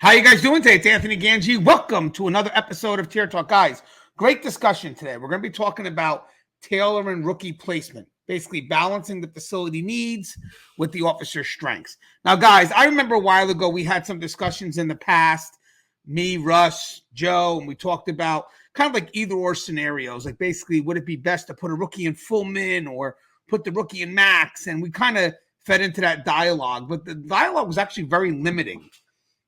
How you guys doing today? It's Anthony Ganji. Welcome to another episode of Tier Talk. Guys, great discussion today. We're going to be talking about tailoring rookie placement, basically balancing the facility needs with the officer's strengths. Now, guys, I remember a while ago we had some discussions in the past, me, Russ, Joe, and we talked about kind of like either or scenarios. Like basically, would it be best to put a rookie in full min or put the rookie in max? And we kind of fed into that dialogue, but the dialogue was actually very limiting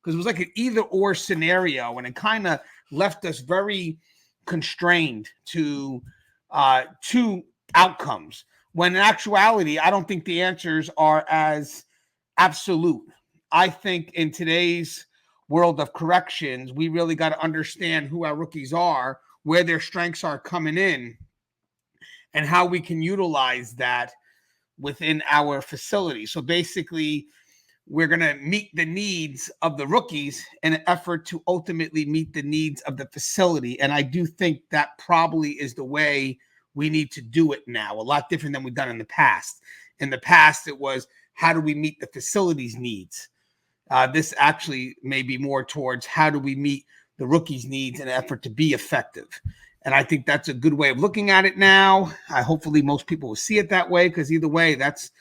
because it was like an either or scenario, and it kind of left us very constrained to two outcomes. When in actuality, I don't think the answers are as absolute. I think in today's world of corrections, we really got to understand who our rookies are, where their strengths are coming in, and how we can utilize that within our facility. So basically, we're going to meet the needs of the rookies in an effort to ultimately meet the needs of the facility. And I do think that probably is the way we need to do it now, a lot different than we've done in the past. In the past, it was how do we meet the facility's needs? This actually may be more towards how do we meet the rookies' needs in an effort to be effective. And I think that's a good way of looking at it now. Hopefully most people will see it that way, because either way, that's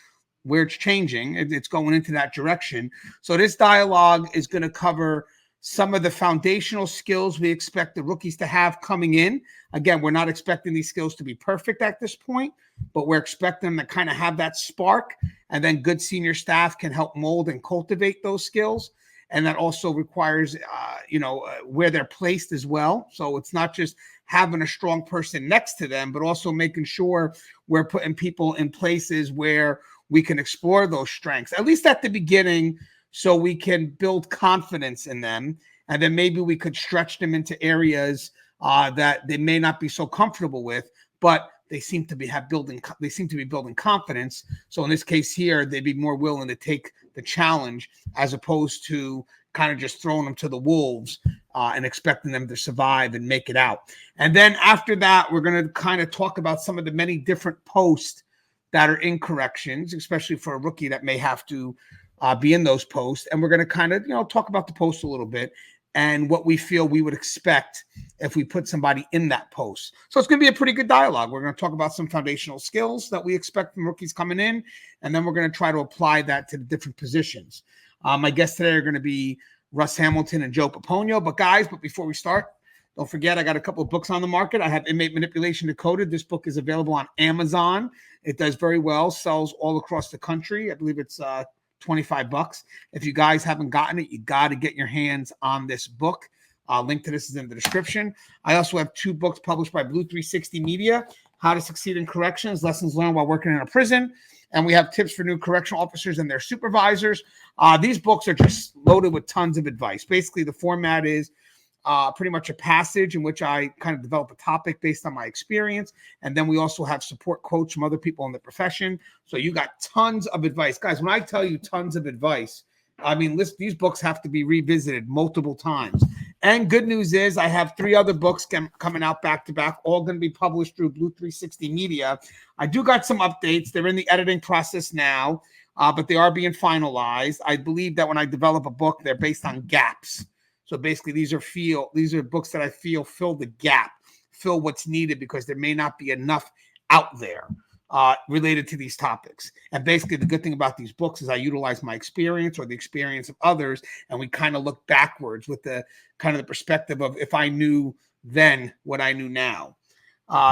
where it's changing. It's going into that direction. So this dialogue is going to cover some of the foundational skills we expect the rookies to have coming in. Again, we're not expecting these skills to be perfect at this point, but we're expecting them to kind of have that spark, and then good senior staff can help mold and cultivate those skills. And that also requires, where they're placed as well. So it's not just having a strong person next to them, but also making sure we're putting people in places where we can explore those strengths, at least at the beginning, so we can build confidence in them. And then maybe we could stretch them into areas that they may not be so comfortable with, but they seem to be building confidence. So in this case here, they'd be more willing to take the challenge as opposed to kind of just throwing them to the wolves and expecting them to survive and make it out. And then after that, we're going to kind of talk about some of the many different posts that are in corrections, especially for a rookie that may have to be in those posts. And we're going to kind of, talk about the post a little bit and what we feel we would expect if we put somebody in that post. So it's going to be a pretty good dialogue. We're going to talk about some foundational skills that we expect from rookies coming in, and then we're going to try to apply that to the different positions. My guests today are going to be Russ Hamilton and Joe Paponio. But before we start, don't forget, I got a couple of books on the market. I have Inmate Manipulation Decoded. This book is available on Amazon. It does very well, sells all across the country. I believe it's $25. If you guys haven't gotten it, you got to get your hands on this book. Link to this is in the description. I also have two books published by Blue 360 Media, How to Succeed in Corrections, Lessons Learned While Working in a Prison. And we have tips for new correctional officers and their supervisors. These books are just loaded with tons of advice. Basically, the format is pretty much a passage in which I kind of develop a topic based on my experience. And then we also have support quotes from other people in the profession. So you got tons of advice. Guys, when I tell you tons of advice, I mean, these books have to be revisited multiple times. And good news is I have 3 other books coming out back to back, all going to be published through Blue 360 Media. I do got some updates. They're in the editing process now, but they are being finalized. I believe that when I develop a book, they're based on gaps. So basically, these are books that I feel fill the gap, fill what's needed, because there may not be enough out there related to these topics. And basically, the good thing about these books is I utilize my experience or the experience of others, and we kind of look backwards with the kind of the perspective of if I knew then what I knew now.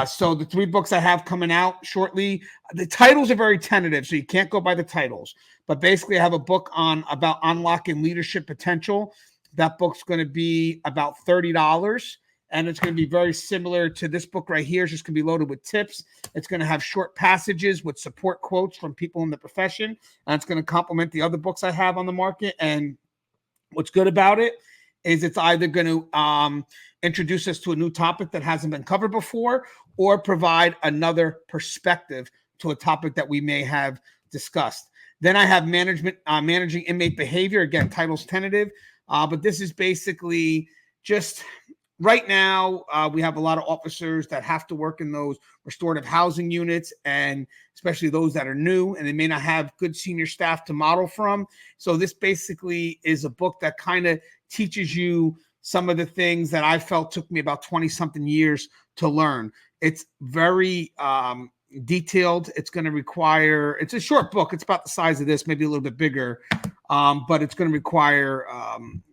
So the 3 books I have coming out shortly, the titles are very tentative, so you can't go by the titles. But basically, I have a book about unlocking leadership potential. That book's going to be about $30, and it's going to be very similar to this book right here. It's just going to be loaded with tips. It's going to have short passages with support quotes from people in the profession, and it's going to complement the other books I have on the market. And what's good about it is it's either going to introduce us to a new topic that hasn't been covered before, or provide another perspective to a topic that we may have discussed. Then I have managing inmate behavior. Again, title's tentative. But this is basically just right now, we have a lot of officers that have to work in those restorative housing units, and especially those that are new, and they may not have good senior staff to model from. So this basically is a book that kind of teaches you some of the things that I felt took me about 20 something years to learn. It's very detailed. It's going to require, it's a short book. It's about the size of this, maybe a little bit bigger. But it's going to require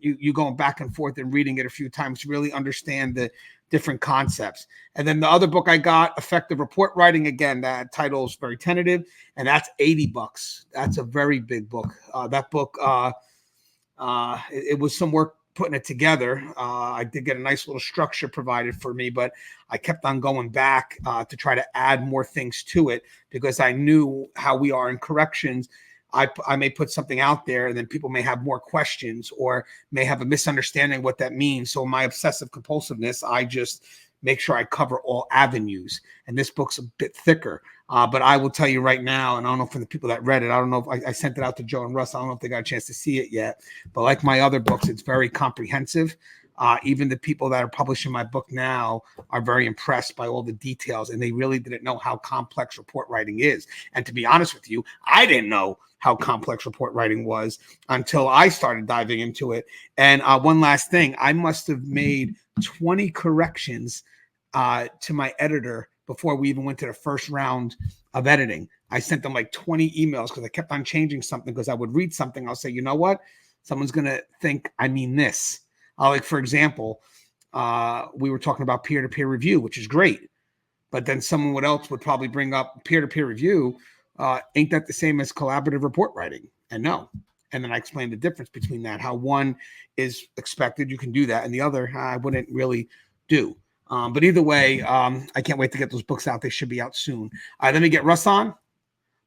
you going back and forth and reading it a few times to really understand the different concepts. And then the other book I got, Effective Report Writing, again, that title is very tentative, and that's $80. That's a very big book. That book, it was some work putting it together. I did get a nice little structure provided for me, but I kept on going back to try to add more things to it because I knew how we are in corrections. I may put something out there and then people may have more questions or may have a misunderstanding of what that means. So my obsessive compulsiveness, I just make sure I cover all avenues. And this book's a bit thicker. But I will tell you right now, and I don't know from the people that read it, I don't know if I sent it out to Joe and Russ. I don't know if they got a chance to see it yet. But like my other books, it's very comprehensive. Even the people that are publishing my book now are very impressed by all the details, and they really didn't know how complex report writing is. And to be honest with you, I didn't know how complex report writing was until I started diving into it. And one last thing, I must have made 20 corrections to my editor before we even went to the first round of editing. I sent them like 20 emails because I kept on changing something because I would read something. I'll say, you know what? Someone's going to think I mean this. Like, for example, we were talking about peer-to-peer review, which is great. But then someone else would probably bring up peer-to-peer review. Ain't that the same as collaborative report writing? And no. And then I explained the difference between that, how one is expected, you can do that, and the other, I wouldn't really do. But either way, I can't wait to get those books out. They should be out soon. Let me get Russ on.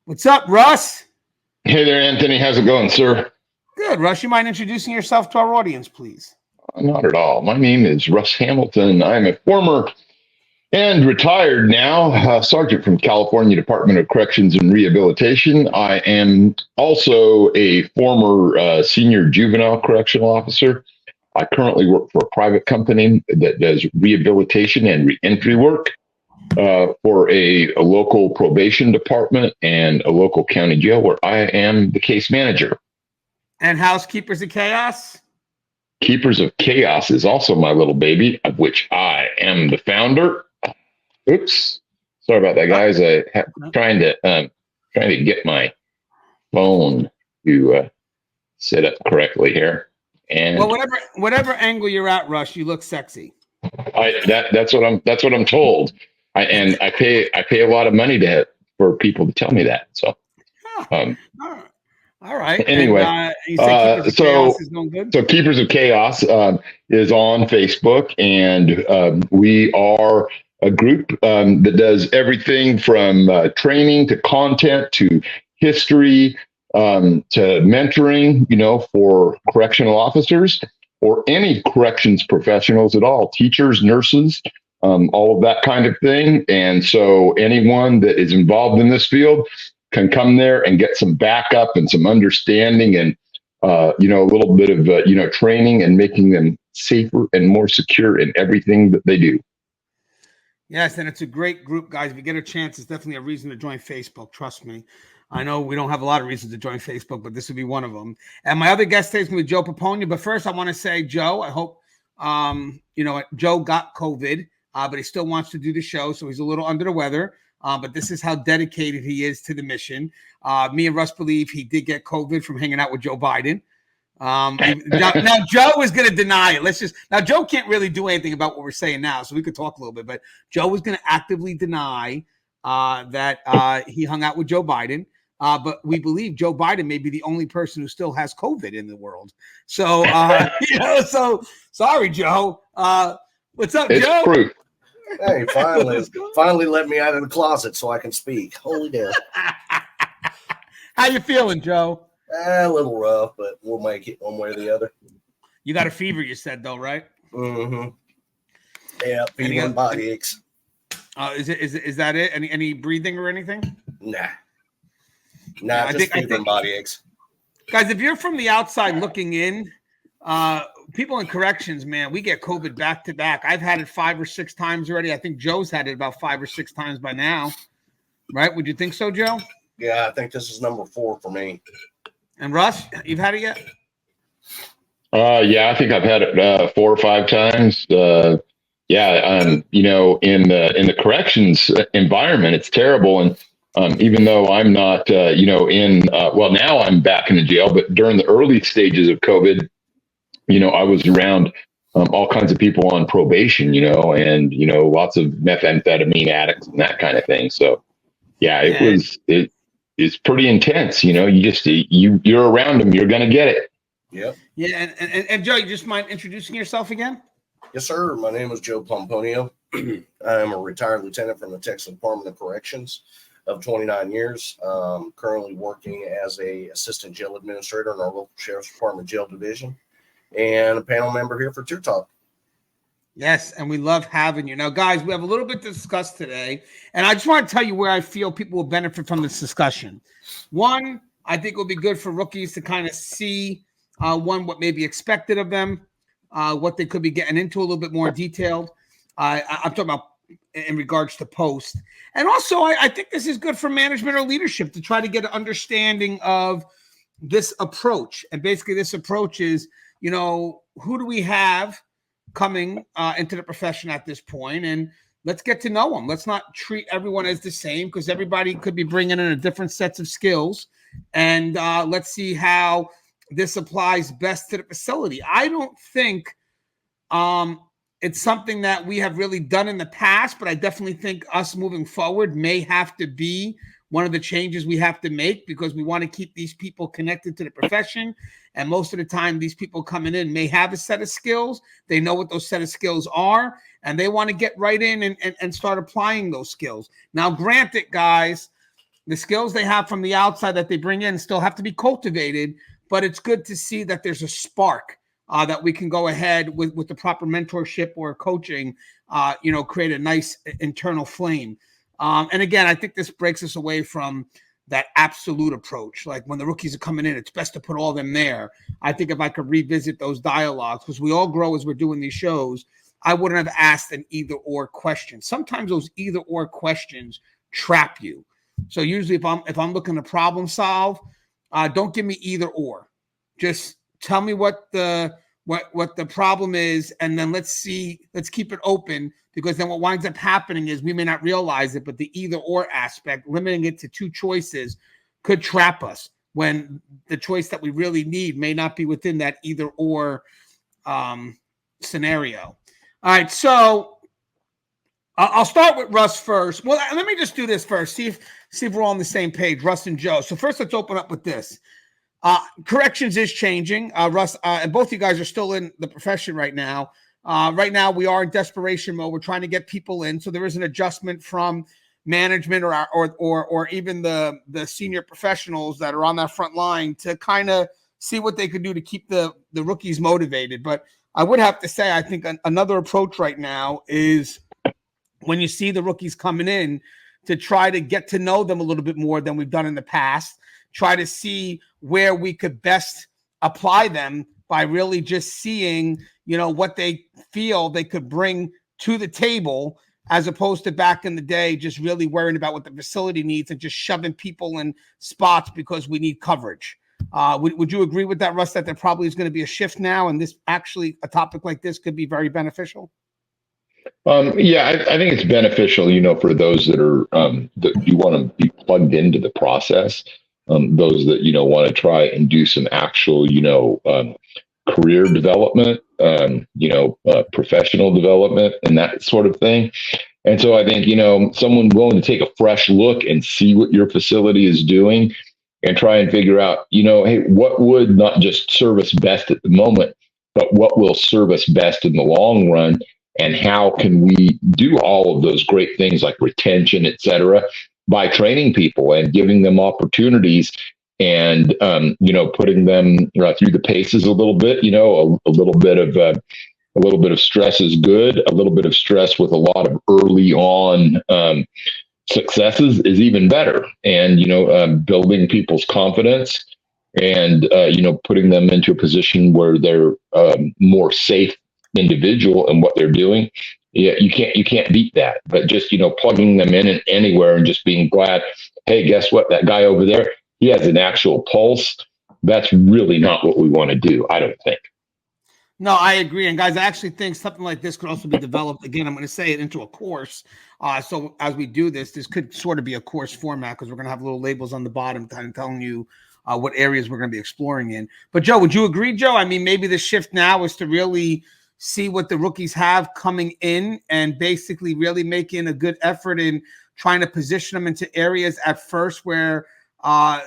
What's up, Russ? Hey there, Anthony. How's it going, sir? Good, Russ. You mind introducing yourself to our audience, please? Not at all. My name is Russ Hamilton. I'm a former and retired now sergeant from California Department of Corrections and Rehabilitation. I am also a former senior juvenile correctional officer. I currently work for a private company that does rehabilitation and reentry work for a local probation department and a local county jail where I am the case manager. And Housekeepers of Chaos? Keepers of Chaos is also my little baby, of which I am the founder. Oops, sorry about that, guys. Trying to get my phone to set up correctly here. And well, whatever angle you're at, Russ, you look sexy. That's what I'm told. I pay a lot of money for people to tell me that. So, all right. Anyway, and, you said Keepers of Chaos is going good? So Keepers of Chaos is on Facebook, and we are a group that does everything from training to content to history to mentoring, for correctional officers or any corrections professionals at all, teachers, nurses, all of that kind of thing. And so anyone that is involved in this field can come there and get some backup and some understanding and, a little bit of, training and making them safer and more secure in everything that they do. Yes, and it's a great group, guys. If you get a chance, it's definitely a reason to join Facebook. Trust me. I know we don't have a lot of reasons to join Facebook, but this would be one of them. And my other guest today is going to be Joe Paponia. But first, I want to say, Joe, I hope, Joe got COVID, but he still wants to do the show. So he's a little under the weather. But this is how dedicated he is to the mission. Me and Russ believe he did get COVID from hanging out with Joe Biden. Now Joe is going to deny it. Now Joe can't really do anything about what we're saying now, so we could talk a little bit. But Joe is going to actively deny that he hung out with Joe Biden. But we believe Joe Biden may be the only person who still has COVID in the world. So so sorry, Joe. What's up, it's Joe? Proof. Hey, finally let me out of the closet so I can speak. Holy damn. How you feeling, Joe? A little rough, but we'll make it one way or the other. You got a fever, you said, though, right? Mm-hmm. Yeah, fever and body aches. Is that it? Any breathing or anything? Nah, just fever and body aches. Guys, if you're from the outside looking in, people in corrections, man, we get COVID back to back. I've had it 5 or 6 times already. I think Joe's had it about 5 or 6 times by now. Right? Would you think so, Joe? Yeah, I think this is number 4 for me. And Russ, you've had it yet? Yeah, I think I've had it 4 or 5 times. You know, in the corrections environment, it's terrible. And even though I'm not, you know, now I'm back in the jail, but during the early stages of COVID, you know, I was around all kinds of people on probation, you know, and, you know, lots of methamphetamine addicts and that kind of thing. So, yeah, it's pretty intense. You know, you're around them, you're going to get it. Yep. Yeah. And Joe, you just mind introducing yourself again? Yes, sir. My name is Joe Pomponio. I am a retired lieutenant from the Texas Department of Corrections of 29 years. Currently working as a assistant jail administrator in our local sheriff's department jail division, and a panel member here for Tier Talk. Yes, and we love having you. Now, guys, we have a little bit to discuss today, and I just want to tell you where I feel people will benefit from this discussion. One, I think it will be good for rookies to kind of see, what may be expected of them, what they could be getting into a little bit more detailed. I'm talking about in regards to post. And also, I think this is good for management or leadership to try to get an understanding of this approach. And basically, this approach is, you know, who do we have coming into the profession at this point, and let's get to know them. Let's not treat everyone as the same, because everybody could be bringing in a different sets of skills, and let's see how this applies best to the facility. I don't think it's something that we have really done in the past, but I definitely think us moving forward may have to be one of the changes we have to make, because we want to keep these people connected to the profession. And most of the time, these people coming in may have a set of skills. They know what those set of skills are, and they want to get right in and start applying those skills. Now, granted, guys, the skills they have from the outside that they bring in still have to be cultivated, but it's good to see that there's a spark that we can go ahead with the proper mentorship or coaching, you know, create a nice internal flame. And again, I think this breaks us away from that absolute approach. Like when the rookies are coming in, it's best to put all of them there. I think if I could revisit those dialogues, because we all grow as we're doing these shows, I wouldn't have asked an either or question. Sometimes those either or questions trap you. So usually if I'm looking to problem solve, don't give me either or. Just tell me what the problem is, and then let's keep it open, because then what winds up happening is we may not realize it, but the either or aspect, limiting it to 2 choices, could trap us when the choice that we really need may not be within that either or scenario. All right, so I'll start with Russ first. Well, let me just do this first. See if we're all on the same page, Russ and Joe. So first, let's open up with this. Corrections is changing. Russ, and both you guys are still in the profession right now. Right now, we are in desperation mode. We're trying to get people in, so there is an adjustment from management or even the senior professionals that are on that front line to kind of see what they could do to keep the rookies motivated. But I would have to say, I think another approach right now is when you see the rookies coming in, to try to get to know them a little bit more than we've done in the past. Try to see where we could best apply them by really just seeing, you know, what they feel they could bring to the table, as opposed to back in the day, just really worrying about what the facility needs and just shoving people in spots because we need coverage. Would you agree with that, Russ, that there probably is going to be a shift now, and this actually, a topic like this could be very beneficial? Yeah, I think it's beneficial, you know, for those that are that you want to be plugged into the process. Those that, you know, want to try and do some actual, you know, career development, professional development and that sort of thing. And so I think, you know, someone willing to take a fresh look and see what your facility is doing and try and figure out, you know, hey, what would not just serve us best at the moment, but what will serve us best in the long run, and how can we do all of those great things like retention, et cetera, by training people and giving them opportunities and, putting them through the paces a little bit. You know, a little bit of stress is good. A little bit of stress with a lot of early on successes is even better. And, building people's confidence and putting them into a position where they're more safe individual in what they're doing. Yeah, you can't beat that. But just plugging them in anywhere and just being glad. Hey, guess what? That guy over there, he has an actual pulse. That's really not what we want to do, I don't think. No, I agree. And guys, I actually think something like this could also be developed. Again, I'm going to say it into a course. So as we do this could sort of be a course format because we're going to have little labels on the bottom kind of telling you what areas we're going to be exploring in. But Joe, would you agree, Joe? I mean, maybe the shift now is to really see what the rookies have coming in and basically really making a good effort in trying to position them into areas at first where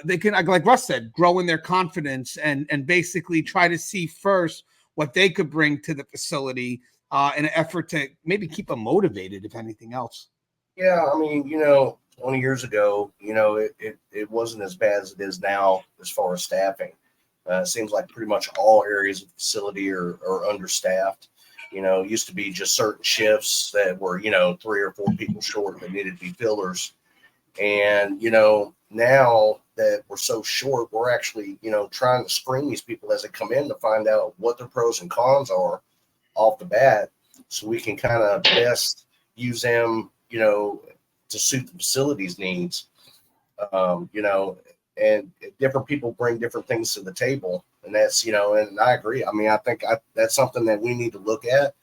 they can, like Russ said, grow in their confidence and basically try to see first what they could bring to the facility in an effort to maybe keep them motivated, if anything else. Yeah, I mean, 20 years ago, it wasn't as bad as it is now as far as staffing. It seems like pretty much all areas of the facility are understaffed. It used to be just certain shifts that were, 3 or 4 people short that needed to be fillers. And, now that we're so short, we're actually, trying to screen these people as they come in to find out what their pros and cons are off the bat so we can kind of best use them, to suit the facility's needs. And different people bring different things to the table. And that's, and I agree. I mean, I think that's something that we need to look at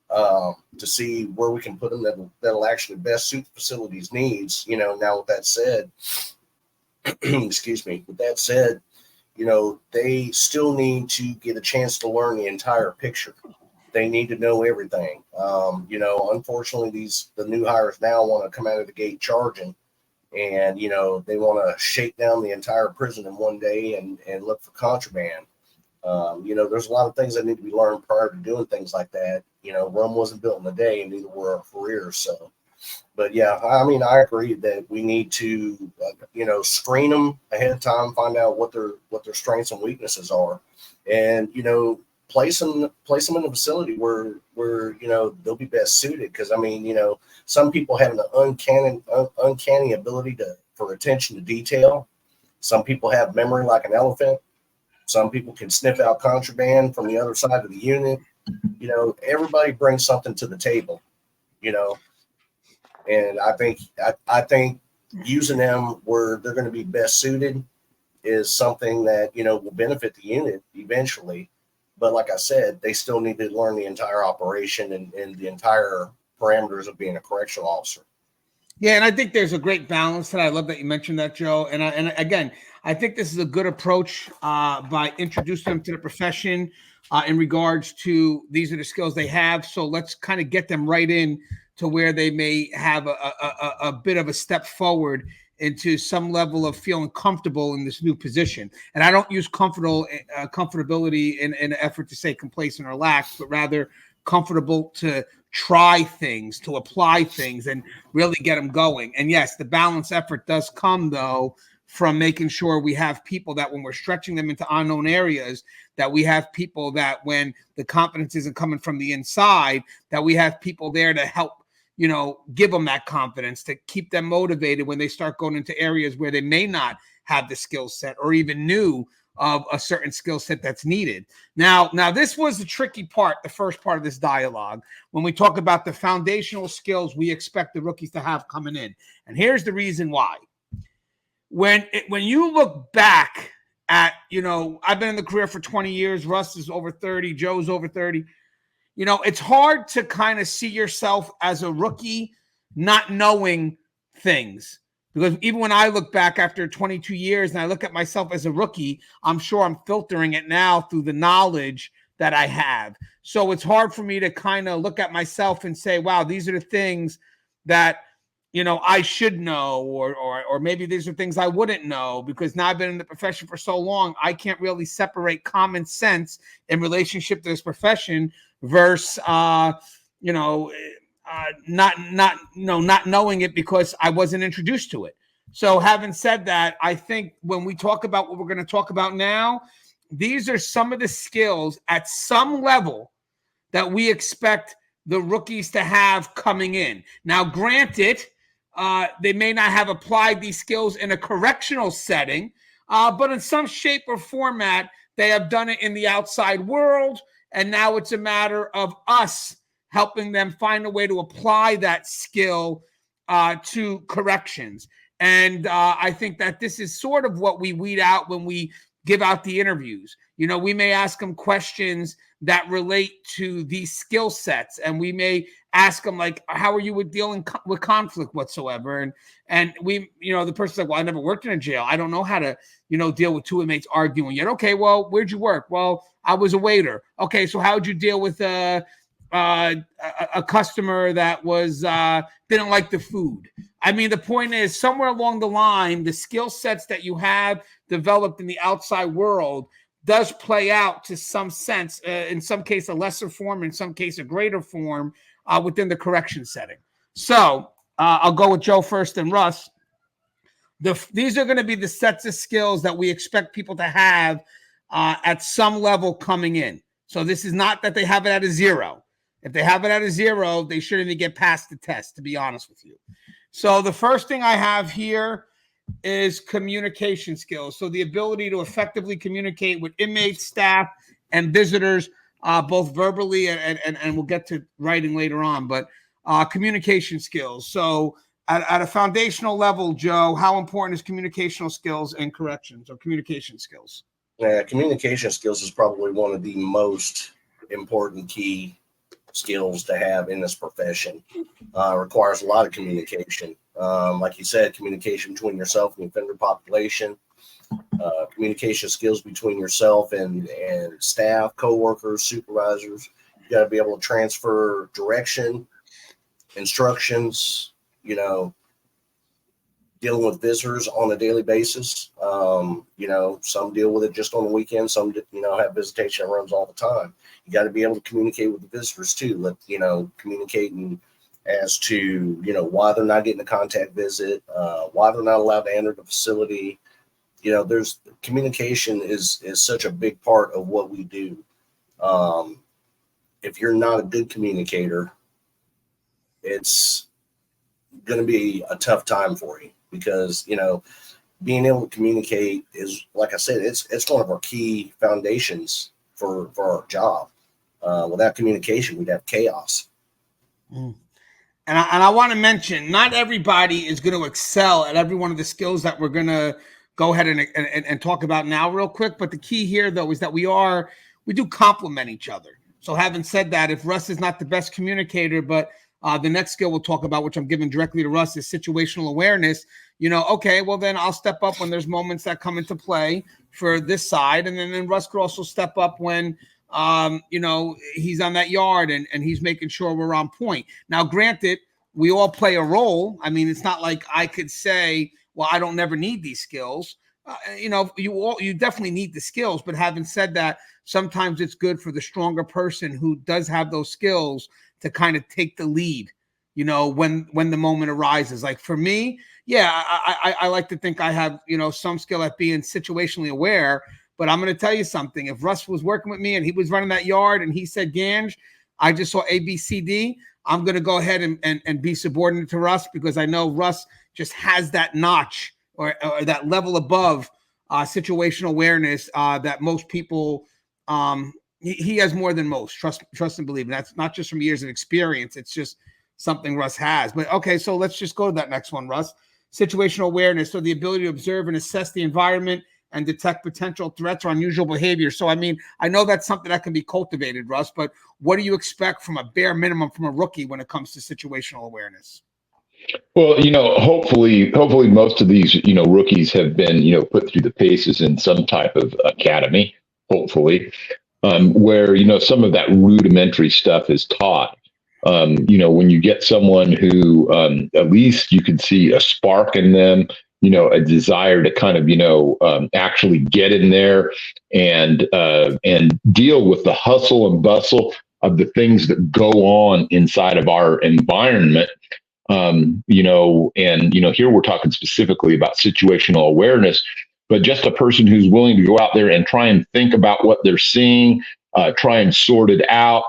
to see where we can put them that'll actually best suit the facility's needs. Now with that said, excuse me, with that said, they still need to get a chance to learn the entire picture. They need to know everything. Unfortunately, the new hires now want to come out of the gate charging, and they want to shake down the entire prison in one day and look for contraband. There's a lot of things that need to be learned prior to doing things like that. Rome wasn't built in a day, and neither were our careers. So, but yeah, I mean, I agree that we need to, screen them ahead of time, find out what their strengths and weaknesses are, and place them in a facility where they'll be best suited. Because I mean, some people have an uncanny ability for attention to detail. Some people have memory like an elephant. Some people can sniff out contraband from the other side of the unit. Everybody brings something to the table. And I think using them where they're going to be best suited is something that will benefit the unit eventually. But like I said, they still need to learn the entire operation and the entire parameters of being a correctional officer. Yeah, and I think there's a great balance, and I love that you mentioned that, Joe. And again, I think this is a good approach by introducing them to the profession in regards to these are the skills they have. So let's kind of get them right in to where they may have a bit of a step forward into some level of feeling comfortable in this new position. And I don't use comfortability in an effort to say complacent or lax, but rather comfortable to try things, to apply things and really get them going. And yes, the balance effort does come though from making sure we have people that when we're stretching them into unknown areas, that we have people that when the confidence isn't coming from the inside, that we have people there to help give them that confidence, to keep them motivated when they start going into areas where they may not have the skill set or even knew of a certain skill set that's needed. Now, this was the tricky part, the first part of this dialogue, when we talk about the foundational skills we expect the rookies to have coming in. And here's the reason why. When you look back at, I've been in the career for 20 years, Russ is over 30, Joe's over 30. It's hard to kind of see yourself as a rookie not knowing things. Because even when I look back after 22 years and I look at myself as a rookie, I'm sure I'm filtering it now through the knowledge that I have. So it's hard for me to kind of look at myself and say, wow, these are the things that, I should know, or maybe these are things I wouldn't know, because now I've been in the profession for so long, I can't really separate common sense in relationship to this profession versus, not knowing it because I wasn't introduced to it. So having said that, I think when we talk about what we're going to talk about now, these are some of the skills at some level that we expect the rookies to have coming in. Now, granted, they may not have applied these skills in a correctional setting, but in some shape or format, they have done it in the outside world. And now it's a matter of us helping them find a way to apply that skill to corrections. And I think that this is sort of what we weed out when we give out the interviews. You know, we may ask them questions that relate to these skill sets, and we may ask them, like, how are you with dealing with conflict whatsoever? And we, you know, the person's like, well, I never worked in a jail. I don't know how to, you know, deal with two inmates arguing yet. Okay, well, where'd you work? Well, I was a waiter. Okay, so how'd you deal with a customer that was didn't like the food? I mean, the point is, somewhere along the line, the skill sets that you have developed in the outside world does play out to some sense, in some case a lesser form, in some case a greater form, within the correction setting. So I'll go with Joe first and Russ. These are going to be the sets of skills that we expect people to have at some level coming in. So this is not that they have it at a 0. If they have it at a 0, they shouldn't even get past the test, to be honest with you. So the first thing I have here is communication skills. So the ability to effectively communicate with inmates, staff, and visitors, both verbally and we'll get to writing later on, but communication skills. So at a foundational level, Joe, how important is communicational skills in corrections, or communication skills? Communication skills is probably one of the most important key skills to have in this profession. Requires a lot of communication. Like you said, communication between yourself and the offender population, communication skills between yourself and staff, coworkers, supervisors. You got to be able to transfer direction, instructions, you know, dealing with visitors on a daily basis. You know, some deal with it just on the weekend. Some, you know, have visitation that runs all the time. You got to be able to communicate with the visitors too. Communicating as to, you know, why they're not getting a contact visit, why they're not allowed to enter the facility. You know, there's communication is such a big part of what we do. If you're not a good communicator, it's going to be a tough time for you, because, you know, being able to communicate is, like I said, it's one of our key foundations for our job. Without communication, we'd have chaos. And I want to mention, not everybody is going to excel at every one of the skills that we're going to go ahead and talk about now real quick. But the key here, though, is that we do complement each other. So having said that, if Russ is not the best communicator, but the next skill we'll talk about, which I'm giving directly to Russ, is situational awareness. You know, okay, well, then I'll step up when there's moments that come into play for this side. And then Russ could also step up when, you know, he's on that yard and he's making sure we're on point. Now, granted, we all play a role. I mean, it's not like I could say, well, I don't never need these skills. You know, you definitely need the skills. But having said that, sometimes it's good for the stronger person who does have those skills to kind of take the lead, you know, when the moment arises. Like for me, yeah, I like to think I have, you know, some skill at being situationally aware. But I'm going to tell you something. If Russ was working with me and he was running that yard and he said, Ganj, I just saw A, B, C, D, I'm going to go ahead and be subordinate to Russ, because I know Russ just has that notch or that level above situational awareness that most people, he has more than most. Trust and believe. And that's not just from years of experience. It's just something Russ has. But okay, so let's just go to that next one, Russ. Situational awareness, so the ability to observe and assess the environment and detect potential threats or unusual behavior. So, I mean, I know that's something that can be cultivated, Russ, but what do you expect from a bare minimum from a rookie when it comes to situational awareness? Well, you know, hopefully most of these, you know, rookies have been, you know, put through the paces in some type of academy, hopefully, where, you know, some of that rudimentary stuff is taught. You know, when you get someone who at least you can see a spark in them, you know, a desire to kind of, you know, actually get in there and deal with the hustle and bustle of the things that go on inside of our environment. You know, and, you know, here we're talking specifically about situational awareness, but just a person who's willing to go out there and try and think about what they're seeing, try and sort it out,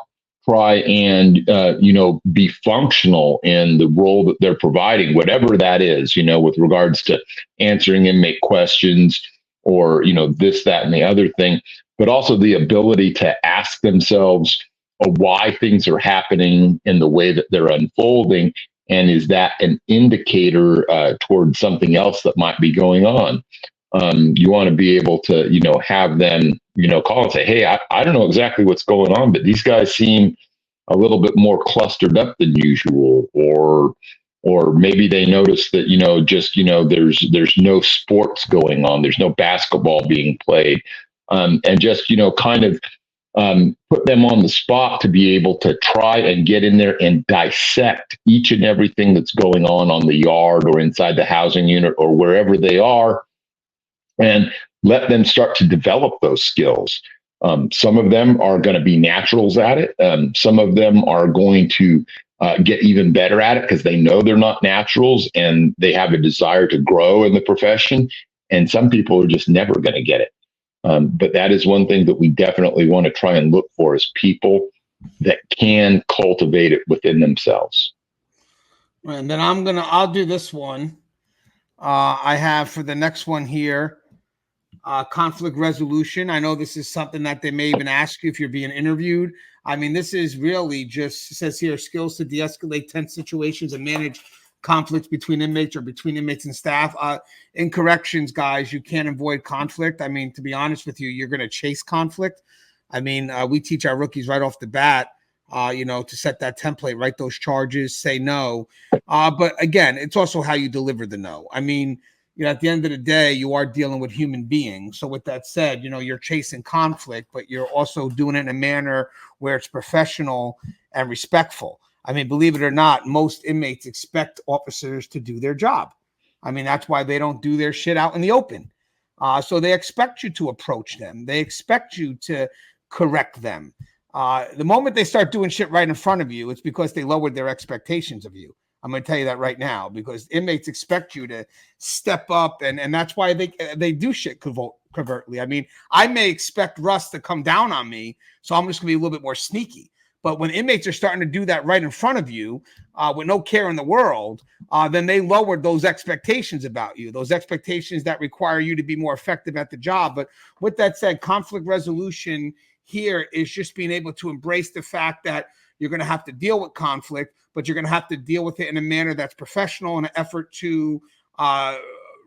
try and, you know, be functional in the role that they're providing, whatever that is, you know, with regards to answering inmate questions or, this, that, and the other thing, but also the ability to ask themselves why things are happening in the way that they're unfolding. And is that an indicator towards something else that might be going on? You want to be able to, have them, call and say, hey, I don't know exactly what's going on, but these guys seem a little bit more clustered up than usual, or maybe they notice that, there's no sports going on, there's no basketball being played, and just, kind of put them on the spot to be able to try and get in there and dissect each and everything that's going on the yard or inside the housing unit or wherever they are, and let them start to develop those skills. Some of them are going to be naturals at it. Some of them are going to get even better at it because they know they're not naturals and they have a desire to grow in the profession. And some people are just never going to get it. But that is one thing that we definitely want to try and look for, is people that can cultivate it within themselves. And then I'll do this one. I have for the next one here, conflict resolution. I know this is something that they may even ask you if you're being interviewed. I mean, this is really just, it says here, skills to de-escalate tense situations and manage conflicts between inmates or between inmates and staff. In corrections, guys, you can't avoid conflict. I mean, to be honest with you, you're going to chase conflict. I mean, we teach our rookies right off the bat, to set that template, write those charges, say no. But again, it's also how you deliver the no. I mean, at the end of the day, you are dealing with human beings. So with that said, you're chasing conflict, but you're also doing it in a manner where it's professional and respectful. I mean, believe it or not, most inmates expect officers to do their job. I mean, that's why they don't do their shit out in the open. So they expect you to approach them. They expect you to correct them. The moment they start doing shit right in front of you, it's because they lowered their expectations of you. I'm going to tell you that right now, because inmates expect you to step up, and that's why they do shit covertly. I mean, I may expect Russ to come down on me, so I'm just going to be a little bit more sneaky. But when inmates are starting to do that right in front of you with no care in the world, then they lowered those expectations about you, those expectations that require you to be more effective at the job. But with that said, conflict resolution here is just being able to embrace the fact that you're going to have to deal with conflict, but you're going to have to deal with it in a manner that's professional, in an effort to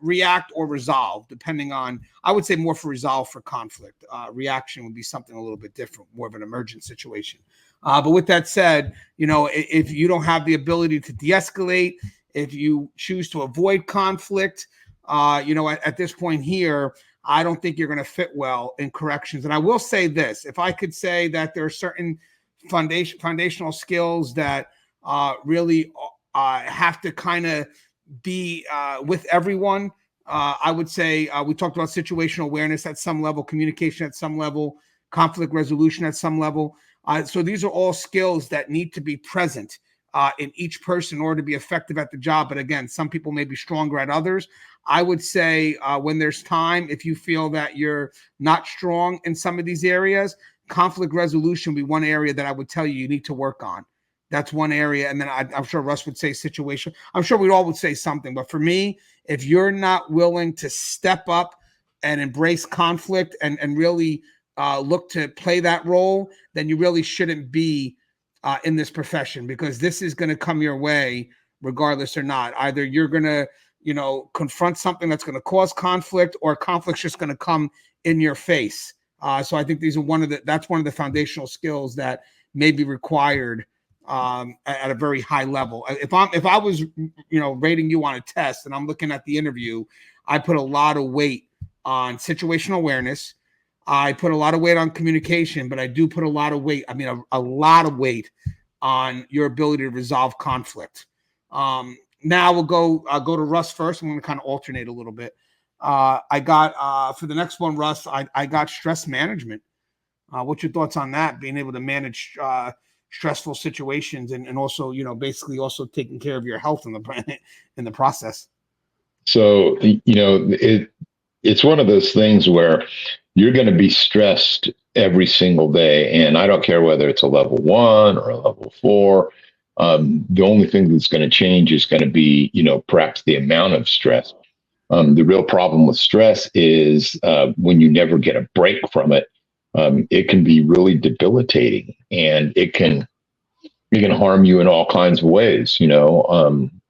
react or resolve, depending on, I would say more for resolve for conflict. Reaction would be something a little bit different, more of an emergent situation. But with that said, if you don't have the ability to de-escalate, if you choose to avoid conflict, at this point here, I don't think you're going to fit well in corrections. And I will say this, if I could say that there are certain foundational skills that really have to kind of be with everyone, I would say we talked about situational awareness at some level, communication at some level, conflict resolution at some level. So these are all skills that need to be present in each person in order to be effective at the job. But again, some people may be stronger at others. I would say when there's time, if you feel that you're not strong in some of these areas, conflict resolution would be one area that I would tell you need to work on. That's one area. And then I'm sure Russ would say situation. I'm sure we all would say something. But for me, if you're not willing to step up and embrace conflict and really look to play that role, then you really shouldn't be in this profession, because this is going to come your way regardless or not. Either you're going to, confront something that's going to cause conflict, or conflict's just going to come in your face. So I think these are that's one of the foundational skills that may be required at a very high level. If I was, rating you on a test and I'm looking at the interview, I put a lot of weight on situational awareness. I put a lot of weight on communication, but I do put a lot of weight, a lot of weight on your ability to resolve conflict. Now we'll go to Russ first. I'm going to kind of alternate a little bit. I got for the next one, Russ, I got stress management. What's your thoughts on that? Being able to manage stressful situations and also, basically also taking care of your health in the process. So, it's one of those things where you're going to be stressed every single day. And I don't care whether it's a level 1 or a level 4. The only thing that's going to change is going to be, perhaps the amount of stress. The real problem with stress is when you never get a break from it, it can be really debilitating, and it can harm you in all kinds of ways.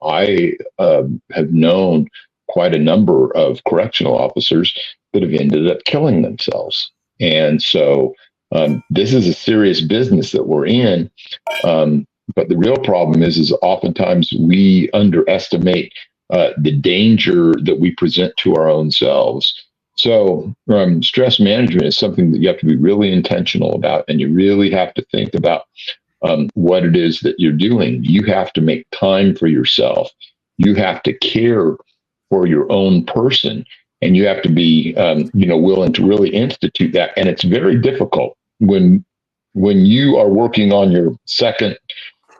I have known quite a number of correctional officers that have ended up killing themselves. And so this is a serious business that we're in. But the real problem is oftentimes we underestimate the danger that we present to our own selves. So stress management is something that you have to be really intentional about, and you really have to think about what it is that you're doing. You have to make time for yourself. You have to care for your own person, and you have to be, willing to really institute that. And it's very difficult when you are working on your second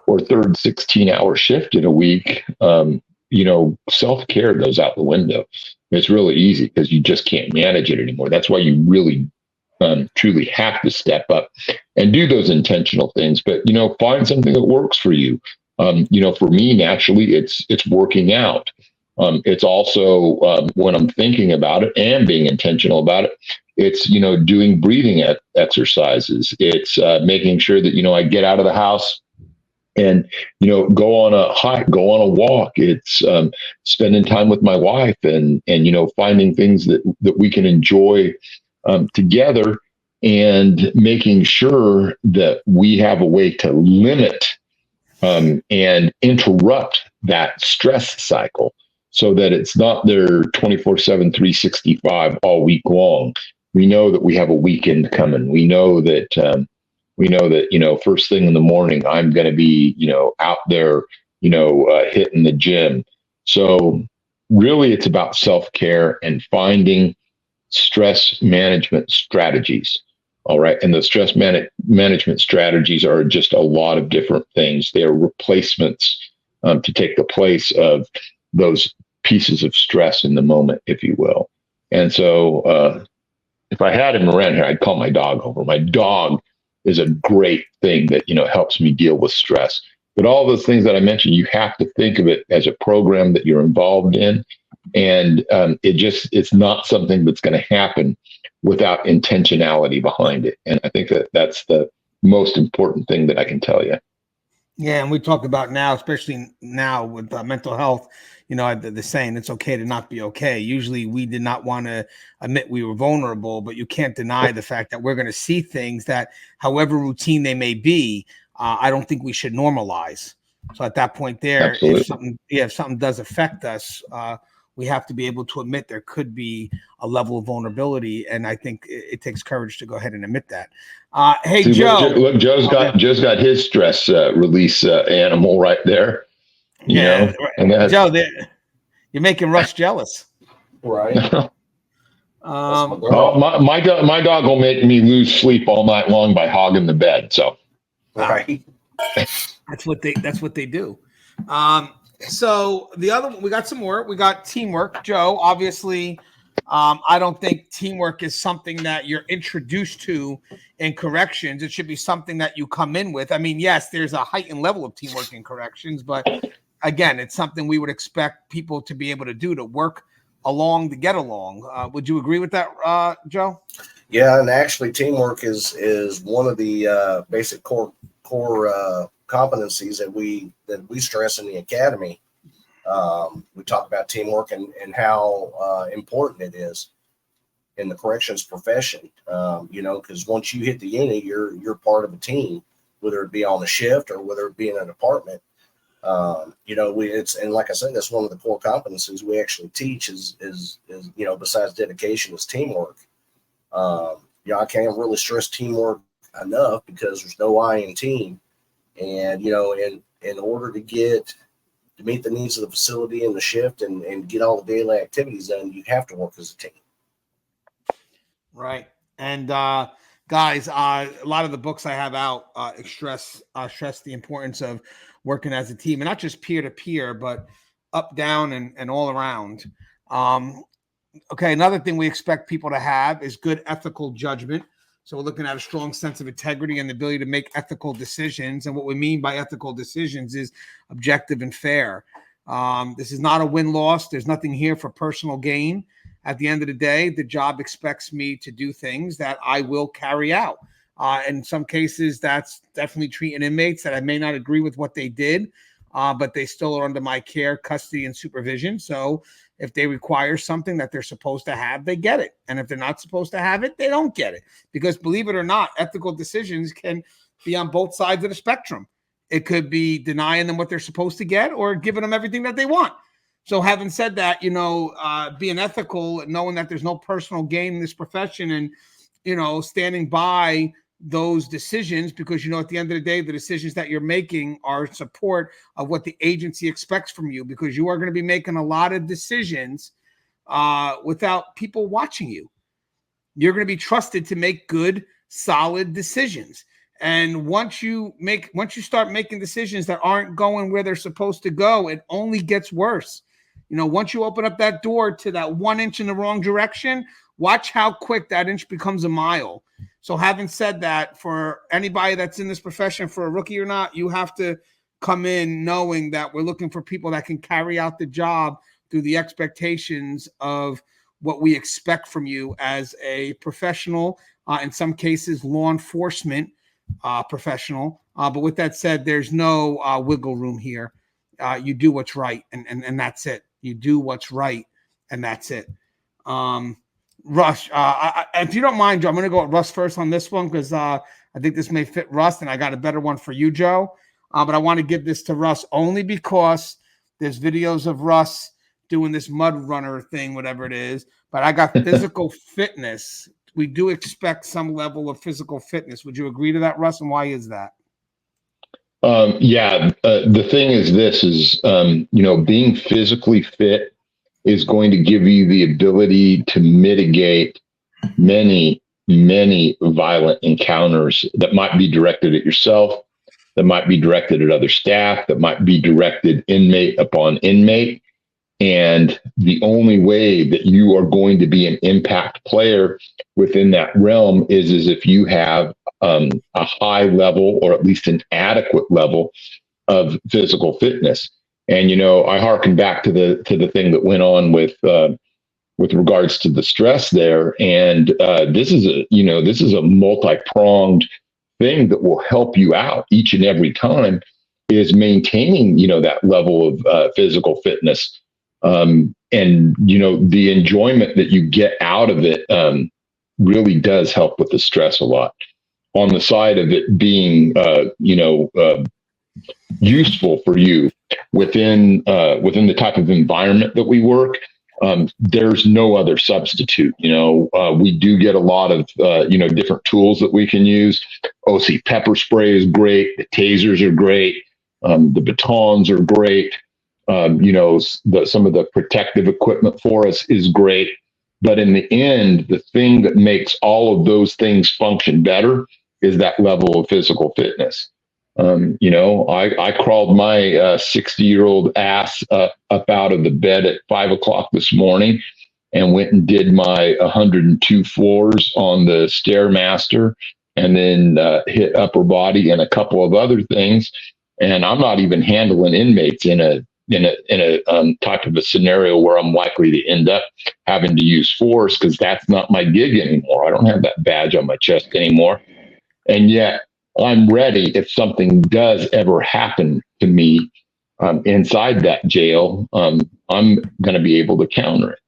or third 16-hour shift in a week. Self-care goes out the window. It's really easy because you just can't manage it anymore. That's why you really truly have to step up and do those intentional things. But find something that works for you. For me, naturally, it's working out. It's also when I'm thinking about it and being intentional about it, it's doing breathing exercises. It's making sure that I get out of the house and go on a hike, go on a walk. It's spending time with my wife and finding things that we can enjoy together, and making sure that we have a way to limit and interrupt that stress cycle so that it's not there 24/7, 365 all week long. We know that we have a weekend coming. We know that first thing in the morning, I'm going to be, out there, hitting the gym. So really it's about self-care and finding stress management strategies. All right. And the stress management strategies are just a lot of different things. They are replacements to take the place of those pieces of stress in the moment, if you will. And so if I had him around here, I'd call my dog over. My dog is a great thing that, helps me deal with stress. But all those things that I mentioned, you have to think of it as a program that you're involved in. And it's not something that's going to happen without intentionality behind it. And I think that's the most important thing that I can tell you. Yeah, and we talk about now, especially now with mental health, the saying, it's okay to not be okay. Usually we did not want to admit we were vulnerable, but you can't deny the fact that we're going to see things that, however routine they may be, I don't think we should normalize. So at that point there, Absolutely. if something does affect us, we have to be able to admit there could be a level of vulnerability. And I think it takes courage to go ahead and admit that. Hey, See, Joe. Look, Joe's got his stress release animal right there. And Joe, you're making Russ jealous. Right. My dog will make me lose sleep all night long by hogging the bed. So, right. That's what they do. So the other one, we got some more. We got teamwork. Joe, obviously, I don't think teamwork is something that you're introduced to in corrections. It should be something that you come in with. I mean, yes, there's a heightened level of teamwork in corrections, but again, it's something we would expect people to be able to do, to work along, to get along. Would you agree with that, Joe? Yeah, and actually, teamwork is one of the basic core competencies that we stress in the academy. We talk about teamwork and how important it is in the corrections profession. Because once you hit the unit, you're part of a team, whether it be on the shift or whether it be in a department. And like I said, that's one of the core competencies we actually teach is besides dedication, is teamwork. I can't really stress teamwork enough because there's no I in team. And, in order to meet the needs of the facility and the shift and get all the daily activities done, you have to work as a team. Right. And guys, a lot of the books I have out stress the importance of working as a team, and not just peer to peer, but up, down, and all around. Okay, another thing we expect people to have is good ethical judgment. So we're looking at a strong sense of integrity and the ability to make ethical decisions. And what we mean by ethical decisions is objective and fair. This is not a win-loss. There's nothing here for personal gain. At the end of the day, the job expects me to do things that I will carry out. In some cases, that's definitely treating inmates that I may not agree with what they did, but they still are under my care, custody, and supervision. So if they require something that they're supposed to have, they get it. And if they're not supposed to have it, they don't get it. Because believe it or not, ethical decisions can be on both sides of the spectrum. It could be denying them what they're supposed to get or giving them everything that they want. So having said that, being ethical, knowing that there's no personal gain in this profession and, standing by those decisions, because, at the end of the day, the decisions that you're making are in support of what the agency expects from you, because you are going to be making a lot of decisions without people watching you. You're going to be trusted to make good, solid decisions. And once you start making decisions that aren't going where they're supposed to go, it only gets worse. Once you open up that door to that 1 inch in the wrong direction, watch how quick that inch becomes a mile. So having said that, for anybody that's in this profession, for a rookie or not, you have to come in knowing that we're looking for people that can carry out the job through the expectations of what we expect from you as a professional, in some cases, law enforcement professional. But with that said, there's no wiggle room here. You do what's right, and that's it. You do what's right, and that's it. Russ, if you don't mind, Joe, I'm going to go with Russ first on this one because I think this may fit Russ, and I got a better one for you, Joe. But I want to give this to Russ only because there's videos of Russ doing this mud runner thing, whatever it is. But I got physical fitness. We do expect some level of physical fitness. Would you agree to that, Russ? And why is that? The thing is being physically fit is going to give you the ability to mitigate many, many violent encounters that might be directed at yourself, that might be directed at other staff, that might be directed inmate upon inmate. And the only way that you are going to be an impact player within that realm is if you have a high level, or at least an adequate level, of physical fitness. And I hearken back to the thing that went on with regards to the stress there. And this is a multi-pronged thing that will help you out each and every time, is maintaining that level of physical fitness. And the enjoyment that you get out of it really does help with the stress a lot. On the side of it being, useful for you within the type of environment that we work, there's no other substitute. We do get a lot of different tools that we can use. OC pepper spray is great. The tasers are great. The batons are great. Some of the protective equipment for us is great. But in the end, the thing that makes all of those things function better is that level of physical fitness. I crawled my 60-year-old ass up out of the bed at 5 o'clock this morning and went and did my 102 floors on the Stairmaster, and then hit upper body and a couple of other things. And I'm not even handling inmates in a type of a scenario where I'm likely to end up having to use force, because that's not my gig anymore. I don't have that badge on my chest anymore. And yet I'm ready if something does ever happen to me inside that jail. I'm going to be able to counter it.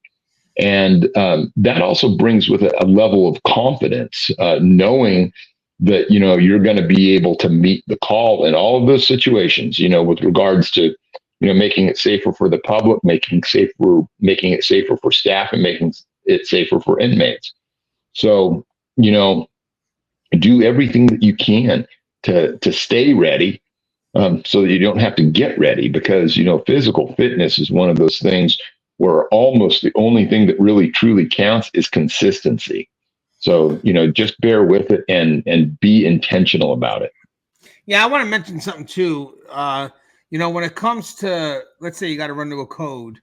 And that also brings with it a level of confidence, knowing that, you're going to be able to meet the call in all of those situations, with regards to, making it safer for the public, making it safer for staff, and making it safer for inmates. So, do everything that you can to stay ready, so that you don't have to get ready, because, physical fitness is one of those things where almost the only thing that really truly counts is consistency. So, just bear with it and be intentional about it. Yeah, I want to mention something too. When it comes to, let's say you got to run to a code,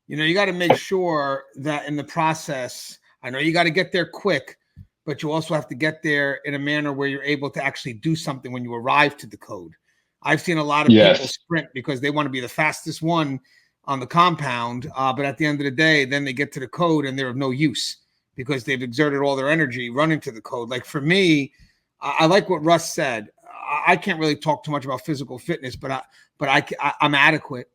you got to make sure that in the process, I know you got to get there quick, but you also have to get there in a manner where you're able to actually do something when you arrive to the code. I've seen a lot of people Yes. sprint because they want to be the fastest one on the compound. But at the end of the day, then they get to the code and they're of no use because they've exerted all their energy running to the code. Like for me, I like what Russ said. I can't really talk too much about physical fitness, but I'm adequate.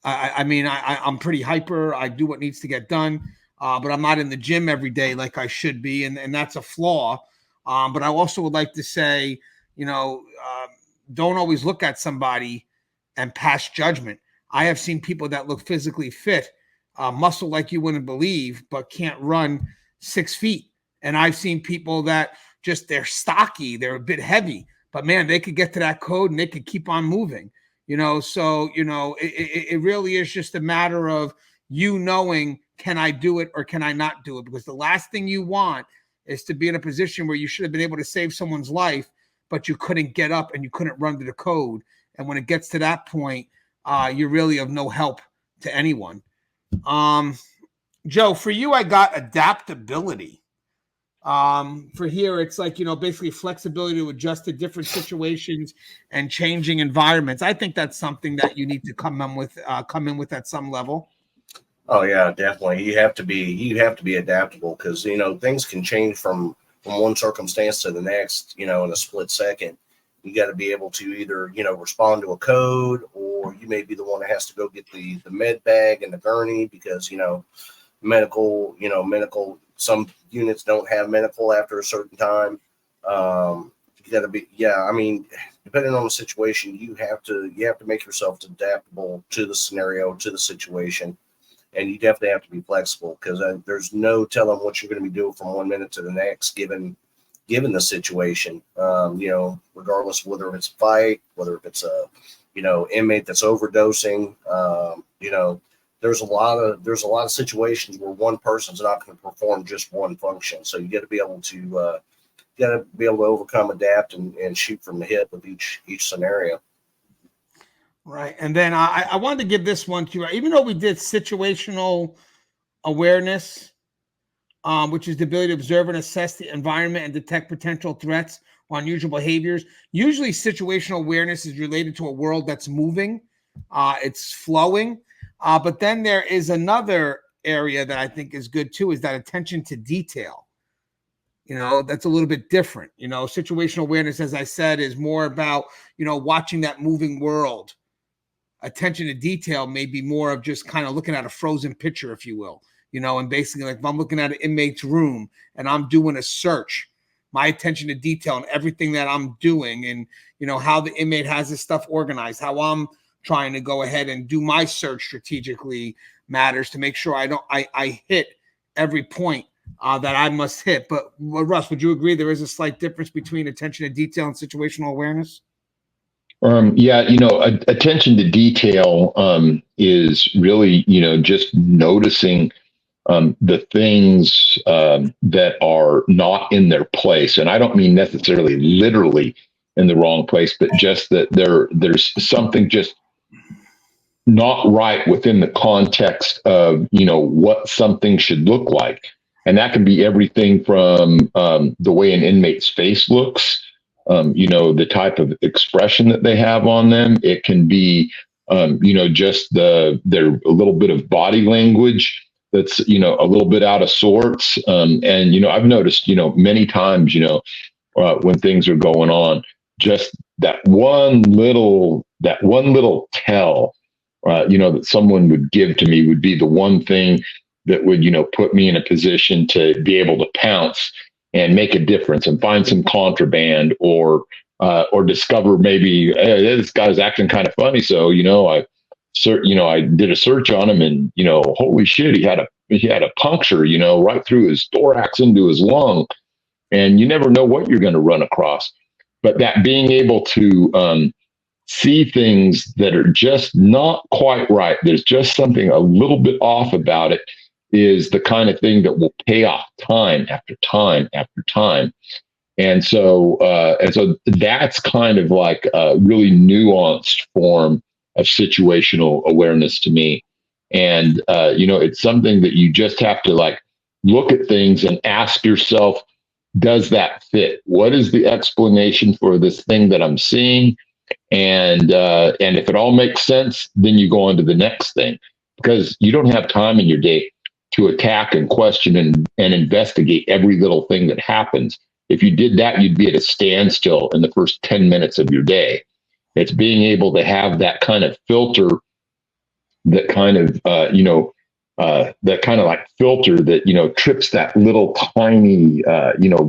I'm pretty hyper. I do what needs to get done, but I'm not in the gym every day like I should be, and that's a flaw. But I also would like to say, don't always look at somebody and pass judgment. I have seen people that look physically fit, muscle like you wouldn't believe, but can't run 6 feet. And I've seen people that just they're stocky, they're a bit heavy, but man, they could get to that code and they could keep on moving. So it really is just a matter of knowing, can I do it or can I not do it? Because the last thing you want is to be in a position where you should have been able to save someone's life, but you couldn't get up and you couldn't run to the code. And when it gets to that point, you're really of no help to anyone. Joe, for you, I got adaptability. For here, it's like, basically flexibility to adjust to different situations and changing environments. I think that's something that you need to come in with at some level. Oh yeah, definitely. You have to be adaptable because things can change from one circumstance to the next, in a split second. You got to be able to either respond to a code, or you may be the one that has to go get the med bag and the gurney because medical. Some units don't have medical after a certain time. You got to be, depending on the situation, you have to make yourself adaptable to the scenario, to the situation. And you definitely have to be flexible because there's no telling what you're going to be doing from 1 minute to the next, given the situation. Regardless of whether it's a fight, whether it's a inmate that's overdosing. There's a lot of situations where one person's not going to perform just one function. So you got to be able to overcome, adapt, and shoot from the hip with each scenario. Right. And then I wanted to give this one to you, even though we did situational awareness, which is the ability to observe and assess the environment and detect potential threats or unusual behaviors. Usually situational awareness is related to a world that's moving. It's flowing. But then there is another area that I think is good too, is that attention to detail. That's a little bit different. Situational awareness, as I said, is more about, watching that moving world. Attention to detail may be more of just kind of looking at a frozen picture, if you will, and basically like if I'm looking at an inmate's room and I'm doing a search, my attention to detail and everything that I'm doing and, how the inmate has his stuff organized, how I'm trying to go ahead and do my search strategically matters to make sure I hit every point that I must hit. But Russ, would you agree there is a slight difference between attention to detail and situational awareness? Attention to detail is really, just noticing the things that are not in their place. And I don't mean necessarily literally in the wrong place, but just that there's something just not right within the context of, what something should look like. And that can be everything from the way an inmate's face looks, the type of expression that they have on them. It can be, just their a little bit of body language that's, a little bit out of sorts. And, I've noticed, many times, when things are going on, just that one little tell, that someone would give to me would be the one thing that would, put me in a position to be able to pounce and make a difference and find some contraband or discover maybe, hey, this guy's acting kind of funny. So, I did a search on him and, holy shit, he had a puncture, right through his thorax into his lung. And you never know what you're going to run across. But that being able to see things that are just not quite right, there's just something a little bit off about it, is the kind of thing that will pay off time after time after time. And so that's kind of like a really nuanced form of situational awareness to me. And, it's something that you just have to like look at things and ask yourself, does that fit? What is the explanation for this thing that I'm seeing? And if it all makes sense, then you go on to the next thing, because you don't have time in your day to attack and question and investigate every little thing that happens. If you did that, you'd be at a standstill in the first 10 minutes of your day. It's being able to have that kind of filter, that kind of, that kind of like filter that, trips that little tiny,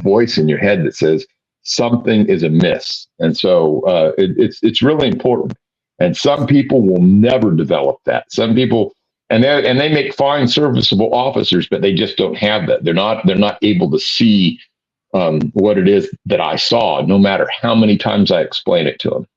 voice in your head that says something is amiss. And so it's really important. And some people will never develop that. Some people, and they make fine serviceable officers, but they just don't have that. They're not able to see what it is that I saw, no matter how many times I explain it to them.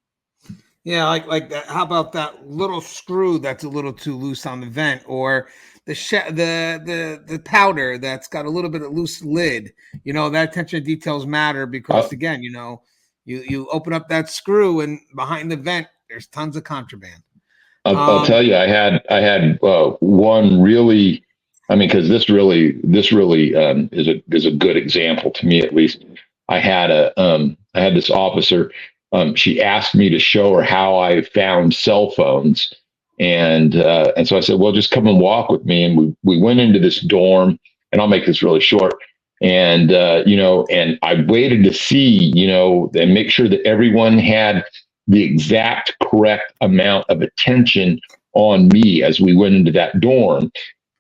Yeah, like that. How about that little screw that's a little too loose on the vent, or the powder that's got a little bit of loose lid? That attention to details matter, because again, you open up that screw and behind the vent there's tons of contraband. I'll tell you, I had one really, because this really is a good example to me, at least. I had this officer. She asked me to show her how I found cell phones, and so I said, well, just come and walk with me. And we went into this dorm, and I'll make this really short. And and I waited to see, and make sure that everyone had the exact correct amount of attention on me as we went into that dorm.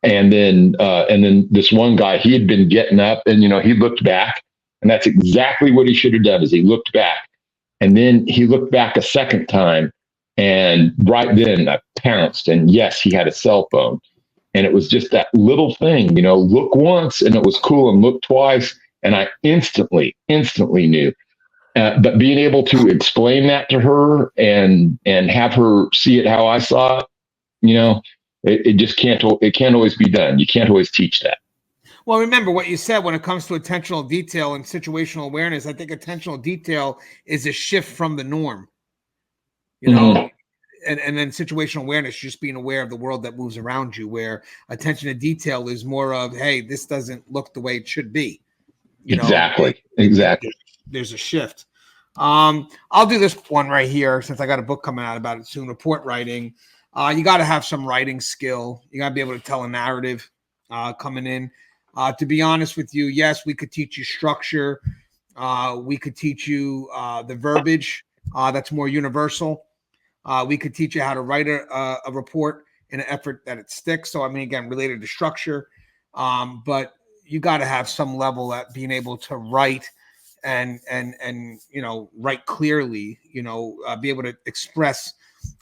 And then this one guy, he had been getting up, and he looked back, and that's exactly what he should have done, is he looked back. And then he looked back a second time, and right then I pounced. And yes, he had a cell phone. And it was just that little thing, look once and it was cool, and look twice, and I instantly knew. But being able to explain that to her and have her see it how I saw it, it just can't always be done. You can't always teach that. Well, remember what you said when it comes to attentional detail and situational awareness. I think attentional detail is a shift from the norm, Mm-hmm. and then situational awareness, just being aware of the world that moves around you, where attention to detail is more of, hey, this doesn't look the way it should be. Exactly. There's a shift. I'll do this one right here, since I got a book coming out about it soon. Report writing. You got to have some writing skill. You got to be able to tell a narrative coming in. To be honest with you, yes, we could teach you structure. We could teach you the verbiage that's more universal. We could teach you how to write a report in an effort that it sticks. So, again, related to structure. But you got to have some level at being able to write and write clearly, be able to express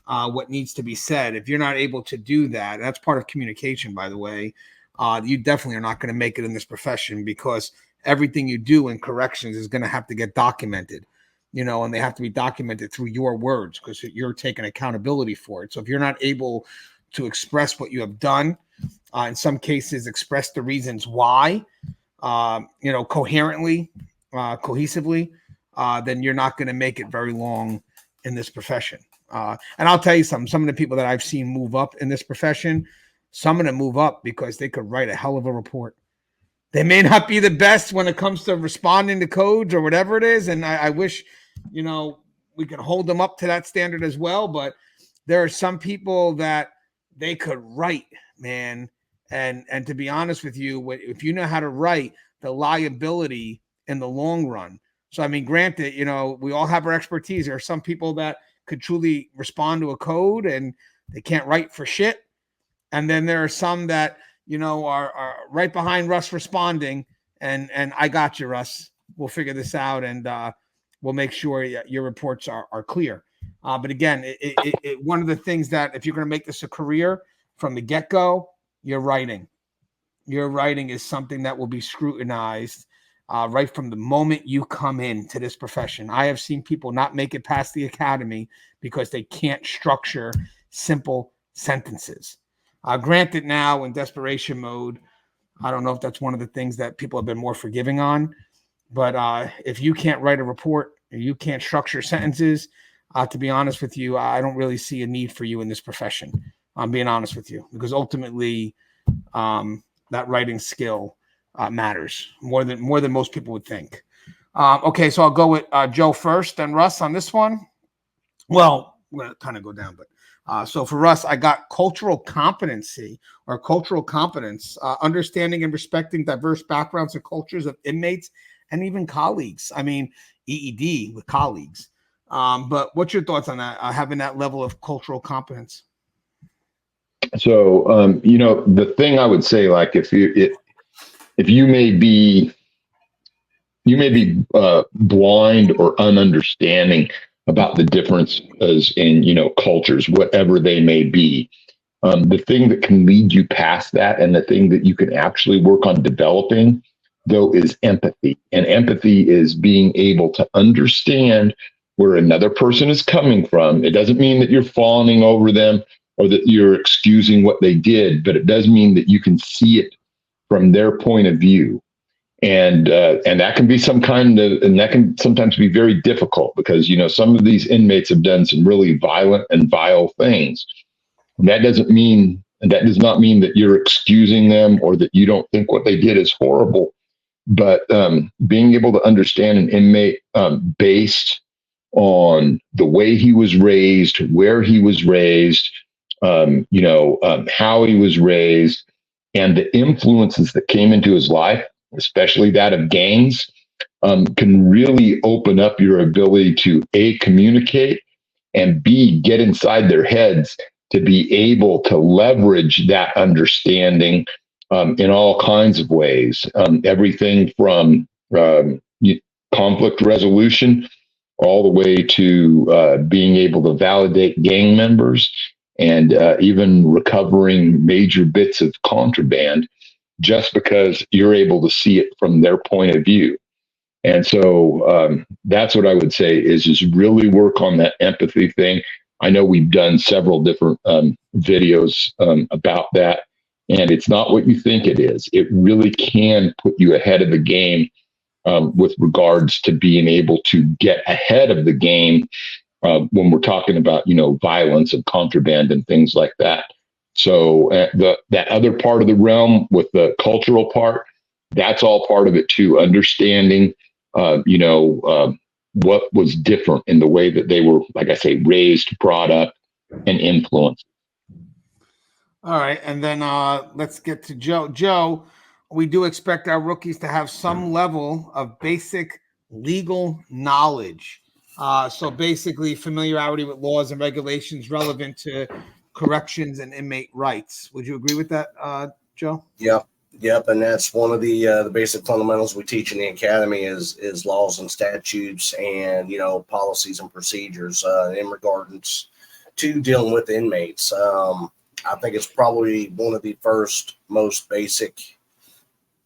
what needs to be said. If you're not able to do that, that's part of communication, by the way, you definitely are not going to make it in this profession, because everything you do in corrections is going to have to get documented, and they have to be documented through your words, because you're taking accountability for it. So if you're not able to express what you have done, in some cases, express the reasons why, coherently, cohesively, then you're not going to make it very long in this profession. And I'll tell you something, some of the people that I've seen move up in this profession, some of them move up because they could write a hell of a report. They may not be the best when it comes to responding to codes or whatever it is. And I wish, we could hold them up to that standard as well. But there are some people that they could write, man. And to be honest with you, if you know how to write, the liability in the long run. So, granted, we all have our expertise. There are some people that could truly respond to a code and they can't write for shit. And then there are some that, are right behind Russ responding, and I got you, Russ. We'll figure this out, and we'll make sure your reports are clear. But again, one of the things that, if you're going to make this a career from the get-go, your writing is something that will be scrutinized right from the moment you come into this profession. I have seen people not make it past the academy because they can't structure simple sentences. Granted, now in desperation mode, I don't know if that's one of the things that people have been more forgiving on. But if you can't write a report, or you can't structure sentences, to be honest with you, I don't really see a need for you in this profession. I'm being honest with you, because ultimately that writing skill matters more than most people would think. Okay, so I'll go with Joe first, then Russ on this one. Well, we're going to kind of go down, but so for us, I got cultural competency or cultural competence, understanding and respecting diverse backgrounds and cultures of inmates and even colleagues. I mean, EED with colleagues. But what's your thoughts on that? Having that level of cultural competence? So, the thing I would say, like, if you may be blind or ununderstanding about the differences in cultures, whatever they may be. The thing that can lead you past that, and the thing that you can actually work on developing, though, is empathy. And empathy is being able to understand where another person is coming from. It doesn't mean that you're fawning over them or that you're excusing what they did, but it does mean that you can see it from their point of view. And that can be and that can sometimes be very difficult because some of these inmates have done some really violent and vile things. And that does not mean that you're excusing them or that you don't think what they did is horrible. But being able to understand an inmate based on the way he was raised, where he was raised, how he was raised, and the influences that came into his life, especially that of gangs, can really open up your ability to A, communicate, and B, get inside their heads to be able to leverage that understanding in all kinds of ways. Everything from conflict resolution all the way to being able to validate gang members and even recovering major bits of contraband just because you're able to see it from their point of view. And so that's what I would say is just really work on that empathy thing. I know we've done several different videos about that, and it's not what you think it is. It really can put you ahead of the game with regards to being able to get ahead of the game when we're talking about, violence and contraband and things like that. So that other part of the realm with the cultural part, that's all part of it too. Understanding, what was different in the way that they were, like I say, raised, brought up, and influenced. All right, and then let's get to Joe. Joe, we do expect our rookies to have some level of basic legal knowledge. So basically, familiarity with laws and regulations relevant to corrections and inmate rights. Would you agree with that, Joe? Yep, and that's one of the basic fundamentals we teach in the academy is laws and statutes and policies and procedures in regards to dealing with inmates. I think it's probably one of the first most basic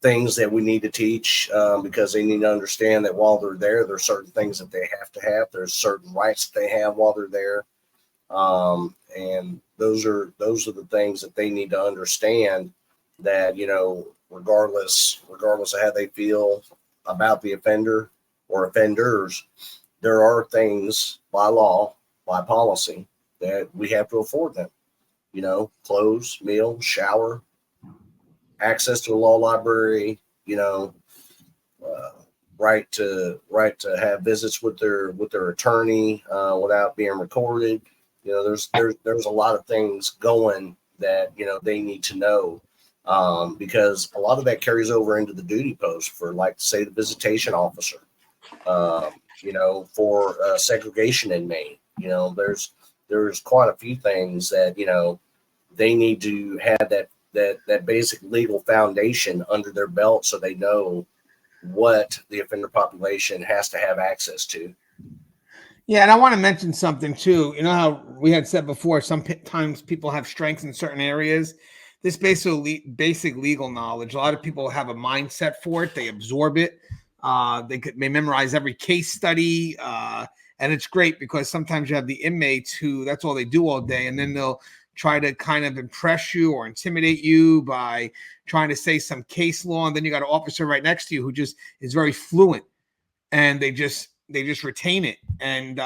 things that we need to teach because they need to understand that while they're there, there's certain things that they have to have. There's certain rights that they have while they're there, and those are the things that they need to understand. That regardless of how they feel about the offender or offenders, there are things by law, by policy, that we have to afford them. Clothes, meal, shower, access to a law library, right to have visits with their attorney without being recorded. There's a lot of things going that they need to know because a lot of that carries over into the duty post for, like, say, the visitation officer. For a segregation inmate, there's quite a few things that they need to have that basic legal foundation under their belt so they know what the offender population has to have access to. Yeah, and I want to mention something too. You know how we had said before, sometimes people have strengths in certain areas. This basic legal knowledge, a lot of people have a mindset for it. They absorb it. They memorize every case study. And it's great because sometimes you have the inmates who that's all they do all day. And then they'll try to kind of impress you or intimidate you by trying to say some case law. And then you got an officer right next to you who just is very fluent and they just retain it. And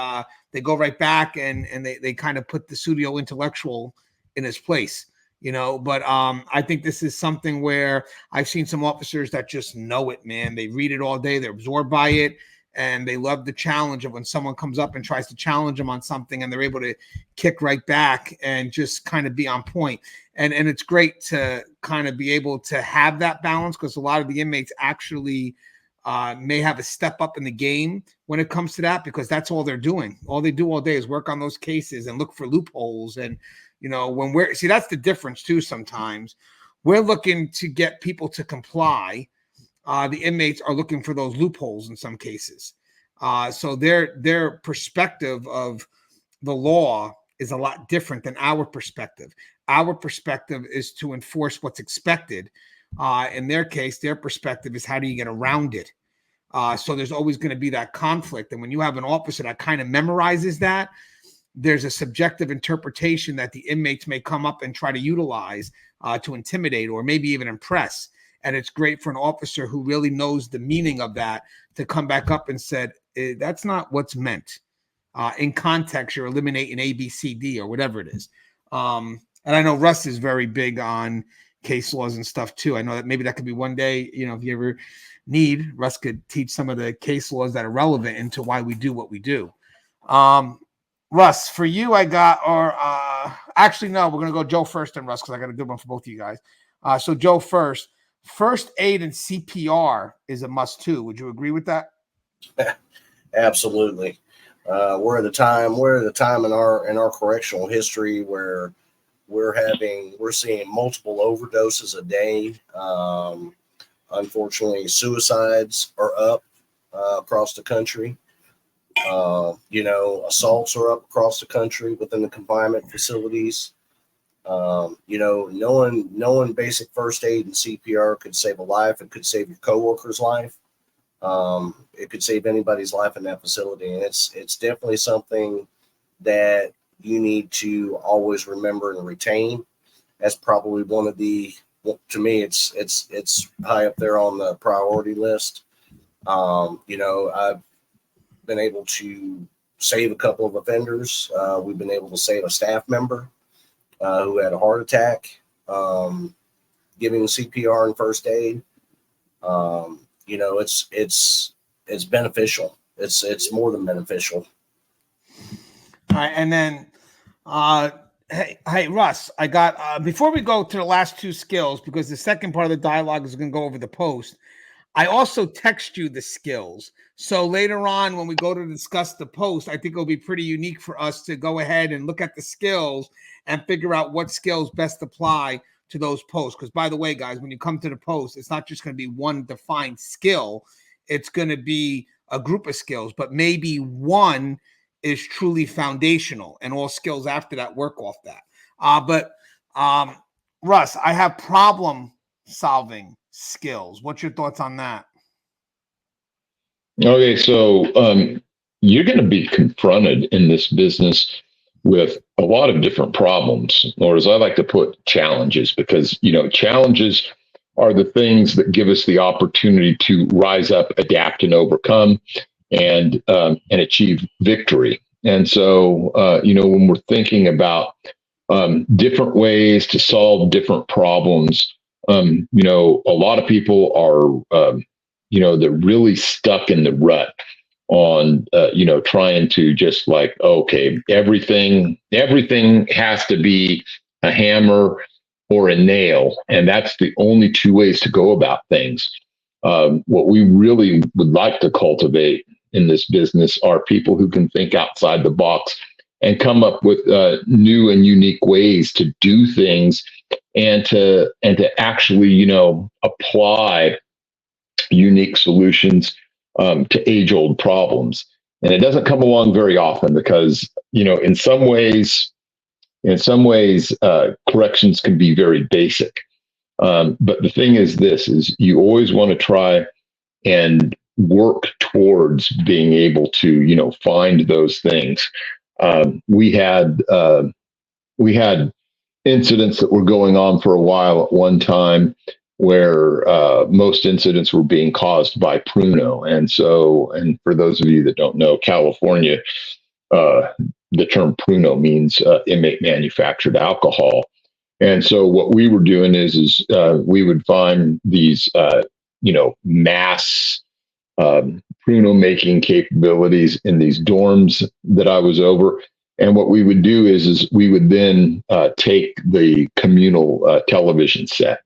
they go right back and they kind of put the pseudo intellectual in his place. But I think this is something where I've seen some officers that just know it, man. They read it all day. They're absorbed by it. and they love the challenge of when someone comes up and tries to challenge them on something, and they're able to kick right back and just kind of be on point. And it's great to kind of be able to have that balance, because a lot of the inmates actually may have a step up in the game when it comes to that, because that's all they're doing. All they do all day is work on those cases and look for loopholes. And, when that's the difference too. Sometimes we're looking to get people to comply. The inmates are looking for those loopholes in some cases. So their perspective of the law is a lot different than our perspective. Our perspective is to enforce what's expected. In their case, their perspective is how do you get around it? So there's always going to be that conflict. And when you have an officer that kind of memorizes that, there's a subjective interpretation that the inmates may come up and try to utilize to intimidate or maybe even impress. And it's great for an officer who really knows the meaning of that to come back up and said, that's not what's meant. In context, you're eliminating A, B, C, D, or whatever it is. And I know Russ is very big on case laws and stuff too. I know that maybe that could be one day, if you ever need, Russ could teach some of the case laws that are relevant into why we do what we do. Russ, for you, I got, actually, no, we're going to go Joe first and Russ, because I got a good one for both of you guys. So Joe first. First aid and CPR is a must too. Would you agree with that? Absolutely. We're at a time in our correctional history where we're seeing multiple overdoses a day. Unfortunately, suicides are up across the country. Assaults are up across the country within the confinement facilities. Knowing basic first aid and CPR could save a life. It could save your coworker's life. It could save anybody's life in that facility. And it's definitely something that you need to always remember and retain. That's probably one of to me, it's high up there on the priority list. I've been able to save a couple of offenders. We've been able to save a staff member who had a heart attack, giving CPR and first aid. It's beneficial. It's more than beneficial. All right, and then, hey, Russ, I got before we go to the last two skills, because the second part of the dialogue is going to go over the post. I also text you the skills. So later on, when we go to discuss the post, I think it'll be pretty unique for us to go ahead and look at the skills and figure out what skills best apply to those posts. Because by the way, guys, when you come to the post, it's not just going to be one defined skill. It's going to be a group of skills, but maybe one is truly foundational and all skills after that work off that. But Russ, I have problem solving skills. What's your thoughts on that? Okay, so you're going to be confronted in this business with a lot of different problems, or as I like to put, challenges, because challenges are the things that give us the opportunity to rise up, adapt, and overcome, and achieve victory. And so, when we're thinking about different ways to solve different problems, a lot of people are, they're really stuck in the rut on, trying to just like, okay, everything has to be a hammer or a nail, and that's the only two ways to go about things. What we really would like to cultivate in this business are people who can think outside the box and come up with new and unique ways to do things, and to actually, apply unique solutions to age-old problems. And it doesn't come along very often because, in some ways, corrections can be very basic. But the thing is is you always want to try and work towards being able to, find those things. We had incidents that were going on for a while at one time where most incidents were being caused by Pruno. And for those of you that don't know, California, the term Pruno means inmate manufactured alcohol. And so what we were doing is we would find these, mass pruno making capabilities in these dorms that I was over. And what we would do is we would then take the communal television set,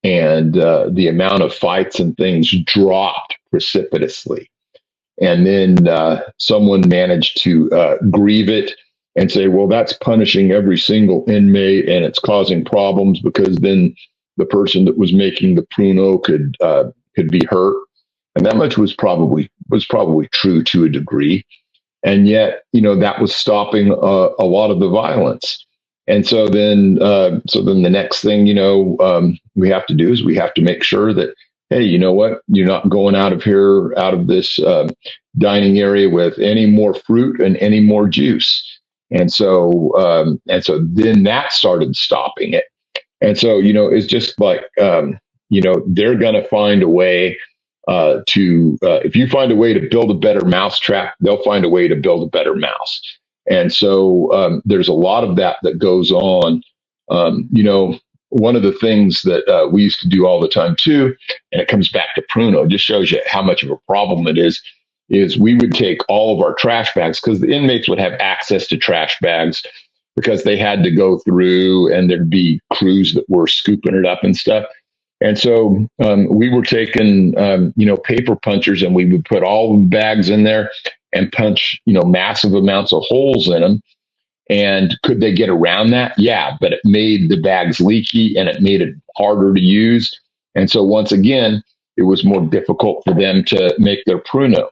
and the amount of fights and things dropped precipitously. And then someone managed to grieve it and say, well, that's punishing every single inmate and it's causing problems, because then the person that was making the pruno could be hurt. And that much was probably true to a degree. And yet, that was stopping a lot of the violence. And so then the next thing we have to do is we have to make sure that, hey, you know what, you're not going out of this dining area with any more fruit and any more juice. And so then that started stopping it. And so it's just like they're going to find a way if you find a way to build a better mousetrap, they'll find a way to build a better mouse. And so there's a lot of that goes on. One of the things that we used to do all the time too, and it comes back to pruno, just shows you how much of a problem it is we would take all of our trash bags, because the inmates would have access to trash bags because they had to go through and there'd be crews that were scooping it up and stuff. And so we were taking, paper punchers, and we would put all the bags in there and punch, massive amounts of holes in them. And could they get around that? Yeah, but it made the bags leaky and it made it harder to use. And so once again, it was more difficult for them to make their pruno.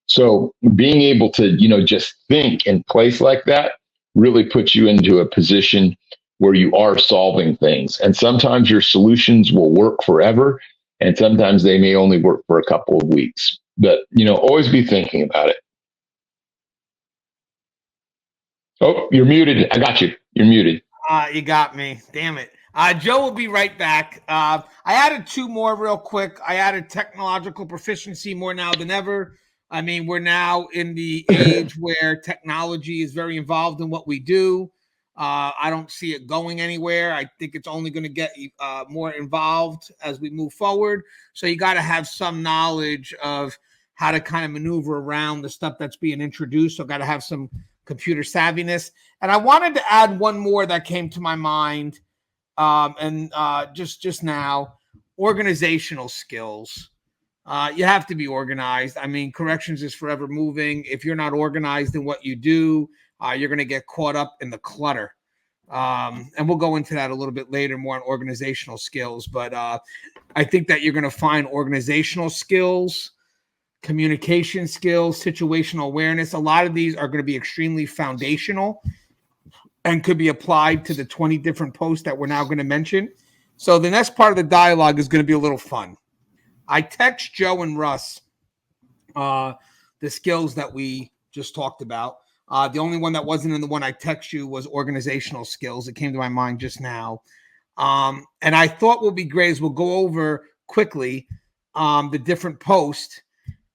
So being able to, just think in place like that really puts you into a position where you are solving things. And sometimes your solutions will work forever, and sometimes they may only work for a couple of weeks. But, always be thinking about it. Oh, you're muted. I got you. You're muted. You got me. Damn it. Joe will be right back. I added two more real quick. I added technological proficiency more now than ever. I mean, we're now in the age where technology is very involved in what we do. I don't see it going anywhere. I think it's only going to get more involved as we move forward. So you got to have some knowledge of how to kind of maneuver around the stuff that's being introduced. So got to have some computer savviness. And I wanted to add one more that came to my mind just now, organizational skills. You have to be organized. I mean, corrections is forever moving. If you're not organized in what you do, you're going to get caught up in the clutter. And we'll go into that a little bit later, more on organizational skills. But I think that you're going to find organizational skills, communication skills, situational awareness. A lot of these are going to be extremely foundational and could be applied to the 20 different posts that we're now going to mention. So the next part of the dialogue is going to be a little fun. I text Joe and Russ the skills that we just talked about. The only one that wasn't in the one I text you was organizational skills. It came to my mind just now. And I thought what would be great is we'll go over quickly the different posts,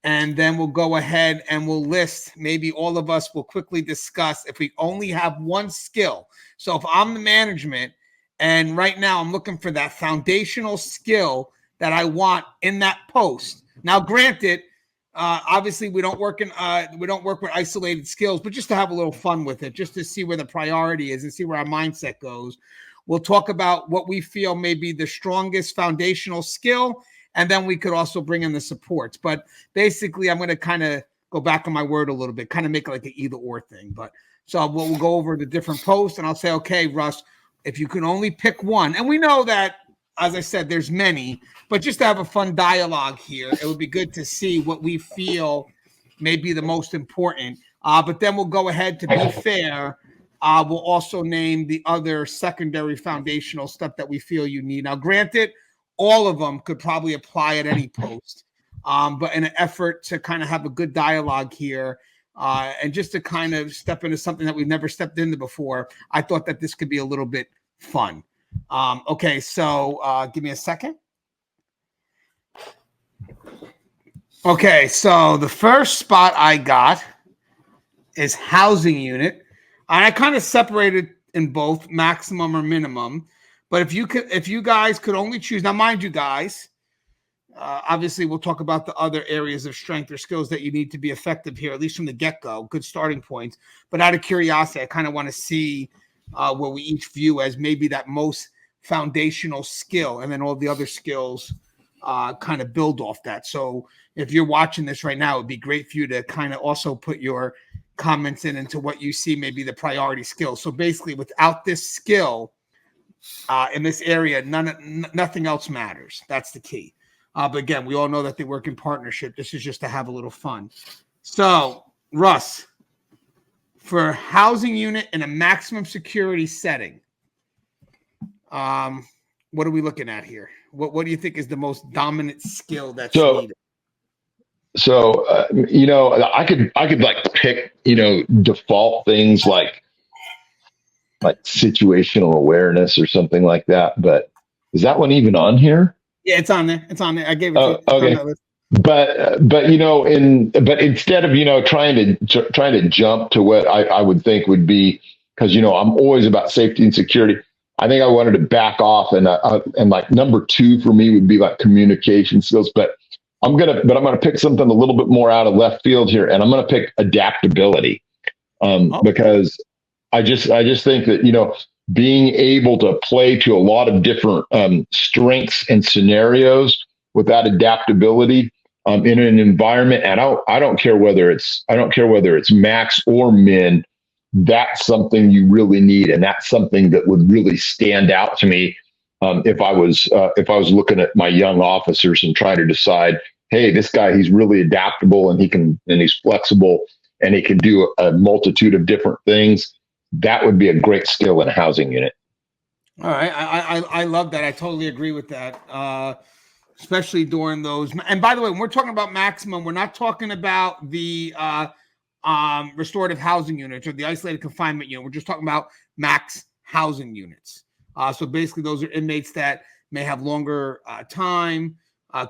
and then we'll go ahead and we'll list, maybe all of us will quickly discuss if we only have one skill. So if I'm the management and right now I'm looking for that foundational skill that I want in that post. Now, granted, obviously we don't work with isolated skills, but just to have a little fun with it, just to see where the priority is and see where our mindset goes. We'll talk about what we feel may be the strongest foundational skill, and then we could also bring in the supports. But basically, I'm going to kind of go back on my word a little bit, kind of make it like an either or thing. But so we'll go over the different posts, and I'll say, okay, Russ, if you can only pick one, and we know that, as I said, there's many, but just to have a fun dialogue here, it would be good to see what we feel may be the most important. But then we'll go ahead, to be fair, we'll also name the other secondary foundational stuff that we feel you need. Now, granted, all of them could probably apply at any post, but in an effort to kind of have a good dialogue here and just to kind of step into something that we've never stepped into before, I thought that this could be a little bit fun. Okay, so give me a second. Okay, so the first spot I got is housing unit. And I kind of separated in both maximum or minimum. But if you guys could only choose, now mind you guys, Obviously, we'll talk about the other areas of strength or skills that you need to be effective here, at least from the get-go. Good starting points. But out of curiosity, I kind of want to see where we each view as maybe that most foundational skill, and then all the other skills kind of build off that. So if you're watching this right now, it'd be great for you to kind of also put your comments into what you see maybe the priority skill. So basically, without this skill in this area, nothing else matters. That's the key. But again, we all know that they work in partnership. This is just to have a little fun. So, Russ, for housing unit in a maximum security setting, what are we looking at here? What do you think is the most dominant skill that's needed? So, I could like pick, default things like situational awareness or something like that. But is that one even on here? Yeah, it's on there. It's on there. I gave it to you. Okay. But instead of, trying to jump to what I would think would be, because, I'm always about safety and security. I think I wanted to back off and like number 2 for me would be like communication skills, but I'm going to pick something a little bit more out of left field here. And I'm going to pick adaptability, because I just think that, being able to play to a lot of different strengths and scenarios with that adaptability in an environment, and I don't care whether it's max or min. That's something you really need, and that's something that would really stand out to me if I was looking at my young officers and trying to decide, hey, this guy, he's really adaptable and he's flexible and he can do a multitude of different things. That would be a great skill in a housing unit. All right. I love that. I totally agree with that, especially during those. And by the way, when we're talking about maximum, we're not talking about the restorative housing units or the isolated confinement unit. We're just talking about max housing units. So basically, those are inmates that may have longer time,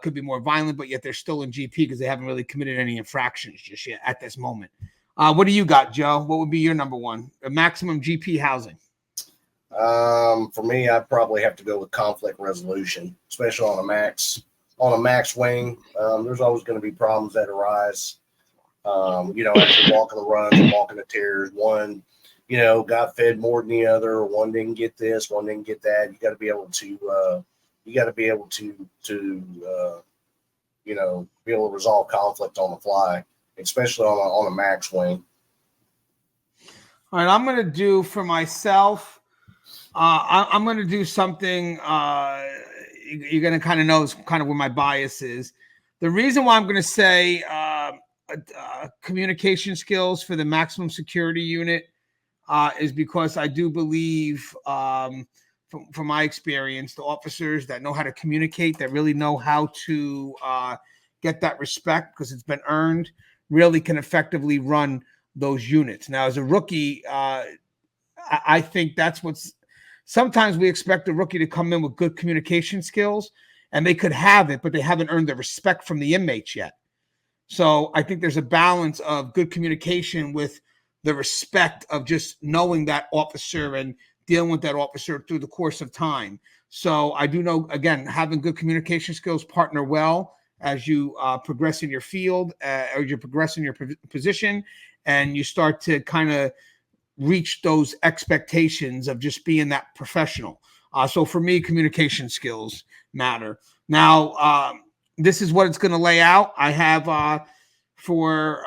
could be more violent, but yet they're still in GP because they haven't really committed any infractions just yet at this moment. What do you got, Joe? What would be your number one? A maximum GP housing? For me, I'd probably have to go with conflict resolution, especially on a max wing. There's always going to be problems that arise. After walking the runs and walking the tears, one, got fed more than the other, or one didn't get this, one didn't get that. You got to be able to resolve conflict on the fly, especially on a max wing. All right, I'm going to do for myself. I'm going to do something. You're going to kind of know kind of where my bias is. The reason why I'm going to say communication skills for the maximum security unit is because I do believe, from my experience, the officers that know how to communicate, that really know how to get that respect because it's been earned, really can effectively run those units. Now, as a rookie, I think that's what's sometimes we expect a rookie to come in with good communication skills, and they could have it, but they haven't earned the respect from the inmates yet. So I think there's a balance of good communication with the respect of just knowing that officer and dealing with that officer through the course of time. So I do know, again, having good communication skills partner well as you progress in your field or you progress in your position, and you start to kind of reach those expectations of just being that professional. So for me, communication skills matter. Now, this is what it's going to lay out. I have for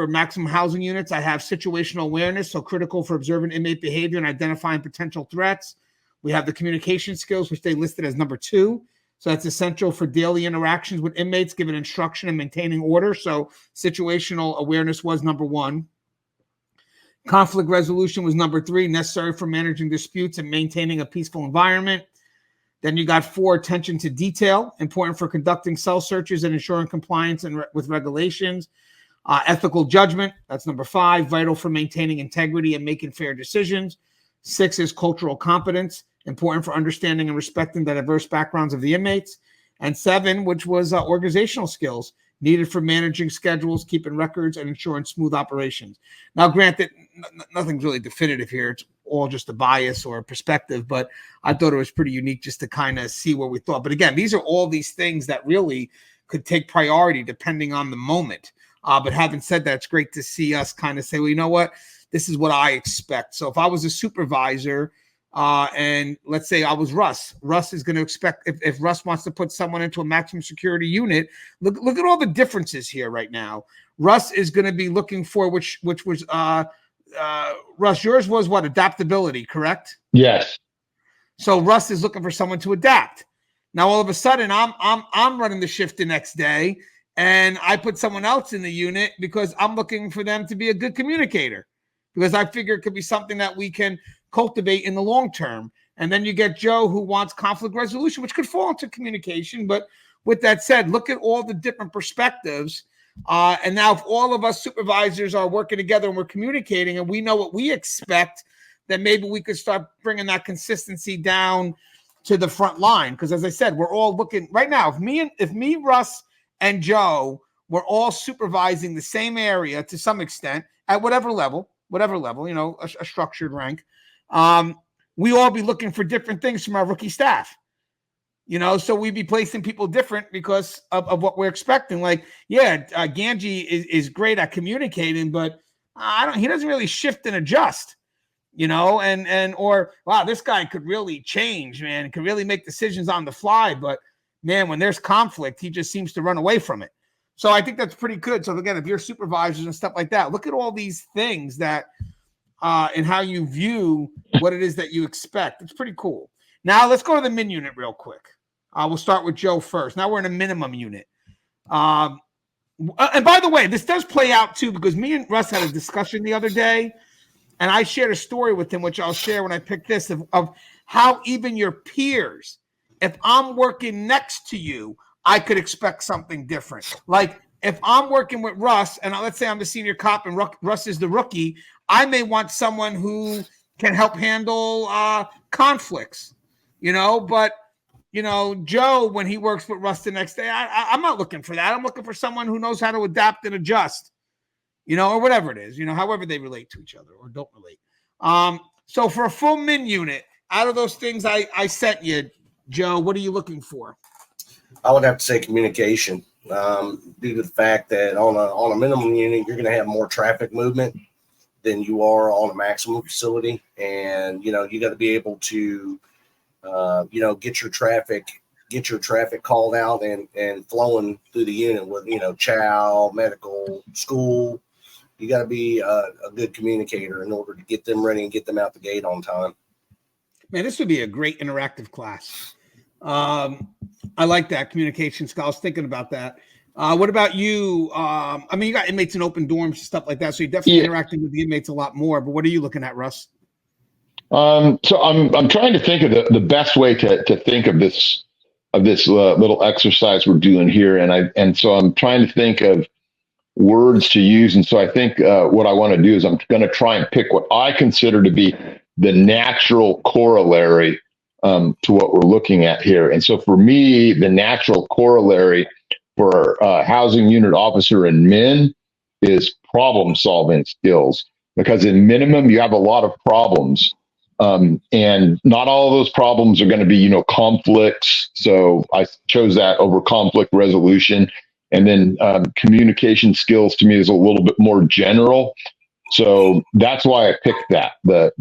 maximum housing units, I have situational awareness, so critical for observing inmate behavior and identifying potential threats. We have the communication skills, which they listed as number 2. So that's essential for daily interactions with inmates, giving instruction and maintaining order. So situational awareness was number 1. Conflict resolution was number 3, necessary for managing disputes and maintaining a peaceful environment. Then you got 4, attention to detail, important for conducting cell searches and ensuring compliance with regulations. Ethical judgment, that's number 5, vital for maintaining integrity and making fair decisions. 6 is cultural competence, important for understanding and respecting the diverse backgrounds of the inmates. And 7, which was organizational skills, needed for managing schedules, keeping records, and ensuring smooth operations. Now, granted, nothing's really definitive here. It's all just a bias or a perspective, but I thought it was pretty unique just to kind of see where we thought. But again, these are all these things that really could take priority depending on the moment. But having said that, it's great to see us kind of say, well, you know what? This is what I expect. So if I was a supervisor, and let's say I was Russ is going to expect, if Russ wants to put someone into a maximum security unit, look at all the differences here right now. Russ is going to be looking for, which was, Russ, yours was what? Adaptability, correct? Yes. So Russ is looking for someone to adapt. Now, all of a sudden I'm running the shift the next day, and I put someone else in the unit because I'm looking for them to be a good communicator, because I figure it could be something that we can cultivate in the long term. And then you get Joe, who wants conflict resolution, which could fall into communication. But with that said, look at all the different perspectives. And now if all of us supervisors are working together and we're communicating and we know what we expect, then maybe we could start bringing that consistency down to the front line. Because as I said, we're all looking right now. If me, Russ, and Joe were all supervising the same area to some extent at whatever level, a structured rank, we all be looking for different things from our rookie staff. So we'd be placing people different because of what we're expecting. Like, Ganji is great at communicating, but he doesn't really shift and adjust, or wow, this guy could really change, man, could really make decisions on the fly. But man, when there's conflict, he just seems to run away from it. So I think that's pretty good. So again, if you're supervisors and stuff like that, look at all these things that, and how you view what it is that you expect. It's pretty cool. Now let's go to the min unit real quick. We'll start with Joe first. Now we're in a minimum unit. And by the way, this does play out too, because me and Russ had a discussion the other day, and I shared a story with him, which I'll share when I pick this, of how even your peers, if I'm working next to you, I could expect something different. Like if I'm working with Russ, and let's say I'm the senior cop and Russ is the rookie, I may want someone who can help handle conflicts, but Joe, when he works with Russ the next day, I'm not looking for that. I'm looking for someone who knows how to adapt and adjust, or whatever it is, however they relate to each other or don't relate. So for a full min unit, out of those things I sent you, Joe, what are you looking for? I would have to say communication, due to the fact that on a minimum unit, you're going to have more traffic movement than you are on a maximum facility. And, you got to be able to, get your traffic called out and flowing through the unit with, chow, medical, school. You got to be a good communicator in order to get them ready and get them out the gate on time. Man, this would be a great interactive class. I like that communication skill. I was thinking about that. What about you? You got inmates in open dorms and stuff like that, so you're definitely interacting with the inmates a lot more. But what are you looking at, Russ? So I'm trying to think of the best way to think of this little exercise we're doing here, and so I'm trying to think of words to use. And so I think what I want to do is I'm going to try and pick what I consider to be the natural corollary to what we're looking at here. And so for me, the natural corollary for a housing unit officer in min is problem solving skills, because in minimum, you have a lot of problems. And not all of those problems are going to be, conflicts. So I chose that over conflict resolution. And then communication skills to me is a little bit more general. So that's why I picked that. The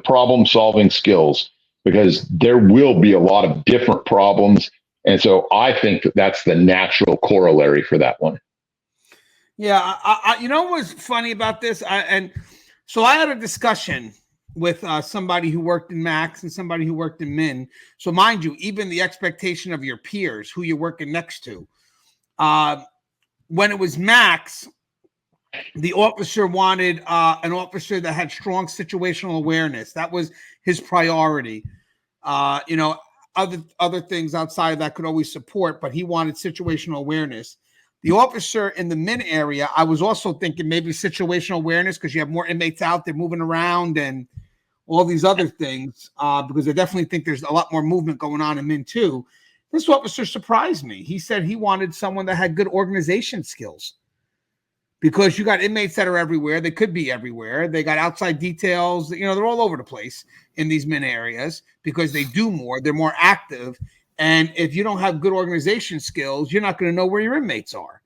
problem solving skills, because there will be a lot of different problems. And so I think that's the natural corollary for that one. Yeah. You know what's funny about this? So I had a discussion with somebody who worked in max and somebody who worked in min. So mind you, even the expectation of your peers, who you're working next to, when it was max, the officer wanted an officer that had strong situational awareness. That was his priority. Other things outside of that could always support, but he wanted situational awareness. The officer in the min area, I was also thinking maybe situational awareness, because you have more inmates out there moving around and all these other things, because I definitely think there's a lot more movement going on in min too. This officer surprised me. He said he wanted someone that had good organization skills. because you got inmates that are everywhere. They could be everywhere. They got outside details. You know, they're all over the place in these min areas because they do more. They're more active. And if you don't have good organization skills, you're not going to know where your inmates are.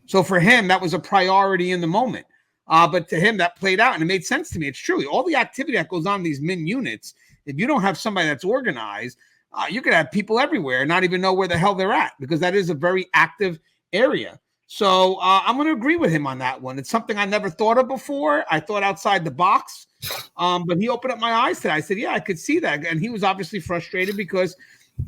So for him, that was a priority in the moment. But to him, that played out, and it made sense to me. It's true. All the activity that goes on in these min units, if you don't have somebody that's organized, you could have people everywhere and not even know where the hell they're at, because that is a very active area. So I'm going to agree with him on that one. It's something I never thought of before. I thought outside the box, but he opened up my eyes today. I said, yeah, I could see that. And he was obviously frustrated because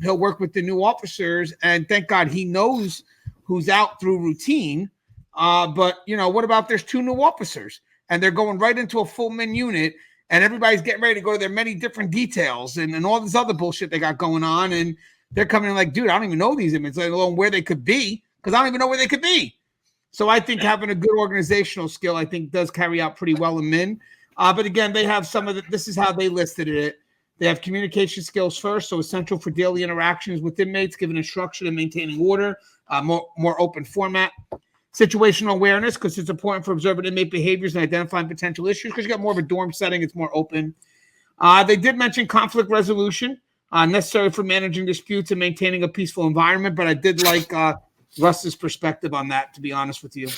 he'll work with the new officers, and thank God he knows who's out through routine. But, you know, what about there's 2 new officers and they're going right into a full min unit, and everybody's getting ready to go to their many different details and all this other bullshit they got going on. And they're coming in like, dude, I don't even know these inmates, let alone where they could be, because I don't even know where they could be. So I think having a good organizational skill, I think, does carry out pretty well in min. But again, they have some of the, this is how they listed it. They have communication skills first, so essential for daily interactions with inmates, giving instruction and maintaining order, more open format. Situational awareness, because it's important for observing inmate behaviors and identifying potential issues, because you got more of a dorm setting, it's more open. They did mention conflict resolution, necessary for managing disputes and maintaining a peaceful environment, but I did like Russ's perspective on that, to be honest with you.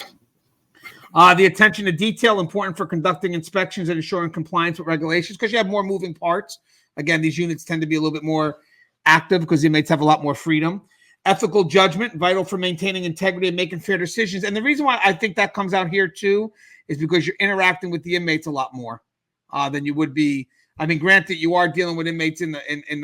The attention to detail, important for conducting inspections and ensuring compliance with regulations, because you have more moving parts. Again, these units tend to be a little bit more active because the inmates have a lot more freedom. Ethical judgment, vital for maintaining integrity and making fair decisions. And the reason why I think that comes out here too is because you're interacting with the inmates a lot more than you would be. I mean, granted, you are dealing with inmates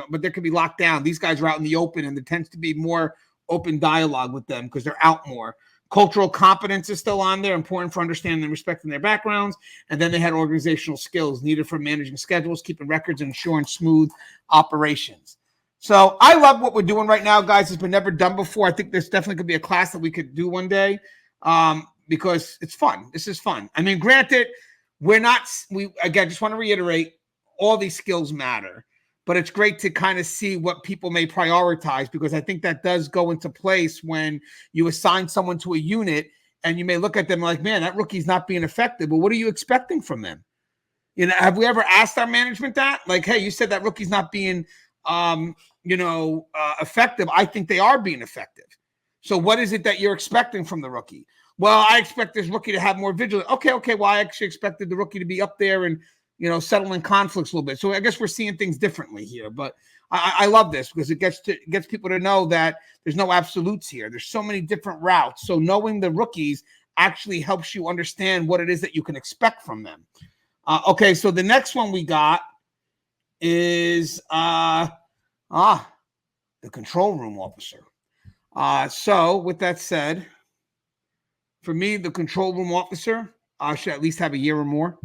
but there could be locked down. These guys are out in the open, and there tends to be more open dialogue with them because they're out more. Cultural competence is still on there, important for understanding and respecting their backgrounds. And then they had organizational skills needed for managing schedules, keeping records, and ensuring smooth operations. So I love what we're doing right now, guys. It's been never done before. I think there's definitely could be a class that we could do one day because it's fun. This is fun. I mean, granted, again, just want to reiterate, all these skills matter, but it's great to kind of see what people may prioritize, because I think that does go into place when you assign someone to a unit and you may look at them like, man, that rookie's not being effective. But what are you expecting from them? You know, have we ever asked our management that? Like, hey, you said that rookie's not being effective. I think they are being effective. So what is it that you're expecting from the rookie? Well, I expect this rookie to have more vigilance. Okay. Well, I actually expected the rookie to be up there and, you know, settling conflicts a little bit. So I guess we're seeing things differently here. But I love this because it gets people to know that there's no absolutes here. There's so many different routes. So knowing the rookies actually helps you understand what it is that you can expect from them. Okay, so the next one we got is the control room officer. So with that said, for me, the control room officer should at least have a year or more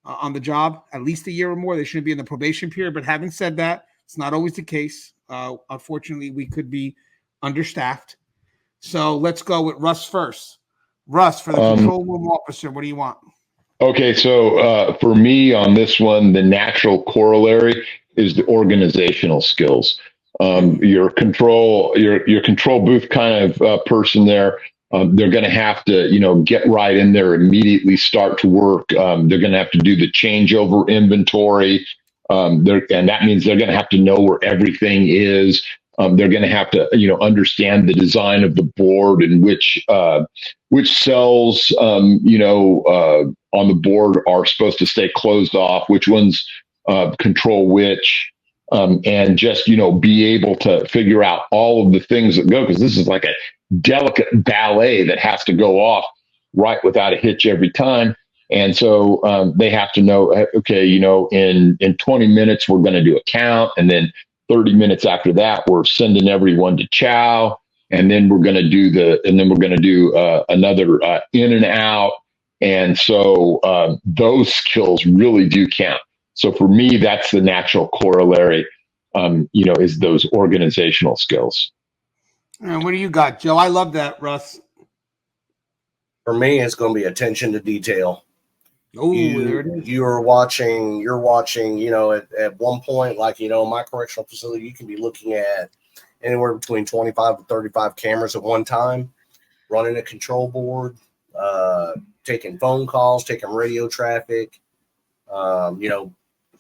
on the job, at least a year or more. They shouldn't be in the probation period. But having said that, it's not always the case. Unfortunately, we could be understaffed. So let's go with Russ first. Russ, for the control room officer, what do you want? Okay, so for me on this one, the natural corollary is the organizational skills. Your control booth kind of person there. They're going to have to, get right in there, immediately start to work. They're going to have to do the changeover inventory. And that means they're going to have to know where everything is. They're going to have to, understand the design of the board and which cells, on the board are supposed to stay closed off, which ones control which. And just, be able to figure out all of the things that go, because this is like a delicate ballet that has to go off right without a hitch every time. And so they have to know, okay, in 20 minutes, we're going to do a count. And then 30 minutes after that, we're sending everyone to chow. And then we're going to do another in and out. And so those skills really do count. So for me, that's the natural corollary, is those organizational skills. What do you got, Joe? I love that, Russ. For me, it's going to be attention to detail. Oh, there it is. You're watching, at one point, like, my correctional facility, you can be looking at anywhere between 25 to 35 cameras at one time, running a control board. taking phone calls, taking radio traffic,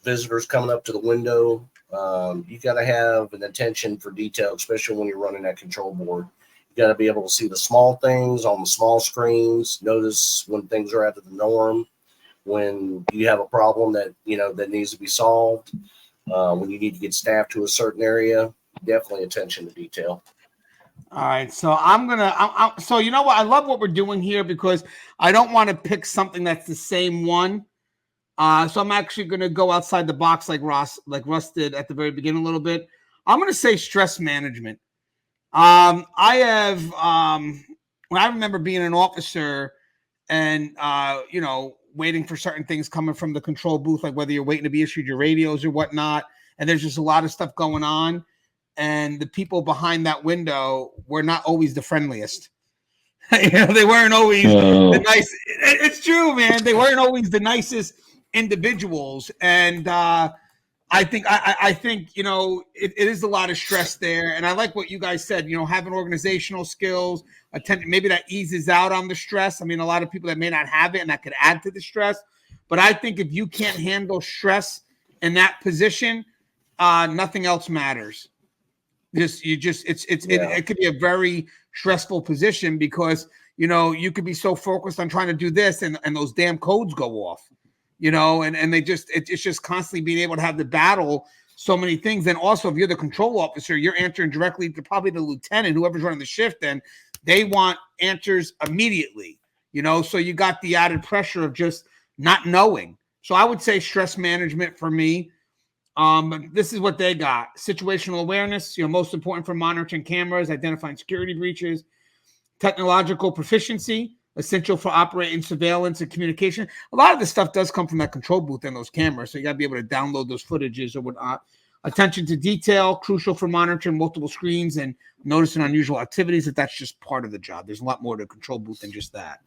visitors coming up to the window. You got to have an attention for detail, especially when you're running that control board. You got to be able to see the small things on the small screens, notice when things are out of the norm, when you have a problem that needs to be solved, when you need to get staff to a certain area. Definitely attention to detail. All right, so so you know what? I love what we're doing here because I don't want to pick something that's the same one. So I'm actually going to go outside the box like Russ did at the very beginning a little bit. I'm going to say stress management. When I remember being an officer and, waiting for certain things coming from the control booth, like whether you're waiting to be issued your radios or whatnot, and there's just a lot of stuff going on. And the people behind that window were not always the friendliest. They weren't always the nice. It's true, man. They weren't always the nicest individuals. And I think it is a lot of stress there. And I like what you guys said, having organizational skills, maybe that eases out on the stress. I mean, a lot of people that may not have it and that could add to the stress. But I think if you can't handle stress in that position, nothing else matters. It could be a very stressful position because, you could be so focused on trying to do this and those damn codes go off, and it's just constantly being able to have to battle so many things. And also if you're the control officer, you're answering directly to probably the lieutenant, whoever's running the shift, and they want answers immediately, so you got the added pressure of just not knowing. So I would say stress management for me. This is what they got. Situational awareness, most important for monitoring cameras, identifying security breaches. Technological proficiency, essential for operating surveillance and communication. A lot of this stuff does come from that control booth and those cameras, so you got to be able to download those footages or whatnot. Attention to detail, crucial for monitoring multiple screens and noticing unusual activities. That's just part of the job. There's a lot more to a control booth than just that.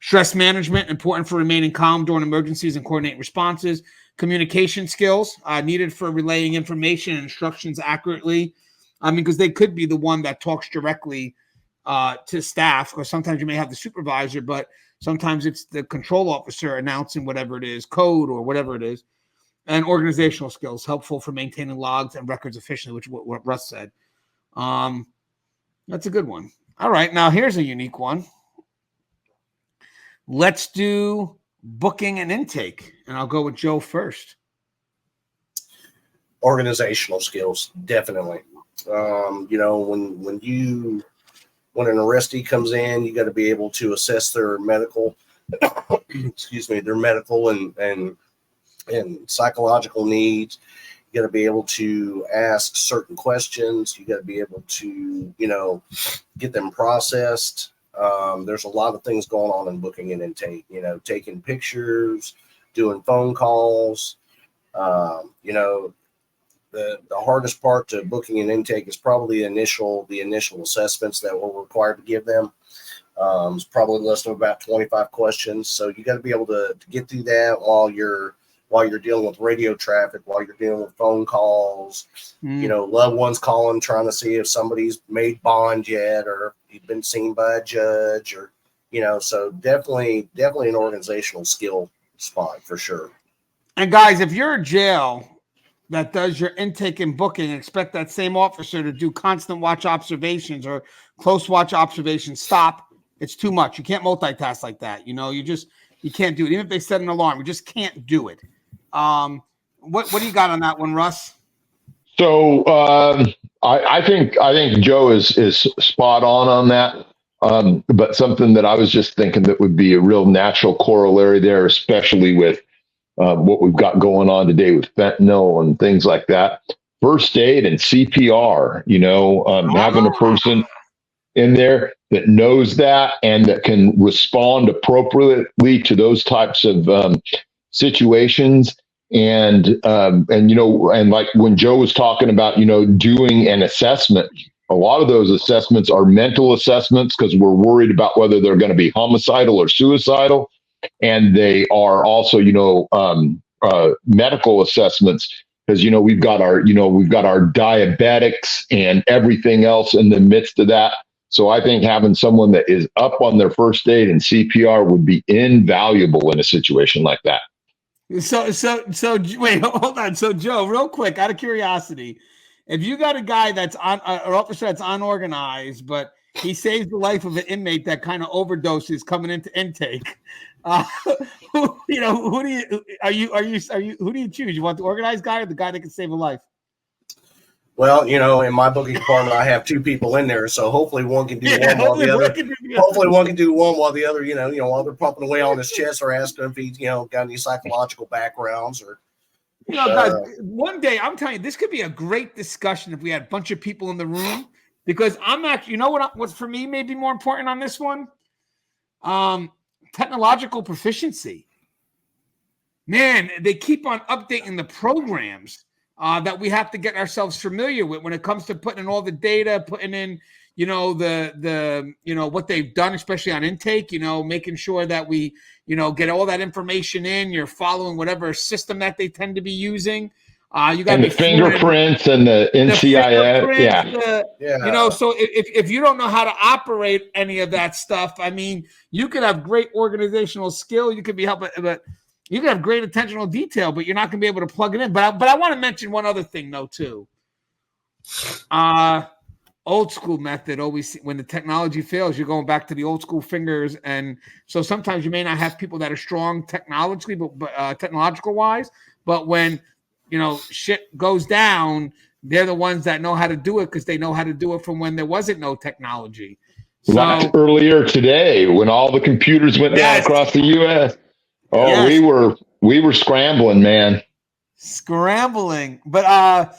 Stress management, important for remaining calm during emergencies and coordinating responses. Communication skills, needed for relaying information and instructions accurately. Because they could be the one that talks directly to staff, or sometimes you may have the supervisor, but sometimes it's the control officer announcing whatever it is, code or whatever it is. And organizational skills, helpful for maintaining logs and records efficiently, which is what Russ said. That's a good one. All right, now here's a unique one. Let's do booking and intake, and I'll go with Joe first. Organizational skills, definitely. When an arrestee comes in, you got to be able to assess their medical, their medical and psychological needs. You got to be able to ask certain questions. You got to be able to, get them processed. There's a lot of things going on in booking and intake, taking pictures, doing phone calls. The hardest part to booking and intake is probably the initial assessments that we're required to give them. It's probably a list of about 25 questions. So you got to be able to get through that while you're dealing with radio traffic, while you're dealing with phone calls, loved ones calling, trying to see if somebody's made bond yet, or you've been seen by a judge, or, so definitely an organizational skill spot for sure. And guys, if you're a jail that does your intake and booking, expect that same officer to do constant watch observations or close watch observations. Stop. It's too much. You can't multitask like that. You can't do it. Even if they set an alarm, you just can't do it. What do you got on that one, Russ? So I think Joe is spot on that. But something that I was just thinking that would be a real natural corollary there, especially with what we've got going on today with fentanyl and things like that. First aid and CPR, having a person in there that knows that and that can respond appropriately to those types of situations. And like when Joe was talking about, doing an assessment, a lot of those assessments are mental assessments because we're worried about whether they're going to be homicidal or suicidal. And they are also, medical assessments because, we've got our diabetics and everything else in the midst of that. So I think having someone that is up on their first aid and CPR would be invaluable in a situation like that. So wait, hold on. So Joe, real quick, out of curiosity, if you got a guy that's on an officer that's unorganized, but he saves the life of an inmate that kind of overdoses coming into intake, who do you choose? You want the organized guy or the guy that can save a life? Well, in my booking department, I have two people in there, so hopefully one can do one while the other. Hopefully one can do one while the other, while they're pumping away on his chest or asking if he's, got any psychological backgrounds or. Guys, one day I'm telling you, this could be a great discussion if we had a bunch of people in the room, because I'm actually, what's for me may be more important on this one, technological proficiency. Man, they keep on updating the programs that we have to get ourselves familiar with when it comes to putting in all the data, putting in, what they've done, especially on intake, making sure that we, get all that information in. You're following whatever system that they tend to be using. You got the fingerprints and the NCIS. Yeah. So if you don't know how to operate any of that stuff, I mean, you could have great organizational skill. You could be helping, but you can have great attentional detail, but you're not going to be able to plug it in. But I want to mention one other thing, though, too. Old school method, always when the technology fails, you're going back to the old school fingers. And so sometimes you may not have people that are strong technologically, but technological wise. But when, shit goes down, they're the ones that know how to do it because they know how to do it from when there wasn't no technology. So like earlier today, when all the computers went down across the U.S., we were scrambling, man. Scrambling. But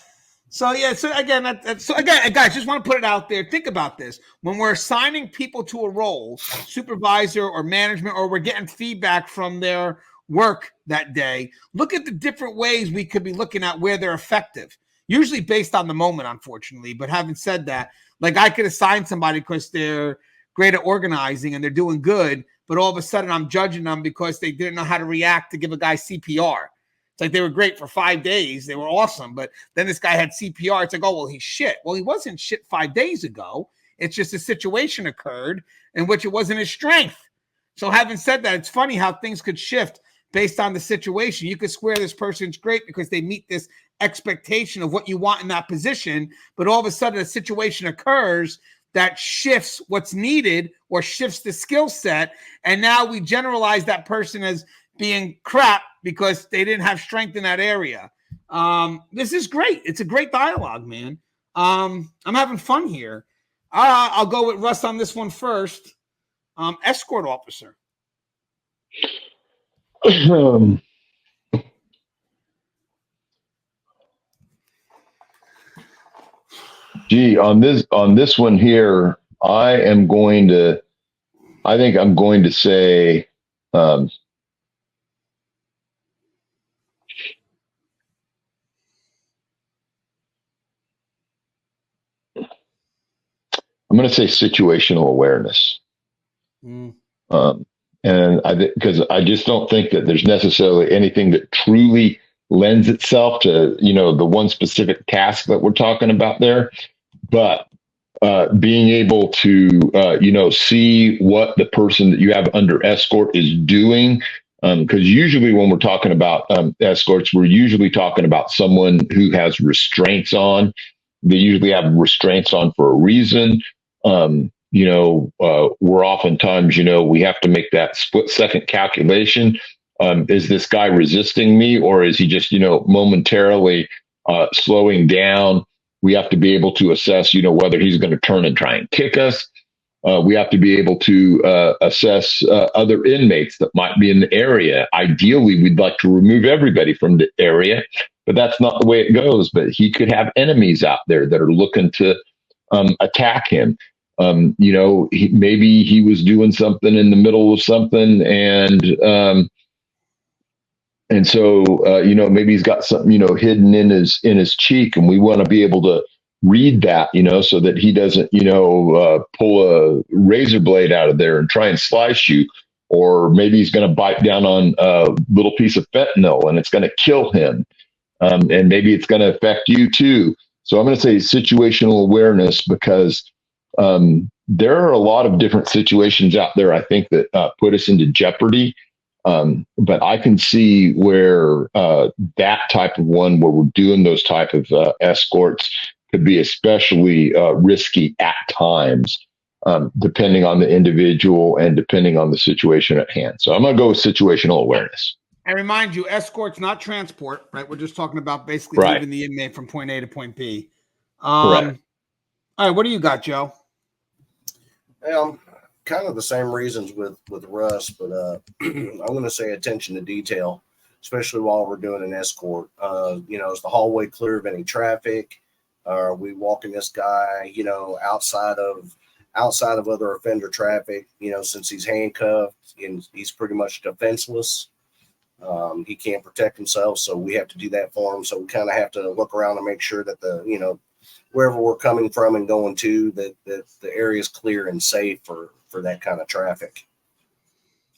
so again, guys, just want to put it out there. Think about this. When we're assigning people to a role, supervisor or management, or we're getting feedback from their work that day, look at the different ways we could be looking at where they're effective, usually based on the moment, unfortunately. But having said that, like I could assign somebody because they're great at organizing and they're doing good, but all of a sudden I'm judging them because they didn't know how to react to give a guy CPR. It's like they were great for 5 days. They were awesome. But then this guy had CPR. It's like, oh, well, he's shit. Well, he wasn't shit 5 days ago. It's just a situation occurred in which it wasn't his strength. So having said that, it's funny how things could shift based on the situation. You could swear this person's great because they meet this expectation of what you want in that position. But all of a sudden a situation occurs that shifts what's needed or shifts the skill set. And now we generalize that person as being crap because they didn't have strength in that area. This is great. It's a great dialogue, man. I'm having fun here. I'll go with Russ on this one first. Escort officer. Gee, on this one here, I think I'm going to say, I'm going to say situational awareness. And because I just don't think that there's necessarily anything that truly lends itself to, the one specific task that we're talking about there. But being able to, see what the person that you have under escort is doing. Because usually when we're talking about escorts, we're usually talking about someone who has restraints on. They usually have restraints on for a reason. We're oftentimes, we have to make that split second calculation. Is this guy resisting me, or is he just, momentarily slowing down? We have to be able to assess, whether he's going to turn and try and kick us. We have to be able to assess other inmates that might be in the area. Ideally, we'd like to remove everybody from the area, but that's not the way it goes. But he could have enemies out there that are looking to attack him. Maybe he was doing something in the middle of something, and so maybe he's got something hidden in his cheek, and we want to be able to read that, so that he doesn't pull a razor blade out of there and try and slice you, or maybe he's going to bite down on a little piece of fentanyl and it's going to kill him, and maybe it's going to affect you too. So I'm going to say situational awareness because there are a lot of different situations out there, I think, that put us into jeopardy. But I can see where that type of one, where we're doing those type of escorts, could be especially risky at times, depending on the individual and depending on the situation at hand. So I'm going to go with situational awareness. And remind you, escorts, not transport, right? We're just talking about basically Right. moving the inmate from point A to point B. Correct. All right, what do you got, Joe? Kind of the same reasons with Russ, but I'm going to say attention to detail, especially while we're doing an escort. Is the hallway clear of any traffic? Are we walking this guy, outside of other offender traffic? Since he's handcuffed and he's pretty much defenseless, he can't protect himself, so we have to do that for him. So we kind of have to look around and make sure that wherever we're coming from and going to, that the area is clear and safe for that kind of traffic.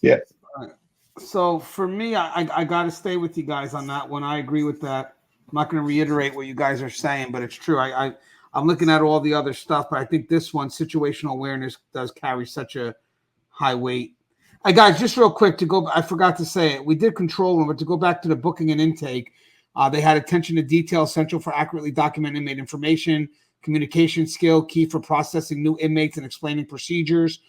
Yeah. So for me, I got to stay with you guys on that one. I agree with that. I'm not going to reiterate what you guys are saying, but it's true. I'm looking at all the other stuff, but I think this one, situational awareness, does carry such a high weight. Guys, just real quick I forgot to say it. We did control room, but to go back to the booking and intake, they had attention to detail essential for accurately documenting inmate information, communication skill, key for processing new inmates and explaining procedures,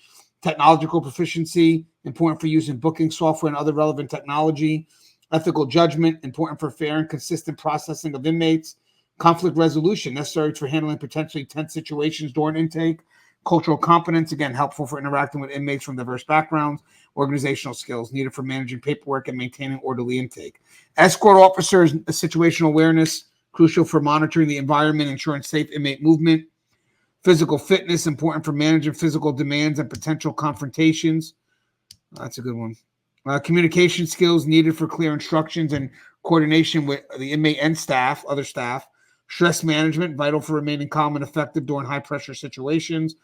technological proficiency, important for using booking software and other relevant technology, ethical judgment, important for fair and consistent processing of inmates, conflict resolution, necessary for handling potentially tense situations during intake, cultural competence, again, helpful for interacting with inmates from diverse backgrounds, organizational skills needed for managing paperwork and maintaining orderly intake. Escort officers, situational awareness, crucial for monitoring the environment, ensuring safe inmate movement. Physical fitness, important for managing physical demands and potential confrontations. That's a good one. Communication skills needed for clear instructions and coordination with the inmate and other staff. Stress management, vital for remaining calm and effective during high-pressure situations.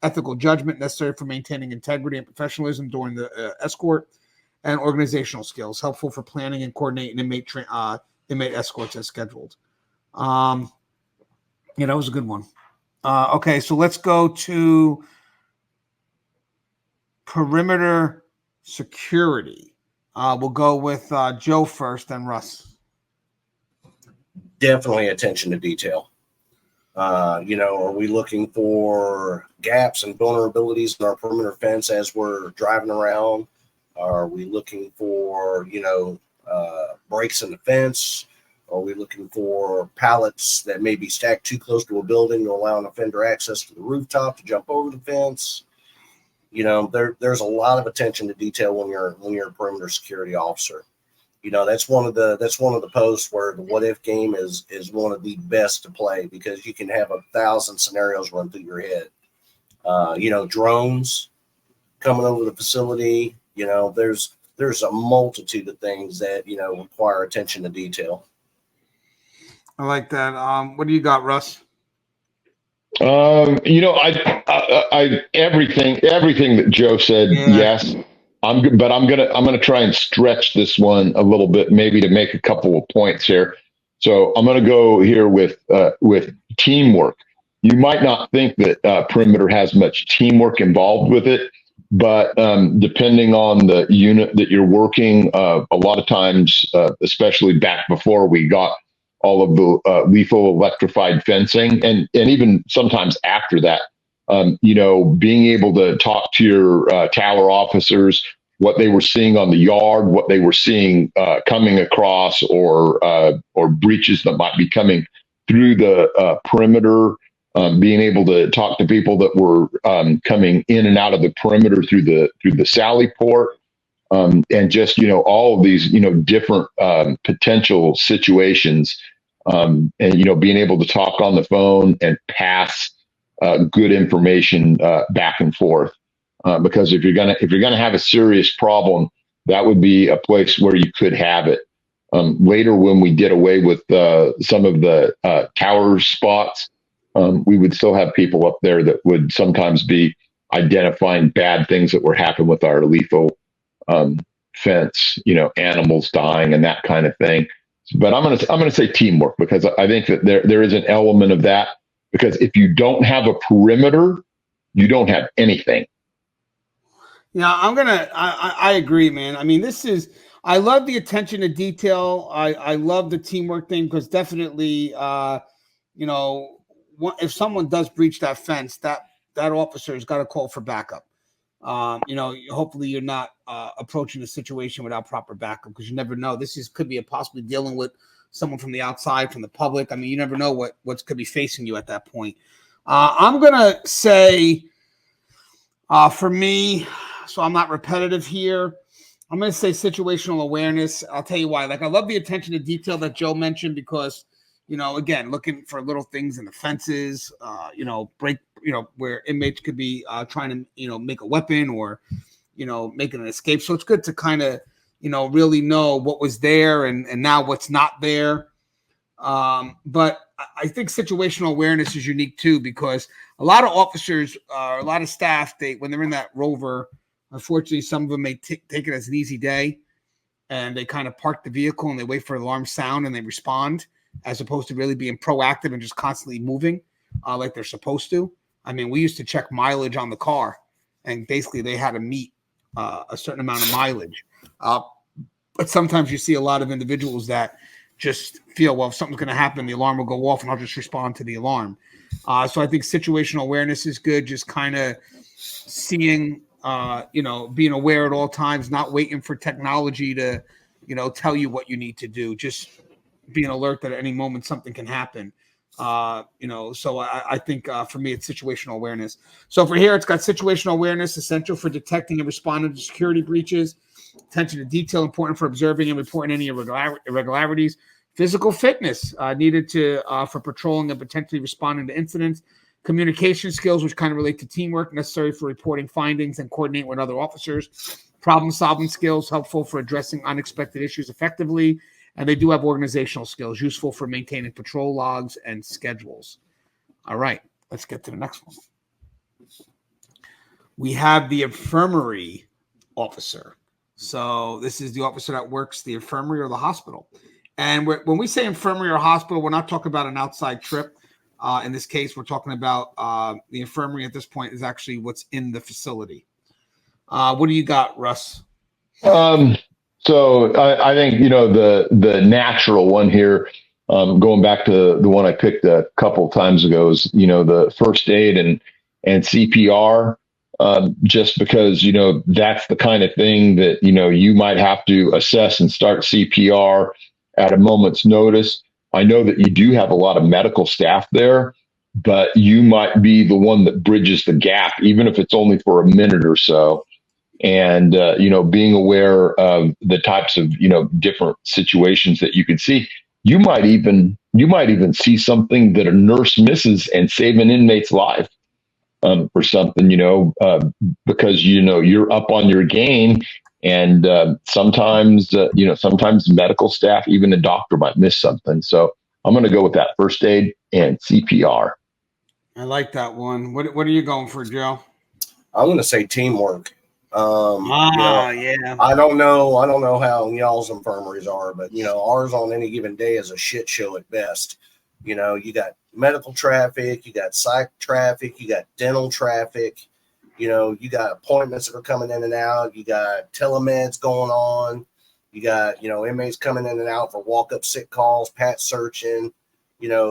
Ethical judgment, necessary for maintaining integrity and professionalism during the escort. And organizational skills, helpful for planning and coordinating inmate escorts as scheduled. That was a good one. Okay, so let's go to perimeter security. We'll go with Joe first, then Russ. Definitely attention to detail. Are we looking for gaps and vulnerabilities in our perimeter fence as we're driving around? Are we looking for, breaks in the fence? Are we looking for pallets that may be stacked too close to a building to allow an offender access to the rooftop to jump over the fence? There's a lot of attention to detail when you're a perimeter security officer. That's one of the posts where the what if game is one of the best to play, because you can have 1,000 scenarios run through your head. Drones coming over the facility. There's a multitude of things that require attention to detail. I like that. What do you got, Russ? I everything that Joe said, yes. I'm gonna try and stretch this one a little bit, maybe to make a couple of points here. So I'm gonna go here with teamwork. You might not think that perimeter has much teamwork involved with it, but depending on the unit that you're working, a lot of times, especially back before we got all of the lethal electrified fencing, and even sometimes after that, being able to talk to your tower officers, what they were seeing on the yard, what they were seeing coming across, or breaches that might be coming through the perimeter, being able to talk to people that were coming in and out of the perimeter through the sally port. And just, all of these, different potential situations, and, being able to talk on the phone and pass good information back and forth. Because if you're gonna have a serious problem, that would be a place where you could have it. Later, when we did away with some of the tower spots, we would still have people up there that would sometimes be identifying bad things that were happening with our lethal fence, animals dying and that kind of thing. But I'm gonna say teamwork, because I think that there is an element of that, because if you don't have a perimeter, you don't have anything. Yeah, I agree, man. I mean, I love the attention to detail. I love the teamwork thing because definitely, if someone does breach that fence, that officer's got to call for backup. Hopefully you're not approaching a situation without proper backup because you never know. Could be possibly dealing with someone from the outside, from the public. I mean, you never know what could be facing you at that point. I'm gonna say, for me, so I'm not repetitive here, I'm going to say situational awareness. I'll tell you why. Like, I love the attention to detail that Joe mentioned because, again, looking for little things in the fences, where inmates could be trying to, make a weapon or, making an escape. So it's good to kind of, really know what was there and now what's not there. But I think situational awareness is unique too, because a lot of officers, a lot of staff, when they're in that rover, unfortunately, some of them may take it as an easy day and they kind of park the vehicle and they wait for alarm sound and they respond as opposed to really being proactive and just constantly moving like they're supposed to. I mean, we used to check mileage on the car and basically they had to meet a certain amount of mileage. But sometimes you see a lot of individuals that just feel, well, if something's going to happen, the alarm will go off and I'll just respond to the alarm. So I think situational awareness is good. Just kind of seeing, being aware at all times, not waiting for technology to, tell you what you need to do. Just being alert that at any moment something can happen. So I think for me, it's situational awareness. So for here, it's got situational awareness, essential for detecting and responding to security breaches. Attention to detail, important for observing and reporting any irregularities. Physical fitness, needed for patrolling and potentially responding to incidents. Communication skills, which kind of relate to teamwork, necessary for reporting findings and coordinating with other officers. Problem-solving skills, helpful for addressing unexpected issues effectively. And they do have organizational skills, useful for maintaining patrol logs and schedules. All right, let's get to the next one. We have the infirmary officer. So this is the officer that works the infirmary or the hospital. And when we say infirmary or hospital, we're not talking about an outside trip. In this case, we're talking about the infirmary at this point is actually what's in the facility. What do you got, Russ? So I think, the natural one here, going back to the one I picked a couple times ago is, the first aid and CPR. Just because, that's the kind of thing that, you might have to assess and start CPR at a moment's notice. I know that you do have a lot of medical staff there, but you might be the one that bridges the gap, even if it's only for a minute or so. And, being aware of the types of, different situations that you could see, you might even see something that a nurse misses and save an inmate's life. For something, because, you're up on your game. And sometimes medical staff, even a doctor might miss something. So I'm going to go with that first aid and CPR. I like that one. What are you going for, Joe? I'm going to say teamwork. Yeah. I don't know how y'all's infirmaries are, but, ours on any given day is a shit show at best. You got medical traffic, you got psych traffic, you got dental traffic, you got appointments that are coming in and out, you got telemeds going on, you got, inmates coming in and out for walk-up sick calls, pat searching,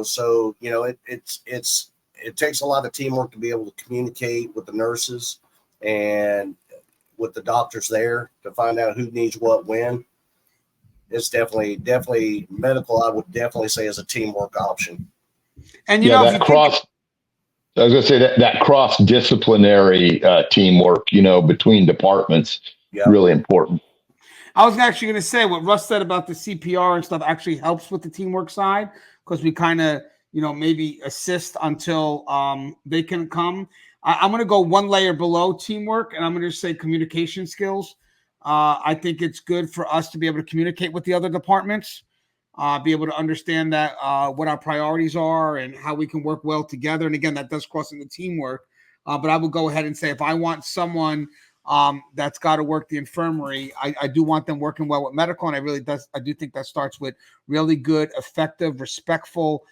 so, it takes a lot of teamwork to be able to communicate with the nurses and with the doctors there to find out who needs what when. It's definitely medical. I would definitely say is a teamwork option. And I was going to say that cross-disciplinary teamwork, between departments, really important. I was actually going to say what Russ said about the CPR and stuff actually helps with the teamwork side because we kind of, maybe assist until they can come. I'm going to go one layer below teamwork, and I'm going to say communication skills. I think it's good for us to be able to communicate with the other departments, be able to understand that what our priorities are and how we can work well together. And again, that does cross into teamwork. But I would go ahead and say if I want someone that's got to work the infirmary, I do want them working well with medical. And I do think that starts with really good, effective, respectful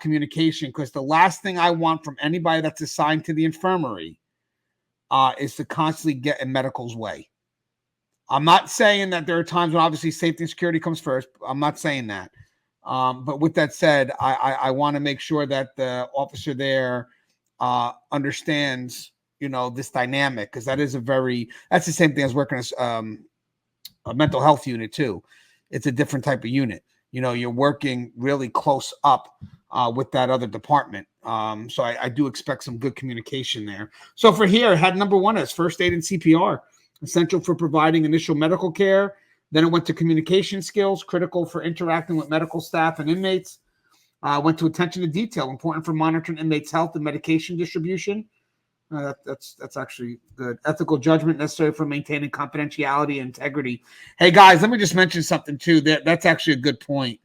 communication. Because the last thing I want from anybody that's assigned to the infirmary is to constantly get in medical's way. I'm not saying that there are times when obviously safety and security comes first. I'm not saying that. But with that said, I want to make sure that the officer there understands, this dynamic, because that's the same thing as working as a mental health unit too. It's a different type of unit. You're working really close up with that other department. So I do expect some good communication there. So for here, head number 1 is first aid and CPR, essential for providing initial medical care. Then it went to communication skills, critical for interacting with medical staff and inmates. Went to attention to detail, important for monitoring inmates' health and medication distribution. That's actually good. Ethical judgment necessary for maintaining confidentiality and integrity. Hey guys, let me just mention something too. That's actually a good point.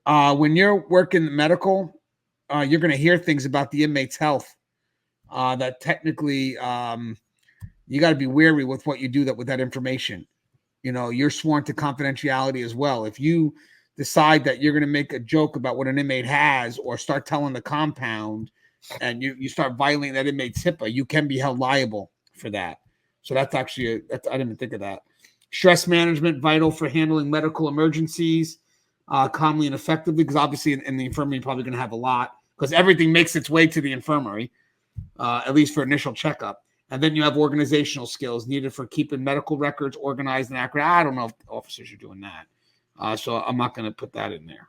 When you're working medical, you're going to hear things about the inmate's health that technically you got to be wary with what you do with that information. You're sworn to confidentiality as well. If you decide that you're going to make a joke about what an inmate has or start telling the compound and you start violating that inmate's HIPAA, you can be held liable for that. So that's actually, I didn't even think of that. Stress management, vital for handling medical emergencies calmly and effectively, because obviously in the infirmary, you're probably going to have a lot, because everything makes its way to the infirmary, at least for initial checkup. And then you have organizational skills needed for keeping medical records organized and accurate. I don't know if officers are doing that. So I'm not going to put that in there.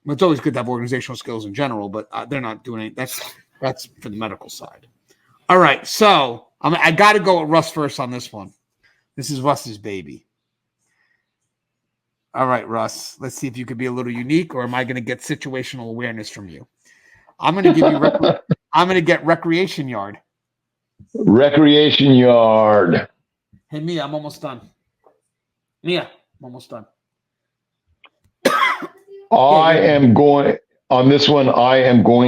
It's always good to have organizational skills in general, but they're not doing it. That's for the medical side. All right. So I got to go with Russ first on this one. This is Russ's baby. All right, Russ, let's see if you could be a little unique, or am I going to get situational awareness from you? I'm going to give you, I'm going to get recreation yard. Recreation yard. Hey, Mia, I'm almost done. Mia, I'm almost done. I am going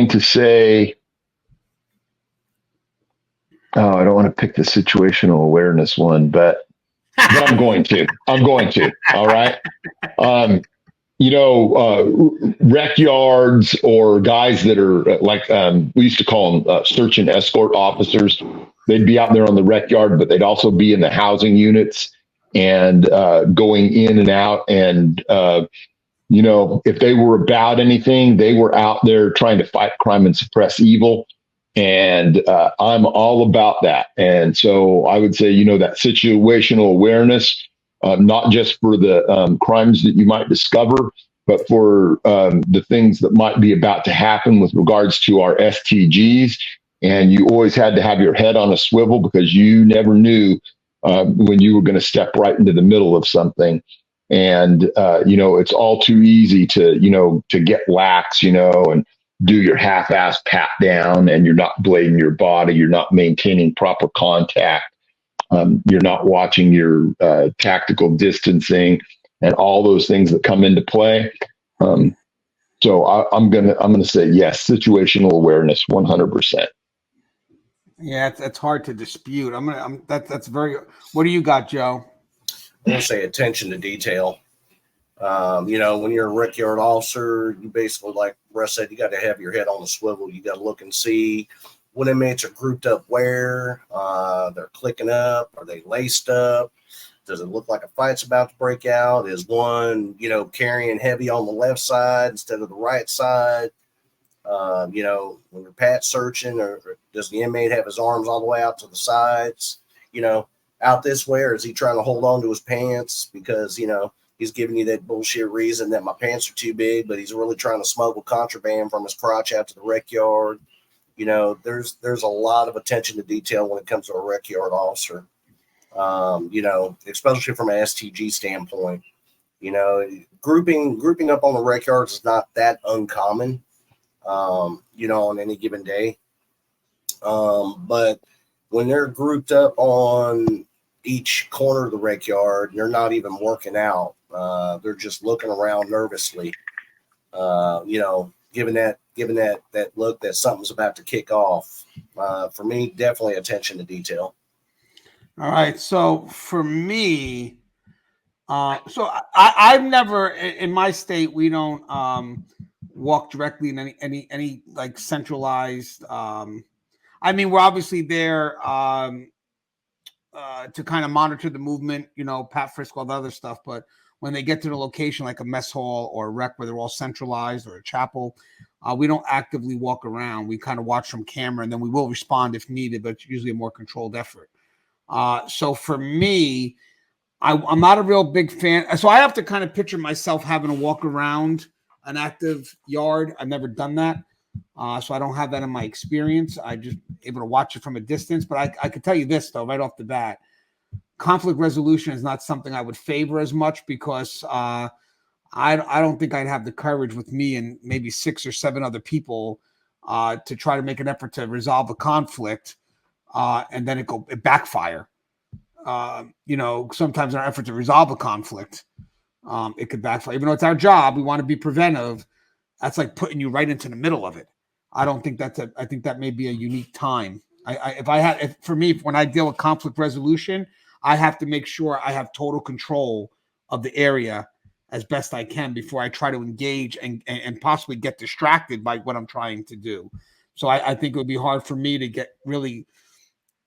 to say, I don't want to pick the situational awareness one, but I'm going to. All right. Rec yards, or guys that are like, we used to call them search and escort officers. They'd be out there on the rec yard, but they'd also be in the housing units and going in and out. And, if they were about anything, they were out there trying to fight crime and suppress evil. And I'm all about that. And so I would say, that situational awareness, not just for the crimes that you might discover, but for the things that might be about to happen with regards to our STGs. And you always had to have your head on a swivel, because you never knew when you were going to step right into the middle of something. And, it's all too easy to get lax, and do your half-ass pat down, and you're not blading your body. You're not maintaining proper contact. You're not watching your tactical distancing and all those things that come into play. So I'm gonna say yes, situational awareness, 100%. Yeah, it's hard to dispute. That's very. What do you got, Joe? I'm gonna say attention to detail. When you're a rec yard officer, you basically, like Russ said, you got to have your head on the swivel. You got to look and see what inmates are grouped up where, they're clicking up, are they laced up? Does it look like a fight's about to break out? Is one, carrying heavy on the left side instead of the right side? When you're pat searching, or does the inmate have his arms all the way out to the sides, out this way, or is he trying to hold on to his pants because, he's giving you that bullshit reason that my pants are too big, but he's really trying to smuggle contraband from his crotch out to the rec yard? There's a lot of attention to detail when it comes to a rec yard officer. Especially from an STG standpoint, grouping up on the rec yards is not that uncommon, on any given day. But when they're grouped up on each corner of the rec yard, they're not even working out. They're just looking around nervously, giving that look that something's about to kick off. For me, definitely attention to detail. All right. So for me, I've never, in my state, we don't walk directly in any like centralized. I mean, we're obviously there to kind of monitor the movement, pat frisk, all the other stuff. But when they get to the location, like a mess hall or a rec where they're all centralized, or a chapel, we don't actively walk around. We kind of watch from camera, and then we will respond if needed, but it's usually a more controlled effort. So for me, I'm not a real big fan. So I have to kind of picture myself having to walk around an active yard. I've never done that. So I don't have that in my experience. I just able to watch it from a distance. But I could tell you this, though, right off the bat, conflict resolution is not something I would favor as much, because I don't think I'd have the courage with me and maybe 6 or 7 other people to try to make an effort to resolve a conflict, and then it backfire. Sometimes in our effort to resolve a conflict, it could backfire. Even though it's our job, we want to be preventive. That's like putting you right into the middle of it. I don't think I think that may be a unique time. For me, when I deal with conflict resolution, I have to make sure I have total control of the area as best I can before I try to engage and possibly get distracted by what I'm trying to do. So I think it would be hard for me to get really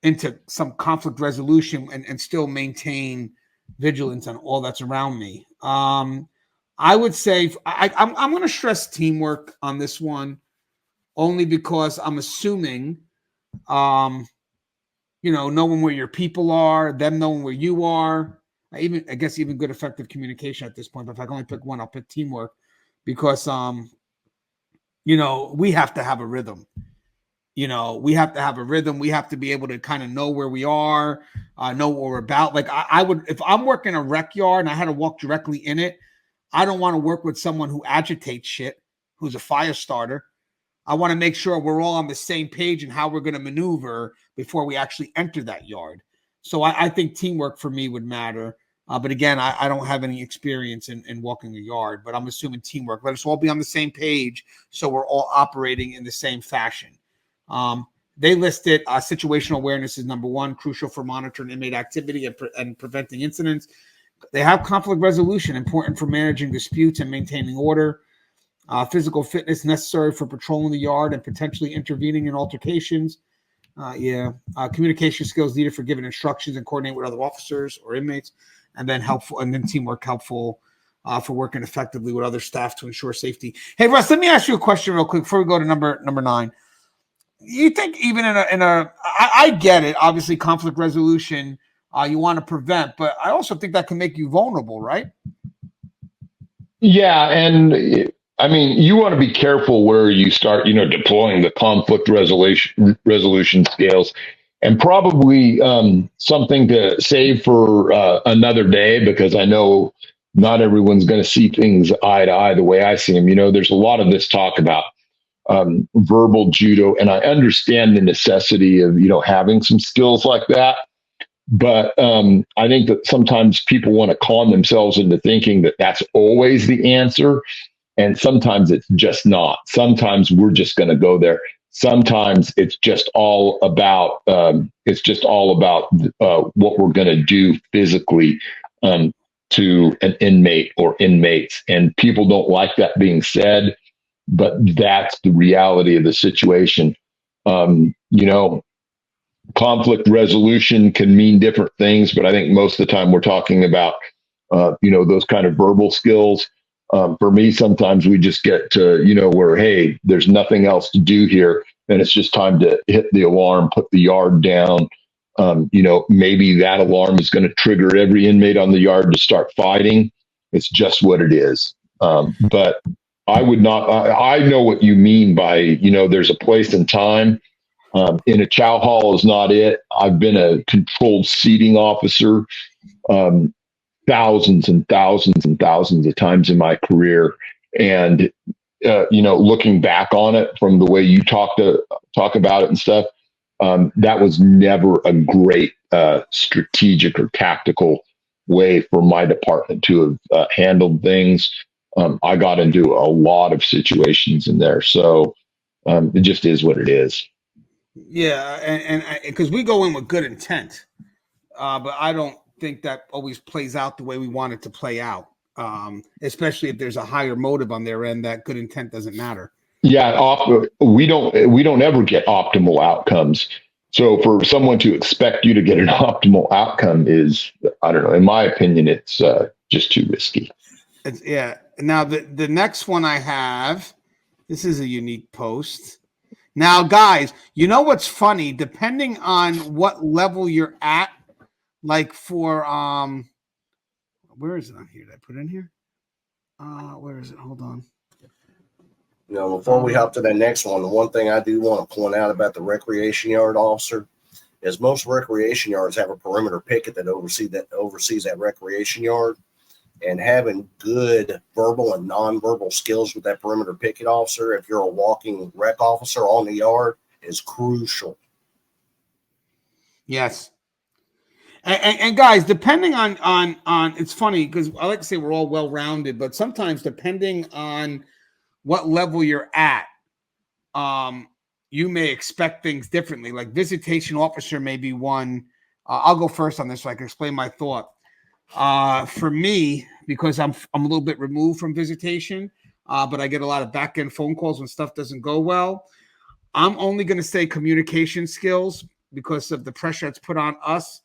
into some conflict resolution and still maintain vigilance on all that's around me. I would say I'm going to stress teamwork on this one, only because I'm assuming, knowing where your people are, them knowing where you are. I guess even good effective communication at this point. But if I can only pick one, I'll pick teamwork, because we have to have a rhythm. We have to have a rhythm. We have to be able to kind of know where we are, know what we're about. Like I would, if I'm working a rec yard and I had to walk directly in it, I don't want to work with someone who agitates shit, who's a fire starter. I want to make sure we're all on the same page and how we're going to maneuver before we actually enter that yard. So I think teamwork for me would matter. But again, I don't have any experience in walking a yard, but I'm assuming teamwork. Let us all be on the same page so we're all operating in the same fashion. They listed situational awareness is number 1, crucial for monitoring inmate activity and preventing incidents. They have conflict resolution, important for managing disputes and maintaining order. Physical fitness necessary for patrolling the yard and potentially intervening in altercations. Communication skills needed for giving instructions and coordinating with other officers or inmates, and then teamwork helpful for working effectively with other staff to ensure safety. Hey, Russ, let me ask you a question real quick before we go to number 9. You think even I get it, obviously conflict resolution, you want to prevent, but I also think that can make you vulnerable, right? Yeah, and I mean, you want to be careful where you start, deploying the conflict resolution scales, and probably something to save for another day, because I know not everyone's going to see things eye to eye the way I see them. There's a lot of this talk about verbal judo, and I understand the necessity of having some skills like that. But I think that sometimes people want to con themselves into thinking that that's always the answer. And sometimes it's just not. Sometimes we're just going to go there. Sometimes it's just all about what we're going to do physically to an inmate or inmates. And people don't like that being said, but that's the reality of the situation. Conflict resolution can mean different things, but I think most of the time we're talking about, those kind of verbal skills. For me, sometimes we just get to, where, hey, there's nothing else to do here. And it's just time to hit the alarm, put the yard down. Maybe that alarm is going to trigger every inmate on the yard to start fighting. It's just what it is. But I would not, I know what you mean by, there's a place and time. In a chow hall is not it. I've been a controlled seating officer thousands and thousands and thousands of times in my career. And, looking back on it from the way you talk about it and stuff, that was never a great strategic or tactical way for my department to have handled things. I got into a lot of situations in there. So it just is what it is. Yeah, and because we go in with good intent, but I don't think that always plays out the way we want it to play out. Especially if there's a higher motive on their end, that good intent doesn't matter. we don't ever get optimal outcomes. So for someone to expect you to get an optimal outcome is, I don't know, in my opinion, it's just too risky. Yeah. Now the next one I have, this is a unique post. Now, guys, you know what's funny? Depending on what level you're at, like for where is it on here? Did I put it in here? Where is it? Hold on. Before we hop to that next one, the one thing I do want to point out about the recreation yard officer is most recreation yards have a perimeter picket that oversees that recreation yard, and having good verbal and nonverbal skills with that perimeter picket officer, if you're a walking rec officer on the yard, is crucial. Yes. And guys, depending on it's funny because I like to say we're all well-rounded, but sometimes depending on what level you're at, you may expect things differently. Like visitation officer may be one. I'll go first on this so I can explain my thought. For me, because I'm a little bit removed from visitation, but I get a lot of back-end phone calls when stuff doesn't go well. I'm only going to say communication skills because of the pressure that's put on us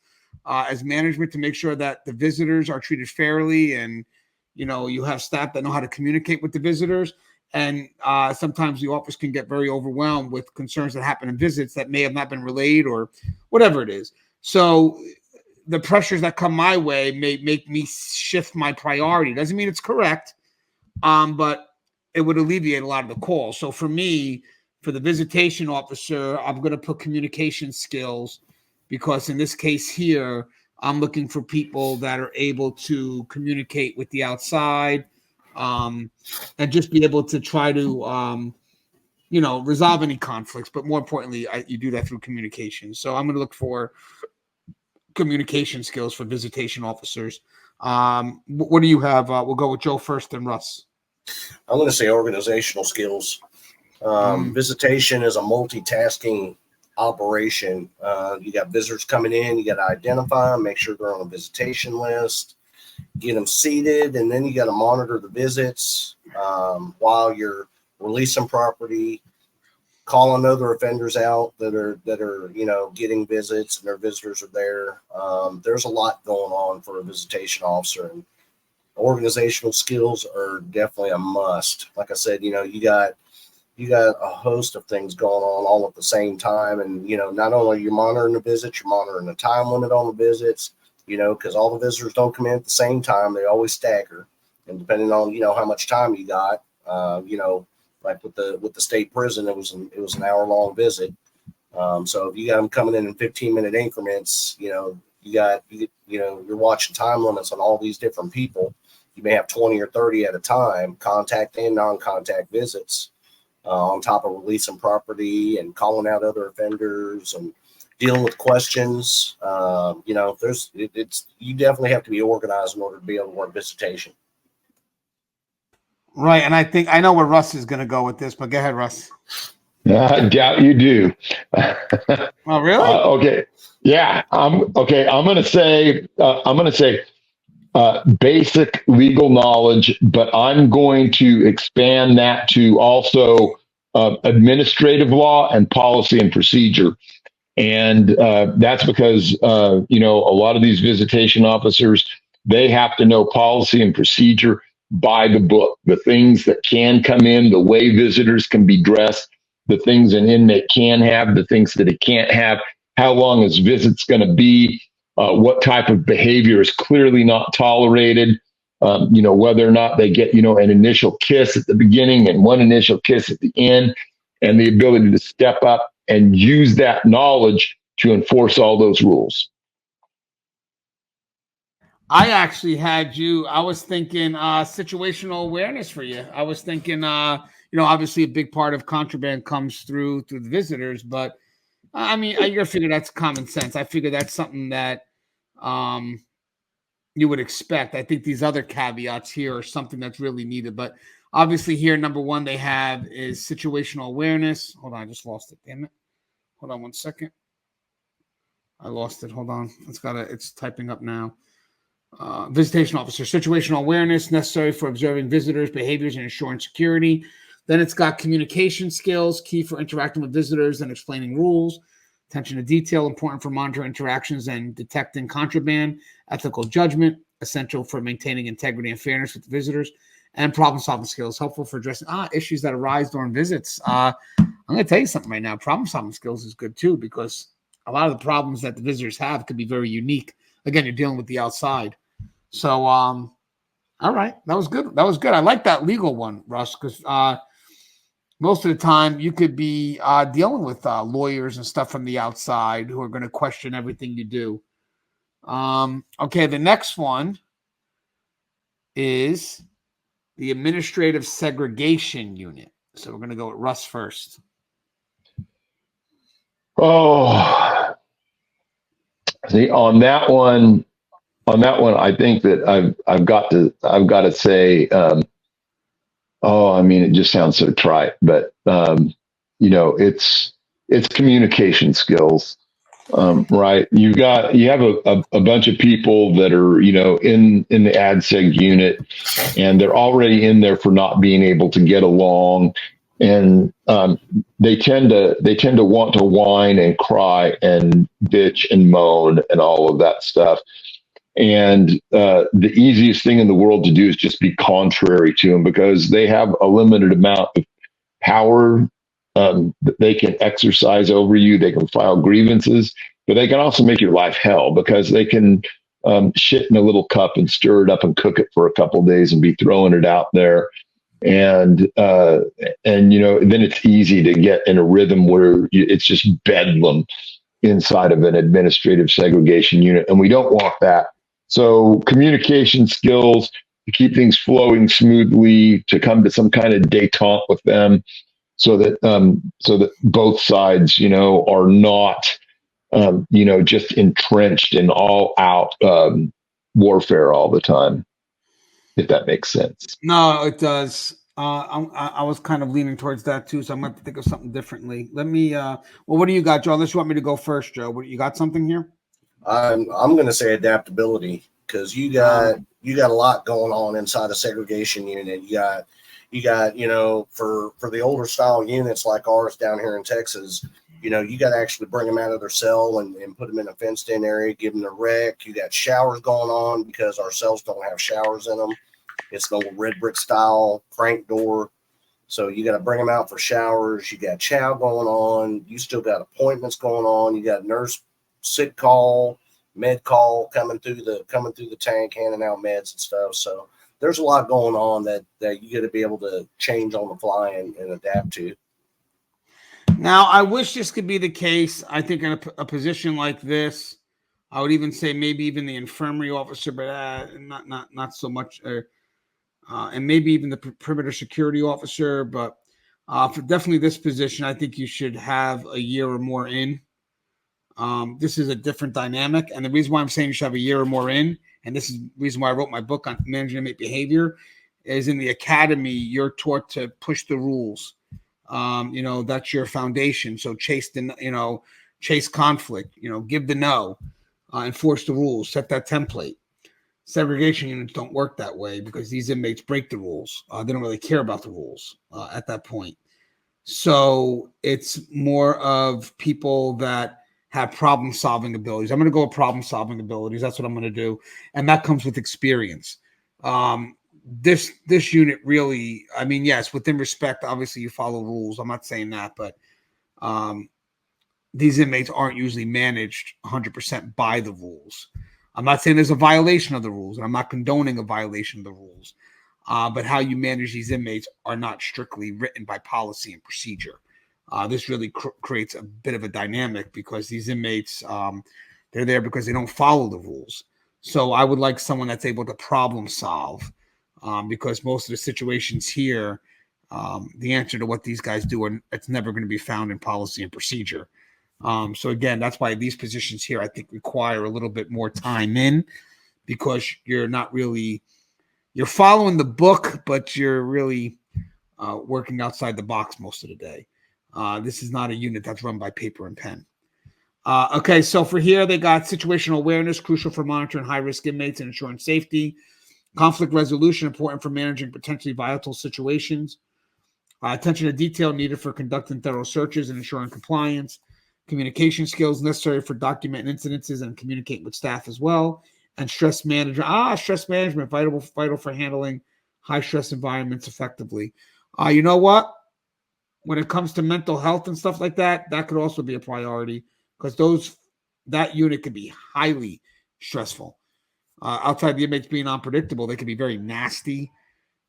as management to make sure that the visitors are treated fairly, and you have staff that know how to communicate with the visitors. And sometimes the office can get very overwhelmed with concerns that happen in visits that may have not been relayed or whatever it is. So the pressures that come my way may make me shift my priority. Doesn't mean it's correct, but it would alleviate a lot of the calls. So for me, for the visitation officer, I'm going to put communication skills because in this case here, I'm looking for people that are able to communicate with the outside, and just be able to try to, resolve any conflicts. But more importantly, you do that through communication. So I'm going to look for communication skills for visitation officers. What do you have? We'll go with Joe first, then Russ. I'm going to say organizational skills. Visitation is a multitasking operation. You got visitors coming in, you got to identify them, make sure they're on a visitation list, get them seated, and then you got to monitor the visits while you're releasing property, calling other offenders out that are getting visits and their visitors are there. There's a lot going on for a visitation officer, and organizational skills are definitely a must. Like I said, you got a host of things going on all at the same time, and not only are you monitoring the visits, you're monitoring the time limit on the visits. Because all the visitors don't come in at the same time; they always stagger, and depending on how much time you got, like with the state prison, it was an hour-long visit. So if you got them coming in 15-minute increments, you're watching time limits on all these different people. You may have 20 or 30 at a time, contact and non-contact visits, on top of releasing property and calling out other offenders and dealing with questions. You definitely have to be organized in order to be able to work visitation. Right, and I know where Russ is going to go with this, but go ahead, Russ. I doubt you do. Oh, really? Okay, yeah. I'm going to say basic legal knowledge, but I'm going to expand that to also administrative law and policy and procedure. And that's because a lot of these visitation officers, they have to know policy and procedure by the book, the things that can come in, the way visitors can be dressed, the things an inmate can have, the things that he can't have, how long his visit's going to be, what type of behavior is clearly not tolerated, whether or not they get, an initial kiss at the beginning and one initial kiss at the end, and the ability to step up and use that knowledge to enforce all those rules. I actually I was thinking situational awareness for you. I was thinking, obviously a big part of contraband comes through the visitors, but I figure that's common sense. I figure that's something that you would expect. I think these other caveats here are something that's really needed, but obviously here, number one, they have is situational awareness. Hold on, I just lost it. Damn it. Hold on 1 second. I lost it. Hold on. It's typing up now. Visitation officer, situational awareness necessary for observing visitors' behaviors and ensuring security. Then it's got communication skills, key for interacting with visitors and explaining rules. Attention to detail, important for monitoring interactions and detecting contraband. Ethical judgment, essential for maintaining integrity and fairness with the visitors. And problem-solving skills, helpful for addressing issues that arise during visits. I'm going to tell you something right now. Problem-solving skills is good, too, because a lot of the problems that the visitors have could be very unique. Again, you're dealing with the outside. So, all right. That was good. That was good. I like that legal one, Russ, because most of the time you could be dealing with lawyers and stuff from the outside who are going to question everything you do. Okay, the next one is the Administrative Segregation Unit. So we're going to go with Russ first. Oh, see, on that one, I think that I've got to say, I mean, it just sounds so trite, but it's communication skills, right? You have a bunch of people that are, in the AdSeg unit, and they're already in there for not being able to get along, and they tend to want to whine and cry and bitch and moan and all of that stuff. And the easiest thing in the world to do is just be contrary to them, because they have a limited amount of power that they can exercise over you. They can file grievances, but they can also make your life hell, because they can shit in a little cup and stir it up and cook it for a couple of days and be throwing it out there. And then it's easy to get in a rhythm where it's just bedlam inside of an administrative segregation unit, and we don't want that. So communication skills, to keep things flowing smoothly, to come to some kind of détente with them, so that both sides, are not, just entrenched in all out warfare all the time, if that makes sense. No, it does. I was kind of leaning towards that too, so I'm going to think of something differently. Let me. Well, what do you got, Joe? Unless you want me to go first, Joe. You got something here? I'm going to say adaptability, because you got a lot going on inside a segregation unit. You got for the older style units like ours down here in Texas, you got to actually bring them out of their cell and put them in a fenced in area, give them a rec. You got showers going on, because our cells don't have showers in them. It's the old red brick style crank door. So you got to bring them out for showers. You got chow going on. You still got appointments going on. You got nurse sick call, med call coming through the tank, handing out meds and stuff. So there's a lot going on that you got to be able to change on the fly and adapt to. Now, I wish this could be the case. I think in a position like this, I would even say maybe even the infirmary officer, but not so much. And maybe even the perimeter security officer, but for definitely this position, I think you should have a year or more in. This is a different dynamic, and the reason why I'm saying you should have a year or more in, and this is the reason why I wrote my book on managing inmate behavior, is in the academy you're taught to push the rules. That's your foundation. So chase conflict. Give the no, enforce the rules, set that template. Segregation units don't work that way, because these inmates break the rules. They don't really care about the rules at that point. So it's more of people that have problem-solving abilities. I'm going to go with problem-solving abilities. That's what I'm going to do. And that comes with experience. This unit really, I mean, yes, within respect, obviously you follow rules. I'm not saying that, but these inmates aren't usually managed 100% by the rules. I'm not saying there's a violation of the rules, and I'm not condoning a violation of the rules. But how you manage these inmates are not strictly written by policy and procedure. This really creates a bit of a dynamic, because these inmates, they're there because they don't follow the rules. So I would like someone that's able to problem solve, because most of the situations here, the answer to what these guys do, it's never going to be found in policy and procedure. So again, that's why these positions here, I think, require a little bit more time in, because you're following the book, but you're really working outside the box most of the day. This is not a unit that's run by paper and pen. Okay, so for here, they got situational awareness, crucial for monitoring high-risk inmates and ensuring safety. Conflict resolution, important for managing potentially volatile situations. Attention to detail needed for conducting thorough searches and ensuring compliance. Communication skills necessary for documenting incidences and communicating with staff as well. And stress management. Stress management, vital for handling high stress environments effectively. You know what? When it comes to mental health and stuff like that, that could also be a priority because that unit could be highly stressful. Outside the inmates being unpredictable, they can be very nasty,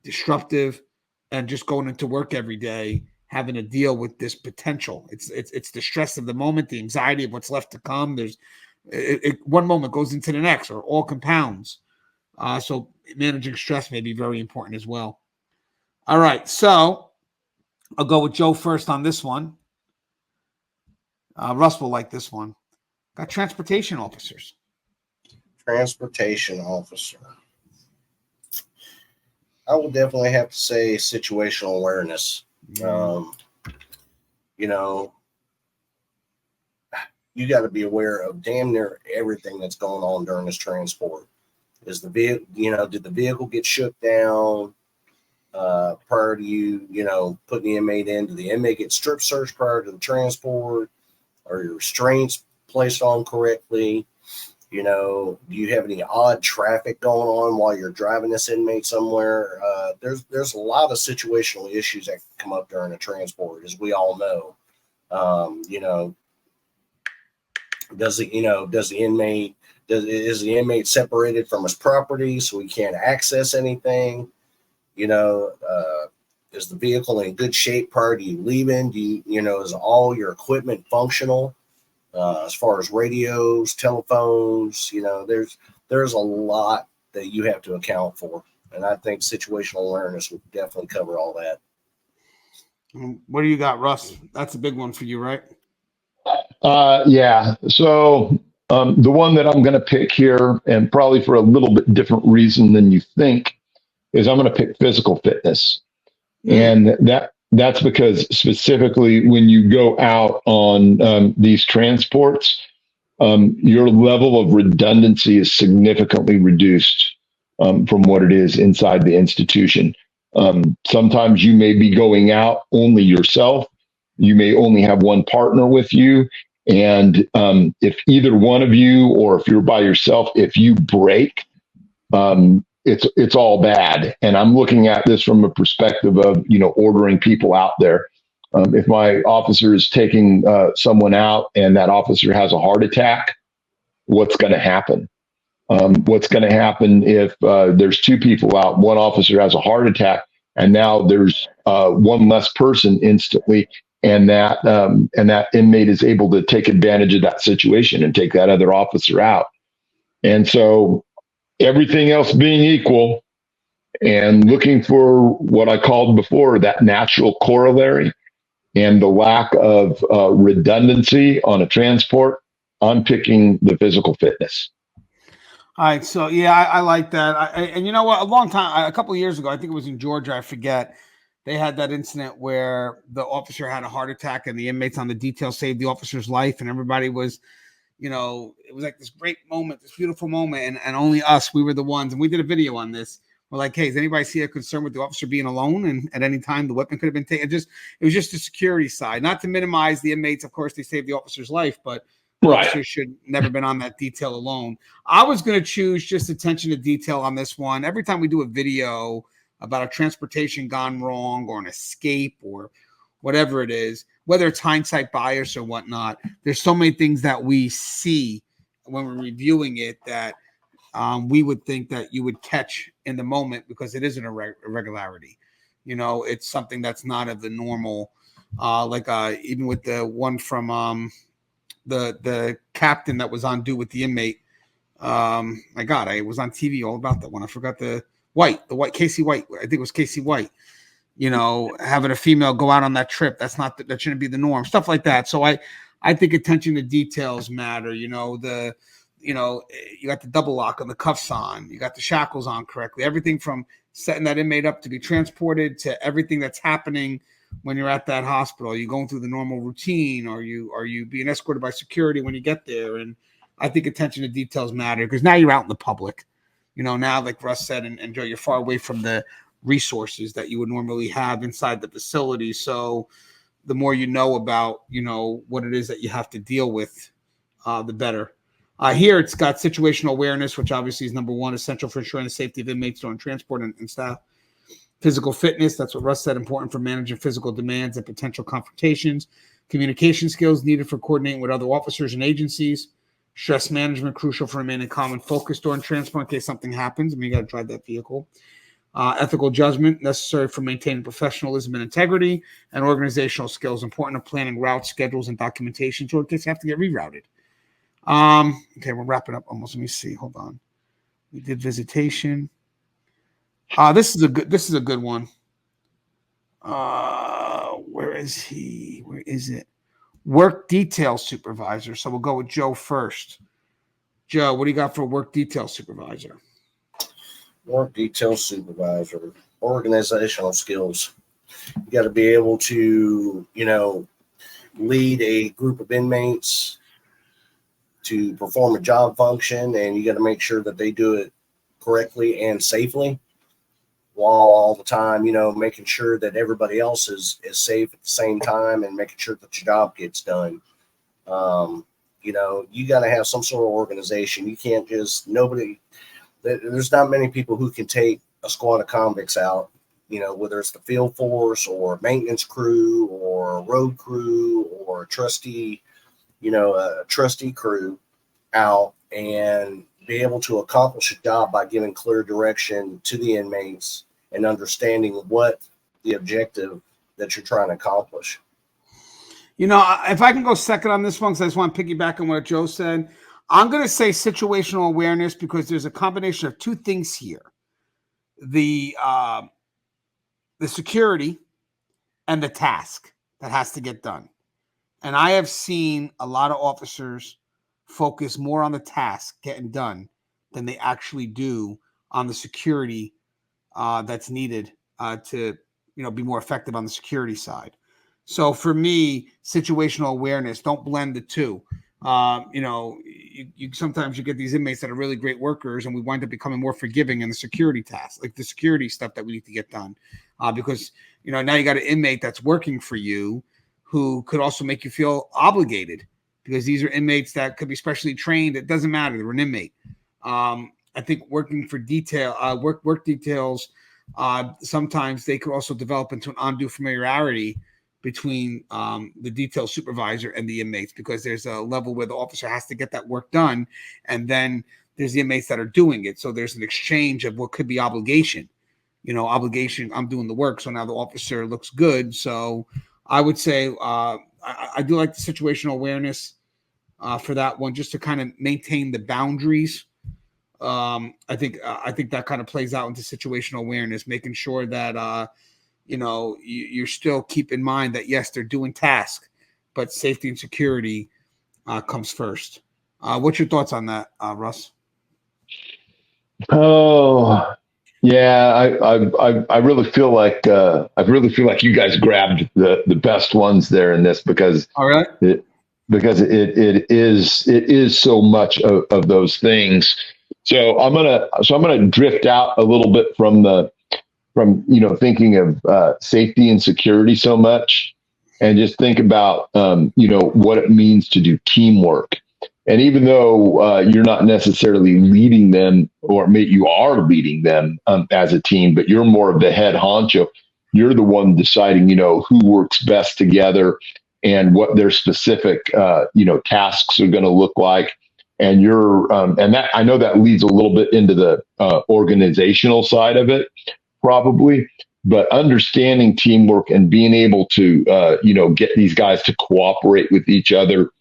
disruptive, and just going into work every day having to deal with this potential. It's the stress of the moment, the anxiety of what's left to come. One moment goes into the next, or all compounds. So managing stress may be very important as well. All right, so I'll go with Joe first on this one. Russ will like this one. Got transportation officers. Transportation officer. I will definitely have to say situational awareness. You know, you got to be aware of damn near everything that's going on during this transport. Did the vehicle get shook down prior to you, putting the inmate in? Did the inmate get strip searched prior to the transport? Are your restraints placed on correctly? Do you have any odd traffic going on while you're driving this inmate somewhere? There's a lot of situational issues that come up during a transport, as we all know. Is the inmate separated from his property so he can't access anything? Is the vehicle in good shape prior to you leaving? Is all your equipment functional? As far as radios, telephones, there's a lot that you have to account for. And I think situational awareness would definitely cover all that. What do you got, Russ? That's a big one for you, right? Yeah. So the one that I'm going to pick here, and probably for a little bit different reason than you think, is I'm going to pick physical fitness. And that's because specifically when you go out on these transports, your level of redundancy is significantly reduced from what it is inside the institution. Sometimes you may be going out only yourself. You may only have one partner with you. And if either one of you, or if you're by yourself, if you break, it's all bad. And I'm looking at this from a perspective of, ordering people out there. If my officer is taking someone out and that officer has a heart attack, what's going to happen? What's going to happen if there's two people out, one officer has a heart attack, and now there's one less person instantly, and that inmate is able to take advantage of that situation and take that other officer out. And so, everything else being equal, and looking for what I called before that natural corollary and the lack of redundancy on a transport, I'm picking the physical fitness. All right. So, yeah, I like that. And you know what? A couple of years ago, I think it was in Georgia, I forget, they had that incident where the officer had a heart attack and the inmates on the detail saved the officer's life, and everybody was, it was like this great moment, this beautiful moment, and only us, we were the ones, and we did a video on this. We're like, hey, does anybody see a concern with the officer being alone? And at any time, the weapon could have been taken. It was just the security side, not to minimize the inmates. Of course, they saved the officer's life, but the officer should never been on that detail alone. I was going to choose just attention to detail on this one. Every time we do a video about a transportation gone wrong or an escape or whatever it is, whether it's hindsight bias or whatnot, there's so many things that we see when we're reviewing it that we would think that you would catch in the moment because it is an irregularity. It's something that's not of the normal. Even with the one from the captain that was on due with the inmate. My God, I was on TV all about that one. I forgot the white Casey White. I think it was Casey White. Having a female go out on that trip, that shouldn't be the norm. Stuff like that. So I think attention to details matter. You got the double lock on the cuffs on, you got the shackles on correctly. Everything from setting that inmate up to be transported to everything that's happening when you're at that hospital. Are you going through the normal routine? Are you being escorted by security when you get there? And I think attention to details matter because now you're out in the public. Now, like Russ said, and Joe, you're far away from the resources that you would normally have inside the facility. So the more you know about, what it is that you have to deal with, the better. Here it's got situational awareness, which obviously is number one, essential for ensuring the safety of inmates during transport and staff. Physical fitness, that's what Russ said, important for managing physical demands and potential confrontations. Communication skills needed for coordinating with other officers and agencies. Stress management, crucial for remaining calm and focused during transport in case something happens. You got to drive that vehicle. Ethical judgment, necessary for maintaining professionalism and integrity. And organizational skills, important in planning routes, schedules, and documentation so in case you have to get rerouted. Okay, we're wrapping up almost. Let me see. Hold on. We did visitation. This is a good one. Where is he? Where is it? Work detail supervisor. So we'll go with Joe first. Joe, what do you got for work detail supervisor? Work detail supervisor, organizational skills. You got to be able to, lead a group of inmates to perform a job function, and you got to make sure that they do it correctly and safely, while all the time, making sure that everybody else is safe at the same time and making sure that your job gets done. You got to have some sort of organization. You can't just, there's not many people who can take a squad of convicts out, whether it's the field force or maintenance crew or road crew or a trustee crew out and be able to accomplish a job by giving clear direction to the inmates and understanding what the objective that you're trying to accomplish. If I can go second on this one, because I just want to piggyback on what Joe said, I'm going to say situational awareness because there's a combination of two things here. The security and the task that has to get done. And I have seen a lot of officers focus more on the task getting done than they actually do on the security that's needed to, be more effective on the security side. So for me, situational awareness, don't blend the two. Sometimes you get these inmates that are really great workers, and we wind up becoming more forgiving in the security tasks, like the security stuff that we need to get done. Because, now you got an inmate that's working for you who could also make you feel obligated because these are inmates that could be specially trained. It doesn't matter. They're an inmate. I think working for work details, sometimes they could also develop into an undue familiarity between the detail supervisor and the inmates, because there's a level where the officer has to get that work done, and then there's the inmates that are doing it. So there's an exchange of what could be obligation. Obligation, I'm doing the work, so now the officer looks good. So I would say I do like the situational awareness for that one, just to kind of maintain the boundaries. I think that kind of plays out into situational awareness, making sure that you still keep in mind that yes, they're doing tasks, but safety and security comes first. What's your thoughts on that, Russ? Oh, yeah, I really feel like you guys grabbed the best ones there in this, because all right, it is so much of those things. So I'm gonna drift out a little bit from thinking of safety and security so much, and just think about what it means to do teamwork. And even though you're not necessarily leading them, or maybe you are leading them as a team, but you're more of the head honcho, you're the one deciding, who works best together and what their specific, tasks are going to look like. And and that, I know that leads a little bit into the organizational side of it, probably, but understanding teamwork and being able to, get these guys to cooperate with each other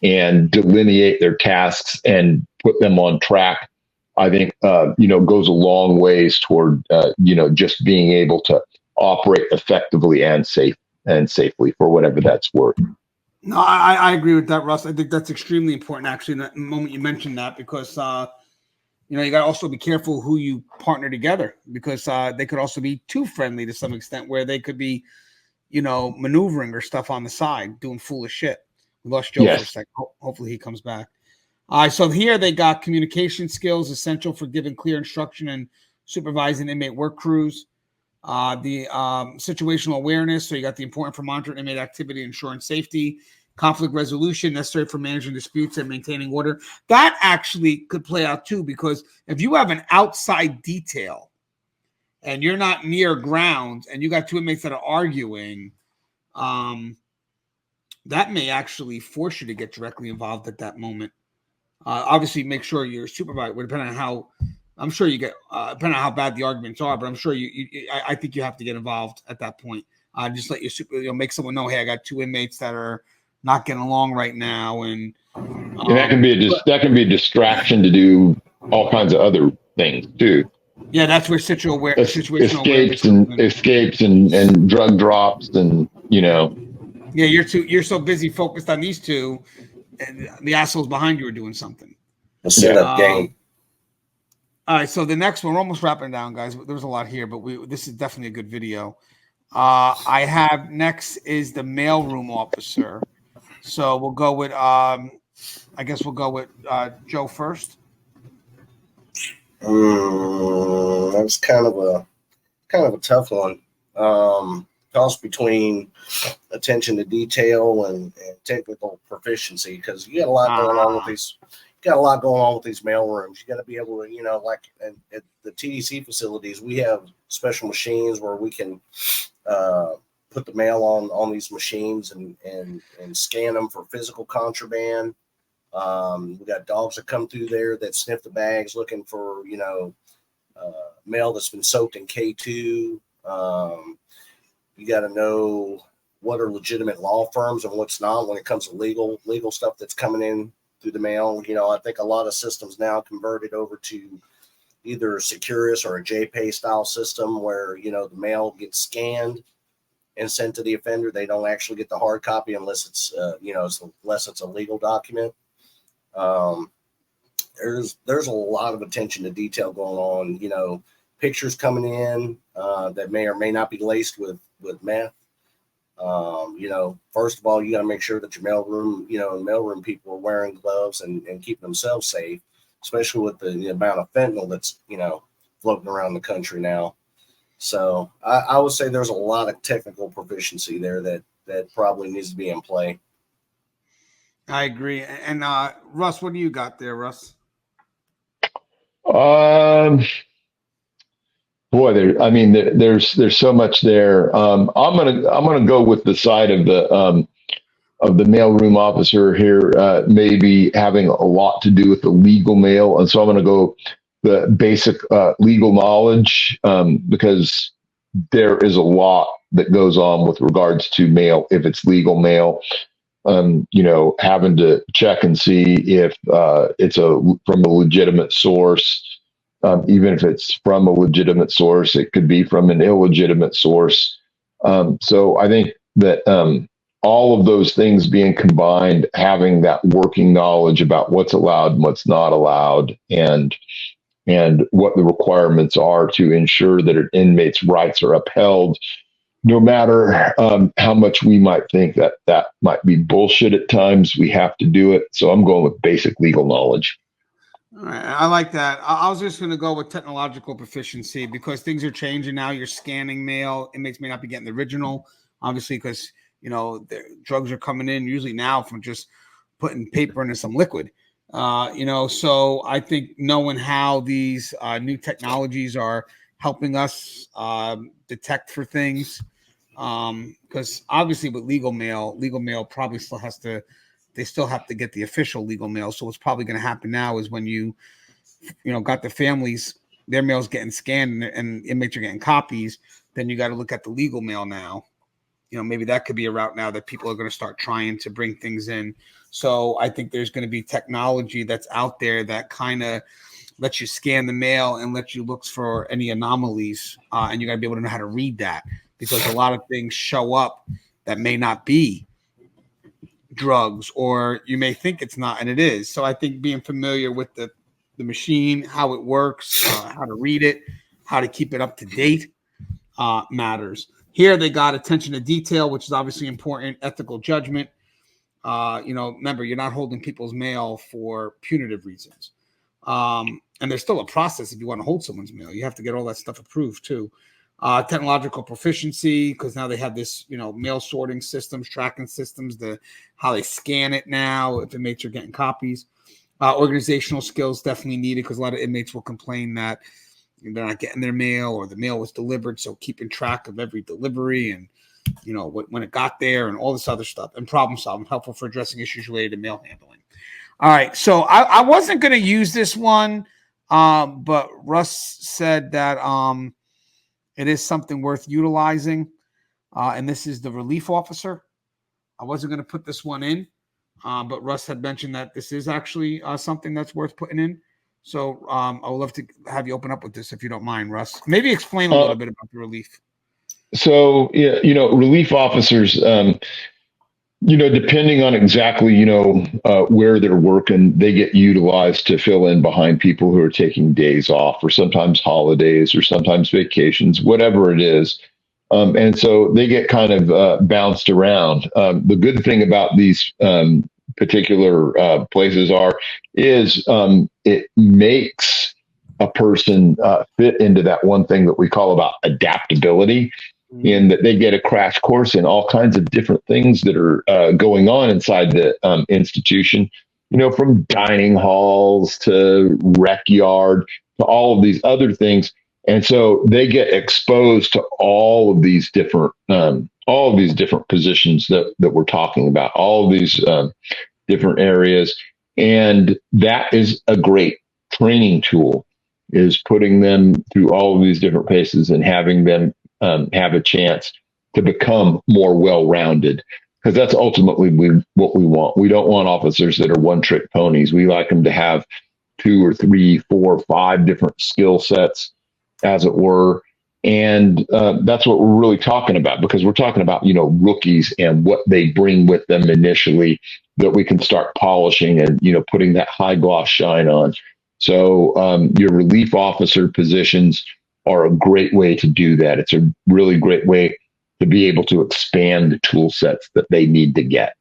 and delineate their tasks and put them on track, I think, goes a long ways toward, just being able to operate effectively and safely for whatever that's worth. No, I agree with that, Russ. I think that's extremely important, actually, in that moment you mentioned that, because, you got to also be careful who you partner together, because they could also be too friendly to some extent, where they could be, maneuvering or stuff on the side, doing foolish shit. We lost Joe for a second. Hopefully he comes back. So here they got communication skills, essential for giving clear instruction and supervising inmate work crews. The situational awareness. So you got the important for monitoring inmate activity, ensuring safety, conflict resolution necessary for managing disputes and maintaining order. That actually could play out too, because if you have an outside detail and you're not near ground and you got two inmates that are arguing, that may actually force you to get directly involved at that moment. Obviously, make sure your supervisor, depending on how, I'm sure you get, depending on how bad the arguments are, but I'm sure I think you have to get involved at that point. Just let your make someone know, hey, I got two inmates that are not getting along right now, and that can be a distraction to do all kinds of other things too. Yeah, that's where situational awareness escapes and drug drops, and Yeah, you're so busy focused on these two, and the assholes behind you are doing something. A setup game. All right, so the next one, we're almost wrapping down, guys. There was a lot here, but this is definitely a good video. I have next is the mailroom officer. So we'll go with I guess we'll go with Joe first. That's kind of a tough one. Toss between attention to detail and technical proficiency, because you got a lot going on with these. You got a lot going on with these mail rooms. You got to be able to, like at the TDC facilities, we have special machines where we can put the mail on these machines and scan them for physical contraband. We got dogs that come through there that sniff the bags looking for, mail that's been soaked in K2. You got to know what are legitimate law firms and what's not when it comes to legal stuff that's coming in through the mail. I think a lot of systems now converted over to either a Securus or a JPay style system where, the mail gets scanned and sent to the offender. They don't actually get the hard copy unless it's, unless it's a legal document. There's a lot of attention to detail going on, pictures coming in that may or may not be laced with meth. First of all, you got to make sure that your mailroom people are wearing gloves and keeping themselves safe, especially with the amount of fentanyl that's, floating around the country now. So I would say there's a lot of technical proficiency there that probably needs to be in play. I agree. And Russ, what do you got there, Russ? Boy, there's so much there. I'm gonna go with the side of the mailroom officer here, maybe having a lot to do with the legal mail, and so I'm gonna go the basic legal knowledge, because there is a lot that goes on with regards to mail if it's legal mail. Having to check and see if it's from a legitimate source. Even if it's from a legitimate source, it could be from an illegitimate source. So I think that all of those things being combined, having that working knowledge about what's allowed and what's not allowed, and what the requirements are to ensure that an inmate's rights are upheld, no matter how much we might think that might be bullshit at times, we have to do it. So I'm going with basic legal knowledge. All right, I like that. I was just going to go with technological proficiency, because things are changing now. You're scanning mail. Inmates may not be getting the original, obviously, because, drugs are coming in usually now from just putting paper into some liquid. So I think knowing how these new technologies are helping us detect for things, because obviously with legal mail probably they still have to get the official legal mail. So what's probably going to happen now is when you got the families, their mail's getting scanned and inmates are getting copies, then you got to look at the legal mail now. Maybe that could be a route now that people are going to start trying to bring things in. So I think there's going to be technology that's out there that kind of lets you scan the mail and lets you look for any anomalies. And you got to be able to know how to read that, because a lot of things show up that may not be drugs, or you may think it's not and it is. So I think being familiar with the machine, how it works, how to read it, how to keep it up to date matters. Here they got attention to detail, which is obviously important. Ethical judgment. Remember, you're not holding people's mail for punitive reasons. And there's still a process if you want to hold someone's mail. You have to get all that stuff approved too. technological proficiency, because now they have this, mail sorting systems, tracking systems, how they scan it now, if inmates are getting copies. Organizational skills definitely needed, because a lot of inmates will complain that they're not getting their mail, or the mail was delivered. So keeping track of every delivery and, when it got there and all this other stuff, and problem solving, helpful for addressing issues related to mail handling. All right. So I wasn't going to use this one, but Russ said that it is something worth utilizing. And this is the relief officer. I wasn't going to put this one in, but Russ had mentioned that this is actually something that's worth putting in. So I would love to have you open up with this, if you don't mind, Russ. Maybe explain a little bit about the relief. So, yeah, relief officers, depending on exactly, where they're working, they get utilized to fill in behind people who are taking days off, or sometimes holidays, or sometimes vacations, whatever it is. And so they get kind of bounced around. The good thing about these particular places is it makes a person fit into that one thing that we call about adaptability, in that they get a crash course in all kinds of different things that are going on inside the institution, from dining halls to rec yard to all of these other things. And so they get exposed to all of these different positions that we're talking about, all of these different areas. And that is a great training tool, is putting them through all of these different paces and having them have a chance to become more well-rounded, because that's ultimately what we want. We don't want officers that are one-trick ponies. We like them to have 2 or 3, 4, 5 different skill sets, as it were. And that's what we're really talking about, because we're talking about, rookies and what they bring with them initially, that we can start polishing and, putting that high gloss shine on. So your relief officer positions are a great way to do that. It's a really great way to be able to expand the tool sets that they need to get.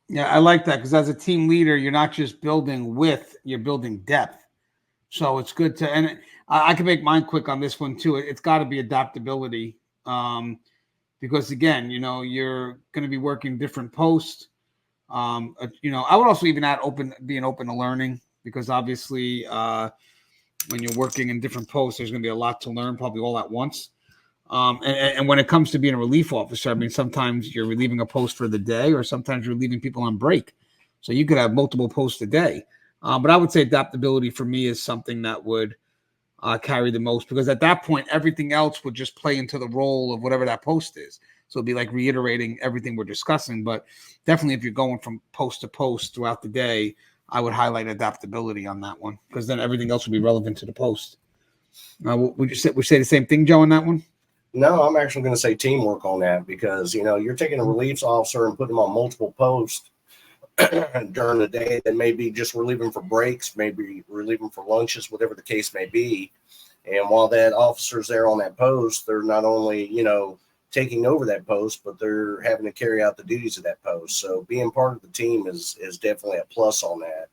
Yeah, I like that, because as a team leader, you're not just building width, you're building depth. So it's good to, and I can make mine quick on this one too. It's got to be adaptability, because again, you're going to be working different posts. I would also even add being open to learning, because obviously when you're working in different posts, there's going to be a lot to learn, probably all at once. And when it comes to being a relief officer, I mean, sometimes you're relieving a post for the day, or sometimes you're leaving people on break. So you could have multiple posts a day. But I would say adaptability for me is something that would carry the most, because at that point, everything else would just play into the role of whatever that post is. So it'd be like reiterating everything we're discussing. But definitely, if you're going from post to post throughout the day, I would highlight adaptability on that one, because then everything else would be relevant to the post. Would you say the same thing, Joe, on that one? No, I'm actually going to say teamwork on that, because, you're taking a relief officer and putting them on multiple posts during the day that may be just relieving for breaks, maybe relieving for lunches, whatever the case may be. And while that officer's there on that post, they're not only, taking over that post, but they're having to carry out the duties of that post. So being part of the team is definitely a plus on that.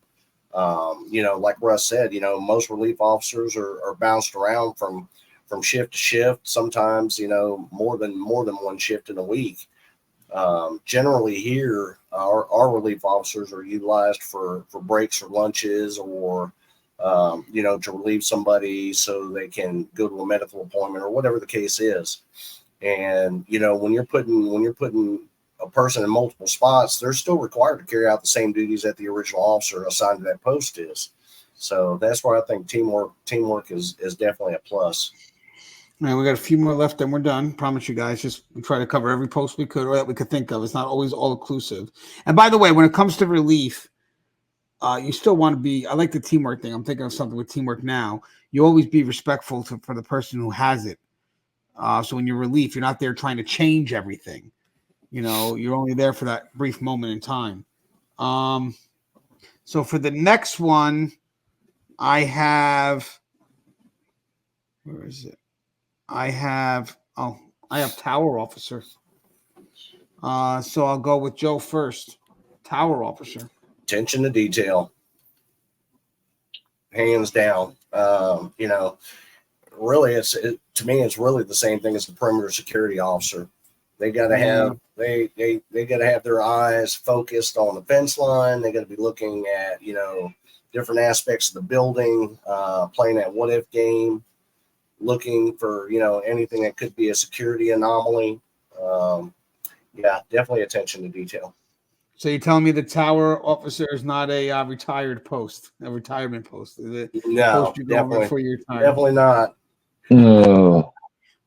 Like Russ said, most relief officers are bounced around from shift to shift, sometimes, more than one shift in a week. Generally here, our relief officers are utilized for breaks or lunches, or, to relieve somebody so they can go to a medical appointment, or whatever the case is. And, when you're putting a person in multiple spots, they're still required to carry out the same duties that the original officer assigned to that post is. So that's where I think teamwork is definitely a plus. All right, we got a few more left, and we're done. Promise you guys. Just try to cover every post we could, or that we could think of. It's not always all inclusive. And by the way, when it comes to relief, you still want to be. I like the teamwork thing. I'm thinking of something with teamwork now. You always be respectful for the person who has it. So when you're relief, you're not there trying to change everything. You're only there for that brief moment in time. So for the next one, I have. Where is it? I have tower officer. So I'll go with Joe first. Tower officer. Attention to detail. Hands down. really, to me, it's really the same thing as the perimeter security officer. They got to have they got to have their eyes focused on the fence line. They got to be looking at different aspects of the building, playing that what if game, looking for anything that could be a security anomaly. Yeah, definitely attention to detail. So you're telling me the tower officer is not a retirement post? Is it No, post you're going definitely, before your time? definitely not.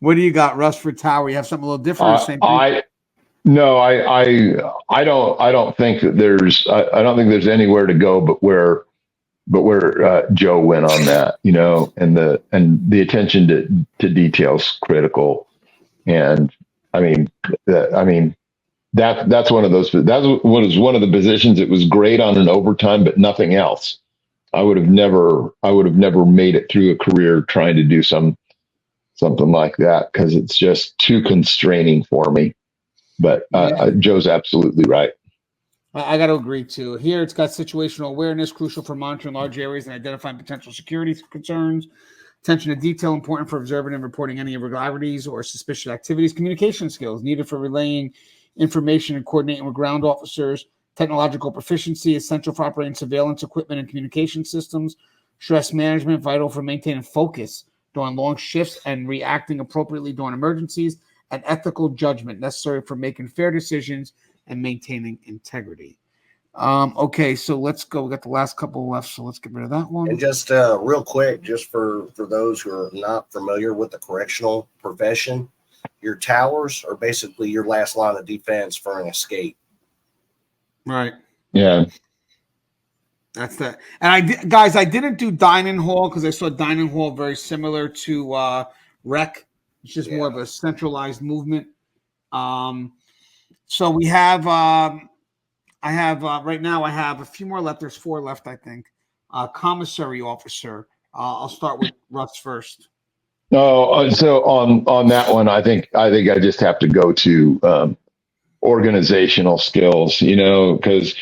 What do you got, Russ, for tower? You have something a little different? Same thing? No, I don't think that I don't think there's anywhere to go but where Joe went on that, and the attention to details critical. And I mean, that's one of those. That's what was one of the positions. It was great on an overtime, but nothing else. I would have never made it through a career trying to do something like that because it's just too constraining for me. But Joe's absolutely right. I got to agree too. Here, it's got situational awareness, crucial for monitoring large areas and identifying potential security concerns. Attention to detail, important for observing and reporting any irregularities or suspicious activities. Communication skills, needed for relaying information and coordinating with ground officers. Technological proficiency, essential for operating surveillance equipment and communication systems. Stress management, vital for maintaining focus during long shifts and reacting appropriately during emergencies. And ethical judgment, necessary for making fair decisions and maintaining integrity. Okay, so let's go. We got the last couple left, so let's get rid of that one. And just real quick, just for those who are not familiar with the correctional profession, your towers are basically your last line of defense for an escape. Right. Yeah. That's that. And I didn't do dining hall because I saw dining hall very similar to rec. It's just more of a centralized movement. So we have, right now I have a few more left. There's 4 left, I think. Commissary officer. I'll start with Russ first. No, so on that one, I think I just have to go to organizational skills, because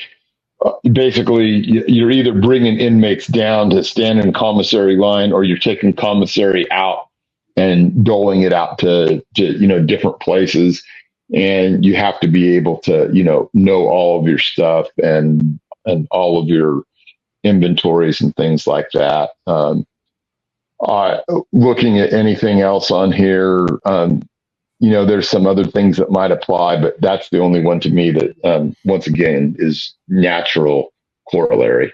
basically you're either bringing inmates down to stand in commissary line, or you're taking commissary out and doling it out to different places. And you have to be able to, know all of your stuff and all of your inventories and things like that. Looking at anything else on here, there's some other things that might apply, but that's the only one to me that, once again, is natural corollary.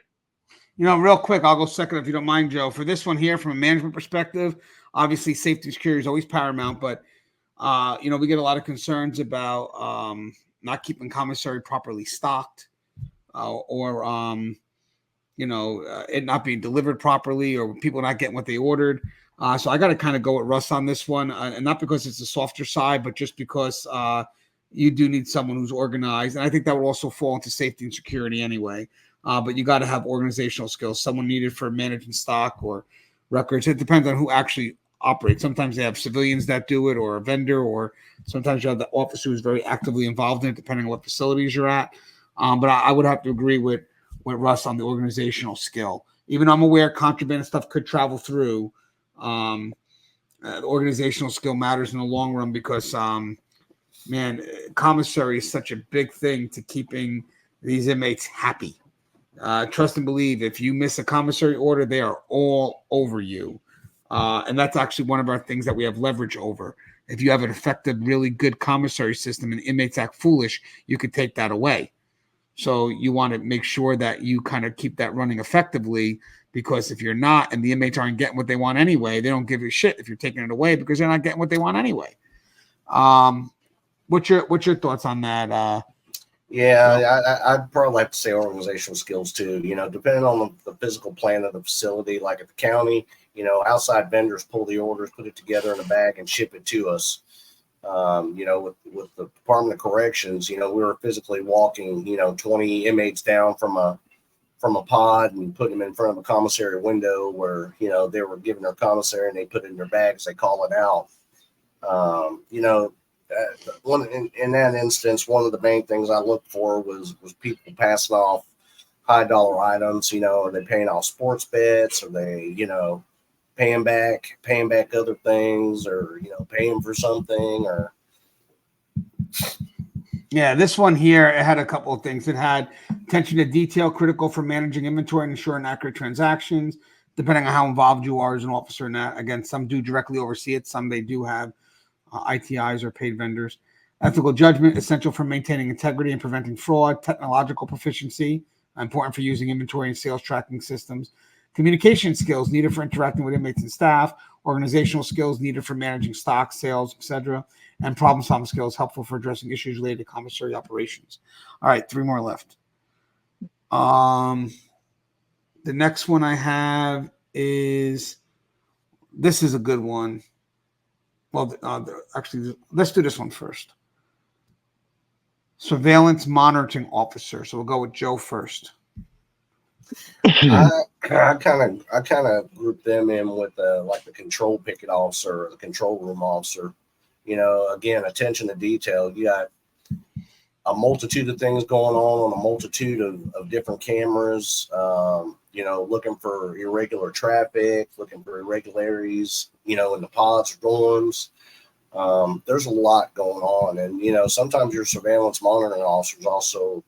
Real quick, I'll go second if you don't mind, Joe. For this one here, from a management perspective, obviously safety and security is always paramount, but we get a lot of concerns about not keeping commissary properly stocked, or it not being delivered properly, or people not getting what they ordered. So I got to kind of go with Russ on this one, and not because it's the softer side, but just because you do need someone who's organized. And I think that would also fall into safety and security anyway. But you got to have organizational skills, someone needed for managing stock or records. It depends on who actually operates. Sometimes they have civilians that do it, or a vendor, or sometimes you have the officer who's very actively involved in it, depending on what facilities you're at. But I would have to agree with Russ on the organizational skill. Even though I'm aware contraband stuff could travel through, the organizational skill matters in the long run because, commissary is such a big thing to keeping these inmates happy. Trust and believe, if you miss a commissary order, they are all over you. And that's actually one of our things that we have leverage over. If you have an effective, really good commissary system and inmates act foolish, you could take that away. So you want to make sure that you kind of keep that running effectively, because if you're not, and the inmates aren't getting what they want anyway, they don't give a shit if you're taking it away because they're not getting what they want anyway. What's your thoughts on that? I'd probably like to say organizational skills too. Depending on the physical plan of the facility, like at the county, outside vendors pull the orders, put it together in a bag, and ship it to us. With the Department of Corrections, we were physically walking, 20 inmates down from a pod and putting them in front of a commissary window where, they were given their commissary and they put it in their bags, they call it out. In that instance, one of the main things I looked for was people passing off high dollar items. Are they paying off sports bets? Are they, paying back other things, or paying for something, or Yeah, this one here, it had a couple of things. It had attention to detail, critical for managing inventory and ensuring accurate transactions, depending on how involved you are as an officer in that. Again, some do directly oversee it. Some they do have ITIs or paid vendors. Ethical judgment, essential for maintaining integrity and preventing fraud. Technological proficiency, important for using inventory and sales tracking systems. Communication skills, needed for interacting with inmates and staff. Organizational skills, needed for managing stock, sales, etc. And problem-solving skills, helpful for addressing issues related to commissary operations. All right, 3 more left. The next one I have is, this is a good one. Well, actually, let's do this one first. Surveillance monitoring officer. So we'll go with Joe first. I kind of group them in with like the control picket officer or the control room officer. Again, attention to detail. You got a multitude of things going on a multitude of different cameras. Looking for irregular traffic, looking for irregularities. In the pods or dorms. There's a lot going on, and sometimes your surveillance monitoring officers also,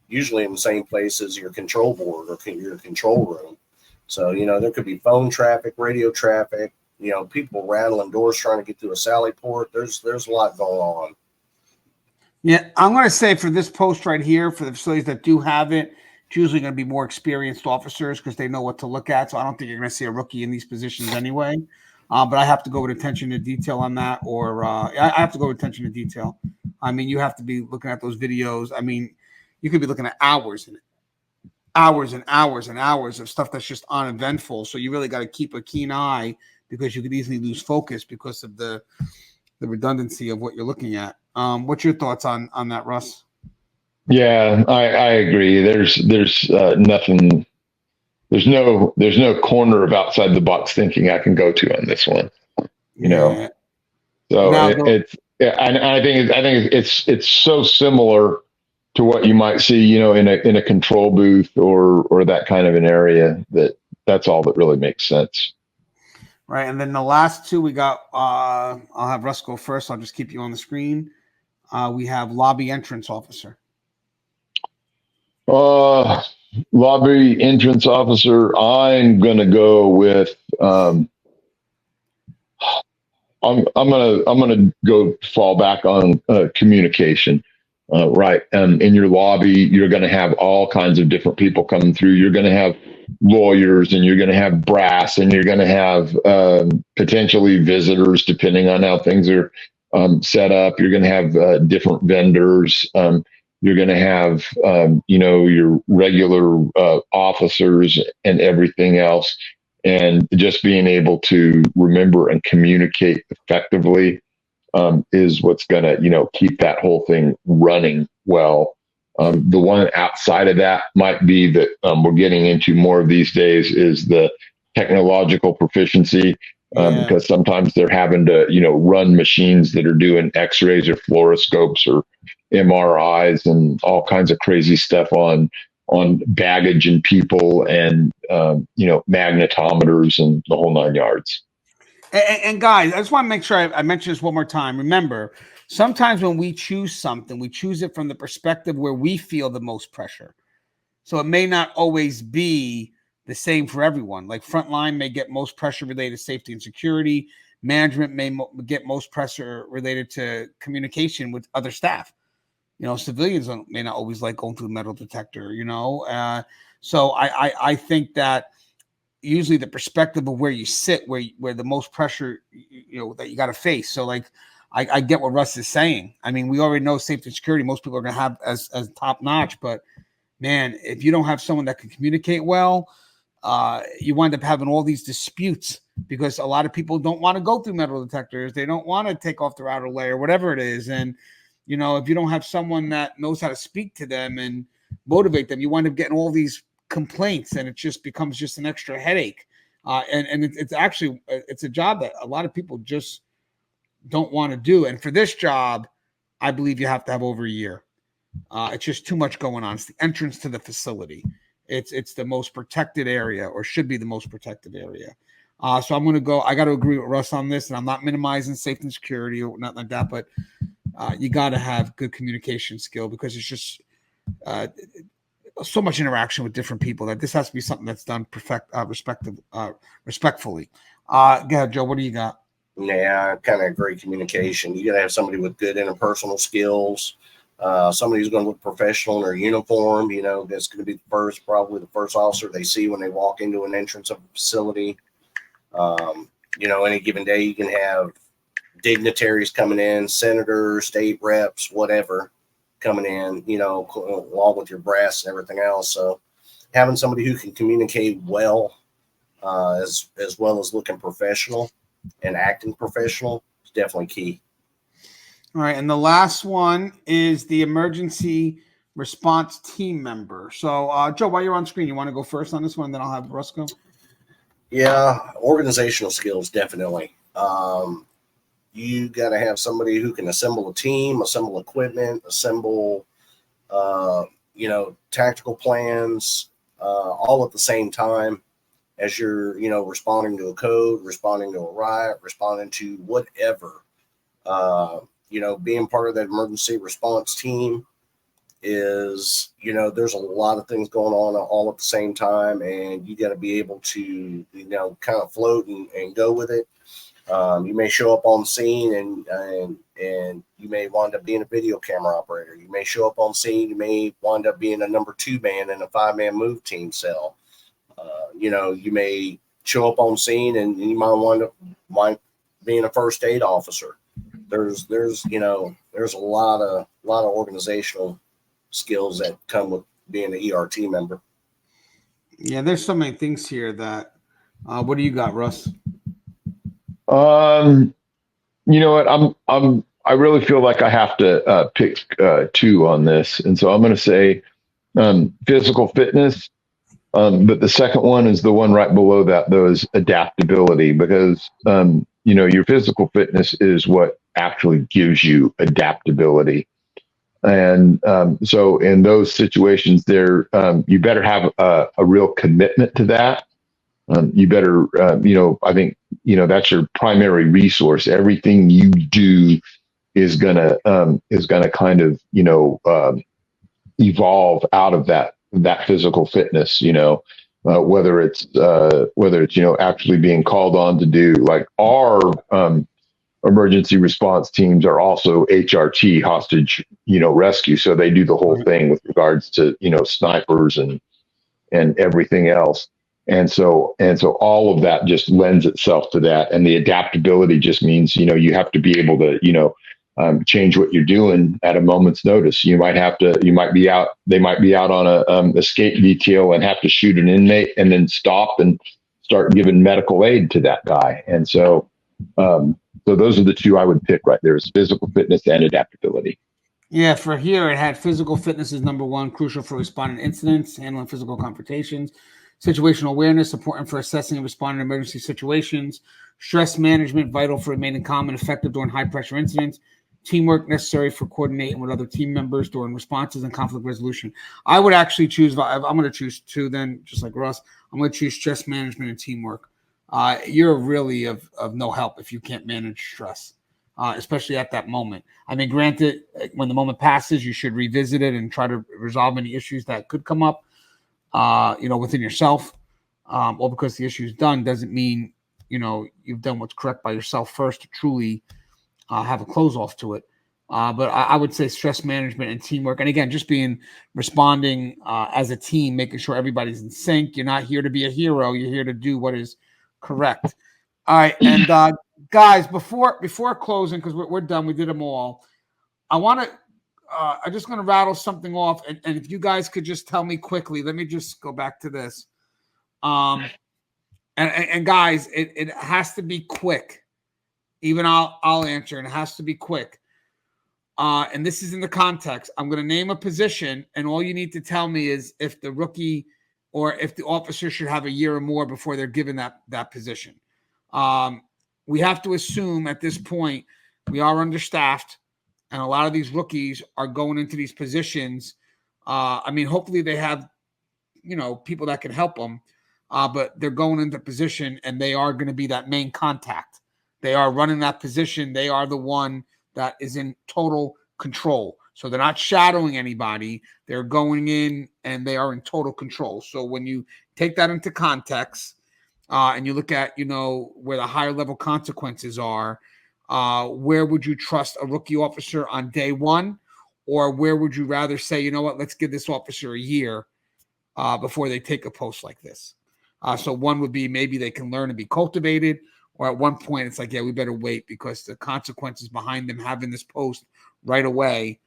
usually in the same place as your control board or your control room. So there could be phone traffic, radio traffic, people rattling doors trying to get through a sally port. There's a lot going on. Yeah, I'm going to say for this post right here, for the facilities that do have it, it's usually going to be more experienced officers because they know what to look at. So I don't think you're going to see a rookie in these positions anyway. But I have to go with attention to detail on that, or I have to go with attention to detail. I mean, you have to be looking at those videos. I mean, you could be looking at hours and hours and hours and hours of stuff that's just uneventful. So you really got to keep a keen eye because you could easily lose focus because of the redundancy of what you're looking at. What's your thoughts on that, Russ? Yeah, I agree. There's nothing. There's no corner of outside the box thinking I can go to on this one. Yeah. So Now it's and I think it's so similar to what you might see, in a control booth or that kind of an area that's all that really makes sense. Right, and then the last two we got. I'll have Russ go first. I'll just keep you on the screen. We have lobby entrance officer. Lobby entrance officer. I'm gonna go with. I'm gonna go fall back on communication. Right. In your lobby, you're going to have all kinds of different people coming through. You're going to have lawyers, and you're going to have brass, and you're going to have potentially visitors, depending on how things are set up. You're going to have different vendors. You're going to have, your regular officers and everything else. And just being able to remember and communicate effectively is what's going to, keep that whole thing running well. The one outside of that might be that we're getting into more of these days is the technological proficiency, because sometimes they're having to, run machines that are doing x-rays or fluoroscopes or MRIs and all kinds of crazy stuff on baggage and people and, magnetometers and the whole 9 yards. And guys, I just want to make sure I mention this one more time. Remember, sometimes when we choose something, we choose it from the perspective where we feel the most pressure. So it may not always be the same for everyone. Like frontline may get most pressure related to safety and security. Management may get most pressure related to communication with other staff. Civilians may not always like going through the metal detector, So I think that usually the perspective of where you sit, where the most pressure, that you got to face. So like, I get what Russ is saying. I mean, we already know safety and security, most people are going to have as top notch, but man, if you don't have someone that can communicate well, you wind up having all these disputes because a lot of people don't want to go through metal detectors. They don't want to take off their outer layer, whatever it is. And, if you don't have someone that knows how to speak to them and motivate them, you wind up getting all these complaints, and it just becomes just an extra headache. And it's actually, it's a job that a lot of people just don't want to do. And for this job, I believe you have to have over a year. It's just too much going on. It's the entrance to the facility. it's the most protected area, or should be the most protected area. So I'm going to go. I got to agree with Russ on this, and I'm not minimizing safety and security or nothing like that, but you got to have good communication skill, because it's just so much interaction with different people that this has to be something that's done respectfully. Go ahead, Joe. What do you got? Yeah, I kind of agree. Communication. You got to have somebody with good interpersonal skills. Somebody who's going to look professional in their uniform. You know, that's going to be probably the first officer they see when they walk into an entrance of a facility. You know, any given day you can have dignitaries coming in, senators, state reps, whatever, coming in, you know, along with your brass and everything else. So having somebody who can communicate well, as well as looking professional and acting professional, is definitely key. All right, and the last one is the emergency response team member. So, Joe, while you're on screen, you want to go first on this one, and then I'll have Russ go? Yeah, organizational skills, definitely. You got to have somebody who can assemble a team, assemble equipment, assemble, you know, tactical plans, all at the same time as you're, you know, responding to a code, responding to a riot, responding to whatever. You know, being part of that emergency response team is, you know, there's a lot of things going on all at the same time, and you got to be able to, you know, kind of float and go with it. You may show up on scene and you may wind up being a video camera operator. You may show up on scene. You may wind up being a number 2 man in a 5-man move team cell. You know, you may show up on scene and you might wind up being a first aid officer. There's you know, there's a lot of organizational skills that come with being an ER team member. Yeah, there's so many things here that. What do you got, Russ? You know what? I really feel like I have to pick 2 on this, and so I'm going to say physical fitness. But the second one is the one right below that, though, is adaptability, because you know, your physical fitness is what actually gives you adaptability. And so in those situations, there you better have a real commitment to that. You better, you know, I think, you know, that's your primary resource. Everything you do is gonna kind of, you know, evolve out of that physical fitness. You know, whether it's you know, actually being called on to do, like, our emergency response teams are also HRT, hostage, you know, rescue. So they do the whole thing with regards to, you know, snipers and everything else. And so all of that just lends itself to that. And the adaptability just means, you know, you have to be able to, you know, change what you're doing at a moment's notice. They might be out on a escape detail and have to shoot an inmate and then stop and start giving medical aid to that guy. And so those are the 2 I would pick right there, is physical fitness and adaptability. Yeah, for here, it had physical fitness is number 1, crucial for responding to incidents, handling physical confrontations. Situational awareness, important for assessing and responding to emergency situations. Stress management, vital for remaining calm and effective during high-pressure incidents. Teamwork, necessary for coordinating with other team members during responses and conflict resolution. I would actually choose, I'm going to choose 2 then, just like Russ. I'm going to choose stress management and teamwork. You're really of no help if you can't manage stress, especially at that moment. I mean, granted, when the moment passes, you should revisit it and try to resolve any issues that could come up, you know, within yourself. Or because the issue is done doesn't mean, you know, you've done what's correct by yourself first to truly have a close off to it. But I would say stress management and teamwork. And again, just responding as a team, making sure everybody's in sync. You're not here to be a hero. You're here to do what is correct. All right. And guys, before closing, because we're done, we did them all. I'm just going to rattle something off. And if you guys could just tell me quickly, let me just go back to this. And guys, it has to be quick. Even I'll answer, and it has to be quick. And this is in the context. I'm going to name a position, and all you need to tell me is if the rookie or if the officer should have a year or more before they're given that position. We have to assume at this point we are understaffed, and a lot of these rookies are going into these positions. I mean, hopefully they have people that can help them, but they're going into position and they are going to be that main contact. They are running that position. They are the one that is in total control. So they're not shadowing anybody. They're going in and they are in total control. So when you take that into context and you look at, where the higher level consequences are, where would you trust a rookie officer on day one? Or where would you rather say, you know what, let's give this officer a year before they take a post like this? So one would be maybe they can learn and be cultivated. Or at one point, it's like, yeah, we better wait because the consequences behind them having this post right away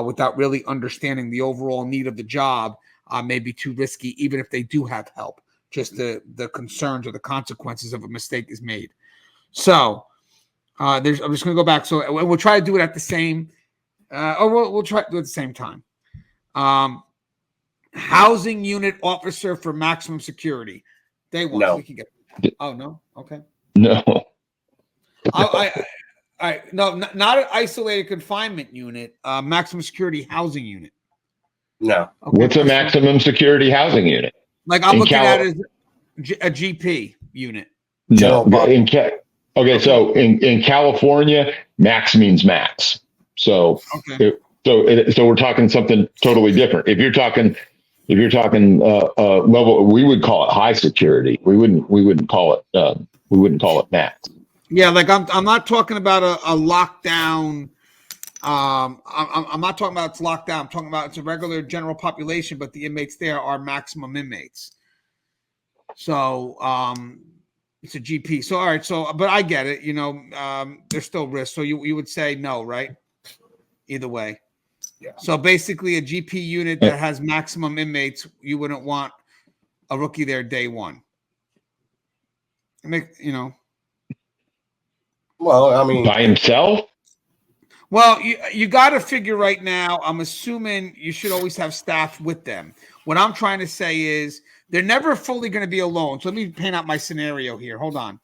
without really understanding the overall need of the job may be too risky, even if they do have help. Just the concerns or the consequences of a mistake is made. So I'm just going to go back. So we'll try to do it at the same, or we'll try to do it at the same time. Housing unit officer for maximum security. Day one. No. We can get. Oh no. Okay. No. No, not an isolated confinement unit. Maximum security housing unit. No. Okay. What's a maximum security housing unit? Like I'm looking at it as a GP unit. No. Okay, so in California, max means max. So so we're talking something totally different. If you're talking level, we would call it high security. We wouldn't call it max. Yeah, like I'm not talking about a lockdown. I'm not talking about it's lockdown. I'm talking about it's a regular general population, but the inmates there are maximum inmates. So it's a GP. So all right. So but I get it. There's still risk. So you would say no, right? Either way. Yeah. So basically, a GP unit that has maximum inmates, you wouldn't want a rookie there day one. Well, I mean, by himself. Well, you got to figure right now. I'm assuming you should always have staff with them. What I'm trying to say is they're never fully going to be alone. So let me paint out my scenario here. Hold on.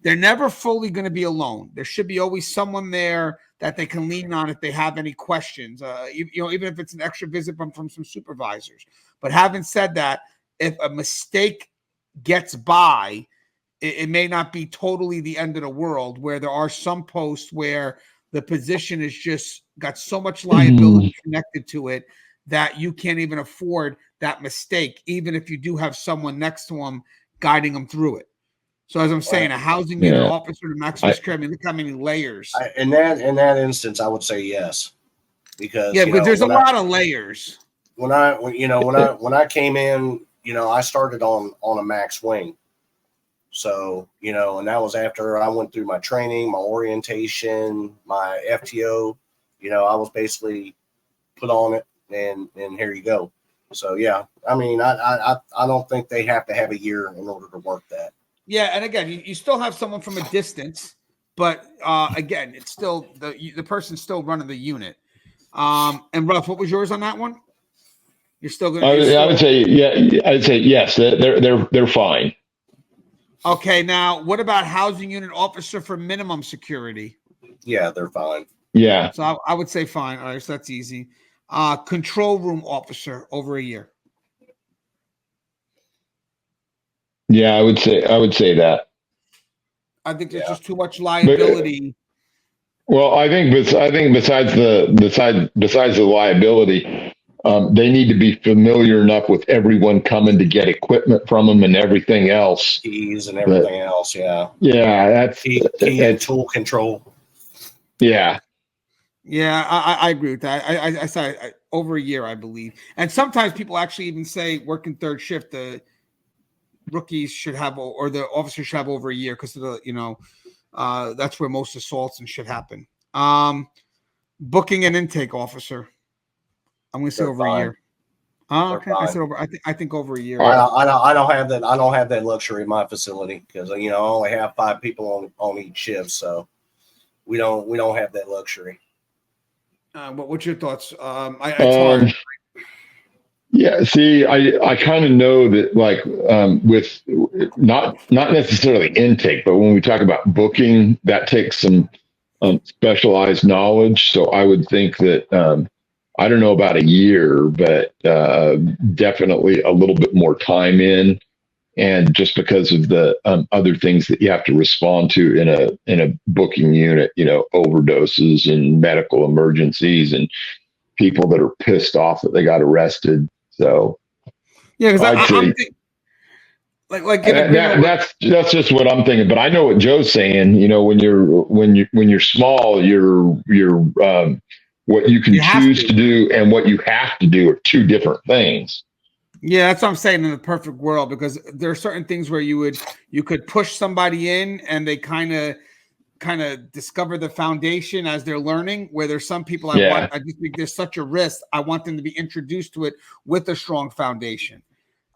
They're never fully going to be alone. There should be always someone there that they can lean on if they have any questions, even if it's an extra visit from some supervisors. But having said that, if a mistake gets by, it may not be totally the end of the world, where there are some posts where the position has just got so much liability connected to it that you can't even afford that mistake, even if you do have someone next to them guiding them through it. So as I'm saying, a housing unit officer to maximum security, look how many layers. In that instance, I would say yes, because because there's a lot of layers. When I came in, I started on a max wing. So, and that was after I went through my training, my orientation, my FTO, I was basically put on it and here you go. So, yeah, I mean, I don't think they have to have a year in order to work that. Yeah. And again, you still have someone from a distance, but again, it's still the person's still running the unit. And Ruff, what was yours on that one? You're still going to, I would say, I'd say yes, they're fine. Okay, now what about housing unit officer for minimum security? Yeah, they're fine. Yeah. So I would say fine. All right, so that's easy. Control room officer over a year. Yeah, I would say that. I think there's just too much liability. I think besides the liability, they need to be familiar enough with everyone coming to get equipment from them and everything else. Keys and everything else. Yeah. Yeah. That's key and tool control. Yeah. Yeah, I agree with that. I said over a year, I believe. And sometimes people actually even say working third shift, the rookies should have, or the officers should have over a year because of the, that's where most assaults and shit happen. Booking and intake officer. I'm going to say over a year. Oh, okay. I said over. I think over a year. I don't have that. I don't have that luxury in my facility because I only have 5 people on each shift, so we don't have that luxury. What's your thoughts? It's hard. Yeah. See, I kind of know that, like, with not necessarily intake, but when we talk about booking, that takes some specialized knowledge. So I would think that I don't know about a year, but definitely a little bit more time in. And just because of the other things that you have to respond to in a booking unit, overdoses and medical emergencies and people that are pissed off that they got arrested. So Yeah, because I'd say like in agreement that's just what I'm thinking. But I know what Joe's saying. When you're small, you're what you can you have choose to. to do and what you have to do are two different things. Yeah, that's what I'm saying in the perfect world, because there are certain things where you could push somebody in and they kind of discover the foundation as they're learning, where there's some people Yeah. I just think there's such a risk. I want them to be introduced to it with a strong foundation.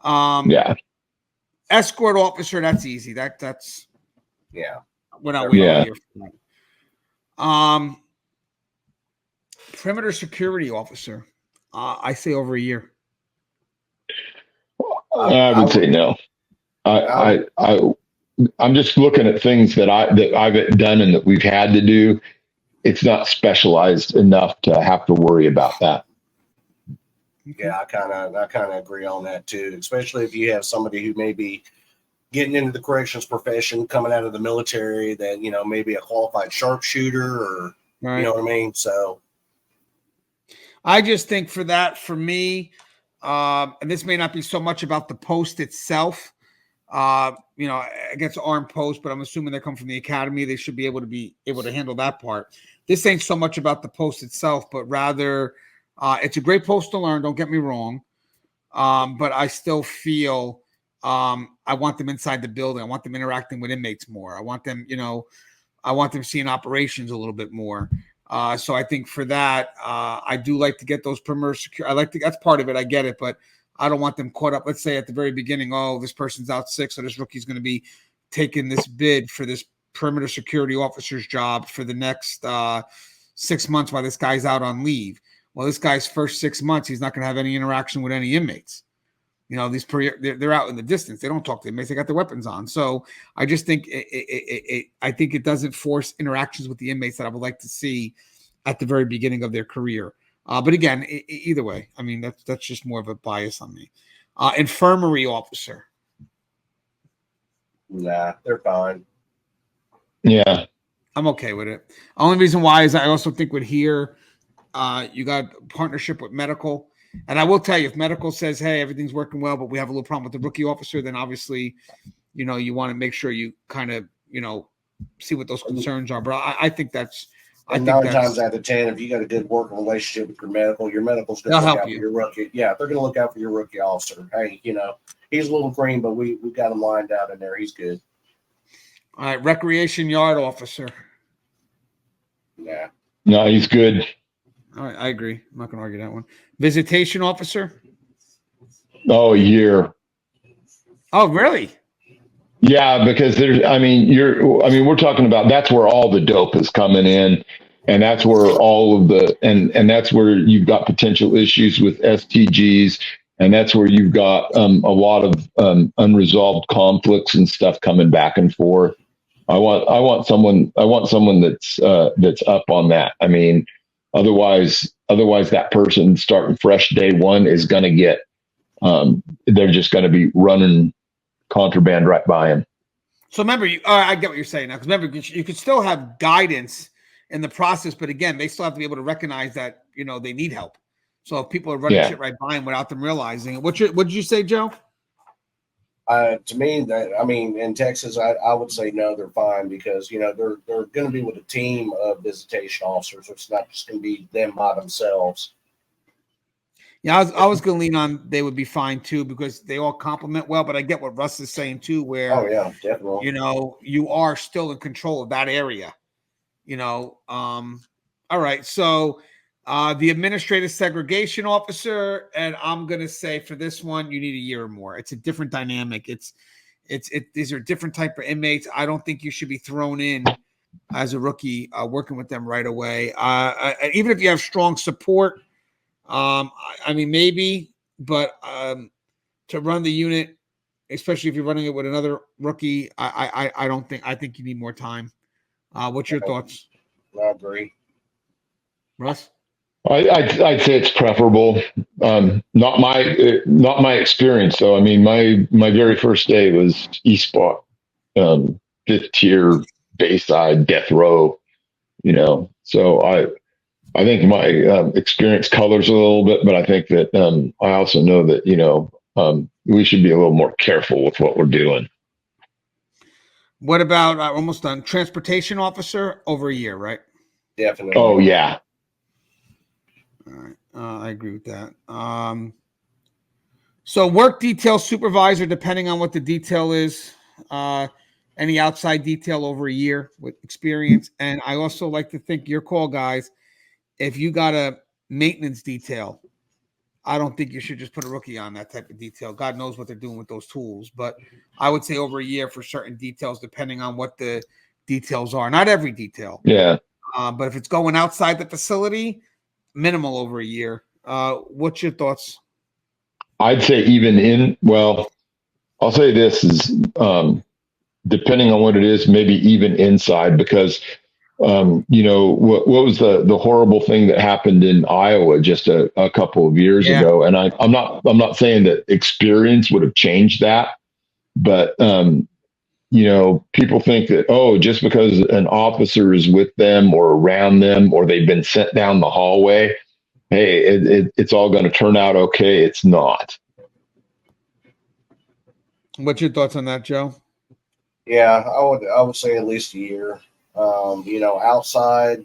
Yeah. Escort officer, that's easy. That's Yeah. we're not waiting Yeah. a year for that. Perimeter security officer, I say over a year. I would say no. I'm just looking at things that I've done and that we've had to do. It's not specialized enough to have to worry about that. Yeah, I kind of agree on that too, especially if you have somebody who may be getting into the corrections profession, coming out of the military, that maybe a qualified sharpshooter, or Right. you know what I mean. So I just think for me, and this may not be so much about the post itself. Against armed post, but I'm assuming they come from the academy. They should be able to handle that part. This ain't so much about the post itself, but rather, it's a great post to learn. Don't get me wrong. But I still feel I want them inside the building. I want them interacting with inmates more. I want them seeing operations a little bit more. So I think for that, I do like to get those perimeter secure. That's part of it. I get it, but I don't want them caught up. Let's say at the very beginning, oh, this person's out sick, so this rookie's going to be taking this bid for this perimeter security officer's job for the next 6 months while this guy's out on leave. Well, this guy's first 6 months, he's not going to have any interaction with any inmates. They're out in the distance. They don't talk to inmates. They got their weapons on. So I just think it doesn't force interactions with the inmates that I would like to see at the very beginning of their career. But again, either way, I mean, that's just more of a bias on me. Infirmary officer. Nah, they're fine. Yeah. I'm okay with it. Only reason why is I also think with here, you got partnership with medical. And I will tell you, if medical says, hey, everything's working well, but we have a little problem with the rookie officer, then obviously, you want to make sure you kind of, see what those concerns are. But I think that's, And 9 times out of 10, if you got a good working relationship with your medical's going to look out for your rookie. Yeah, they're going to look out for your rookie officer. Hey, he's a little green, but we got him lined out in there. He's good. All right, recreation yard officer. Yeah. No, he's good. All right, I agree. I'm not going to argue that one. Visitation officer. Oh, a year. Oh, really? Yeah, because we're talking about, that's where all the dope is coming in, and that's where all of the and that's where you've got potential issues with STGs, and that's where you've got a lot of unresolved conflicts and stuff coming back and forth. I want someone that's up on that. I mean, otherwise that person starting fresh day one is going to get they're just going to be running contraband right by him. So remember, I get what you're saying now. Because remember, you could still have guidance in the process, but again, they still have to be able to recognize that they need help. So if people are running shit right by them without them realizing it, what did you say, Joe? To me, in Texas, I would say no, they're fine, because they're going to be with a team of visitation officers. It's not just going to be them by themselves. Yeah, I was going to lean on they would be fine too, because they all complement well. But I get what Russ is saying too, where definitely, you are still in control of that area. All right, so the administrative segregation officer, and I'm going to say for this one, you need a year or more. It's a different dynamic. These are different type of inmates. I don't think you should be thrown in as a rookie working with them right away. Even if you have strong support. Maybe, but to run the unit, especially if you're running it with another rookie, I don't think. I think you need more time. What's your thoughts? I agree. Russ? I'd say it's preferable. Not my experience though. I mean, my very first day was East Block, fifth tier, Bayside, death row. So I think my experience colors a little bit, but I think that I also know that we should be a little more careful with what we're doing. What about almost done? Transportation officer, over a year, right? Definitely. Oh yeah. All right, I agree with that. So work detail supervisor, depending on what the detail is, any outside detail over a year with experience. And I also like to think, your call, guys, if you got a maintenance detail, I don't think you should just put a rookie on that type of detail. God knows what they're doing with those tools, but I would say over a year for certain details, depending on what the details are. Not every detail. Yeah. But if it's going outside the facility, minimal over a year. What's your thoughts? I'd say I'll say this is, depending on what it is, maybe even inside, because what was the horrible thing that happened in Iowa just a couple of years ago? And I'm not saying that experience would have changed that, but people think that, just because an officer is with them or around them, or they've been sent down the hallway, hey, it's all going to turn out okay. It's not. What's your thoughts on that, Joe? Yeah, I would say at least a year. Outside,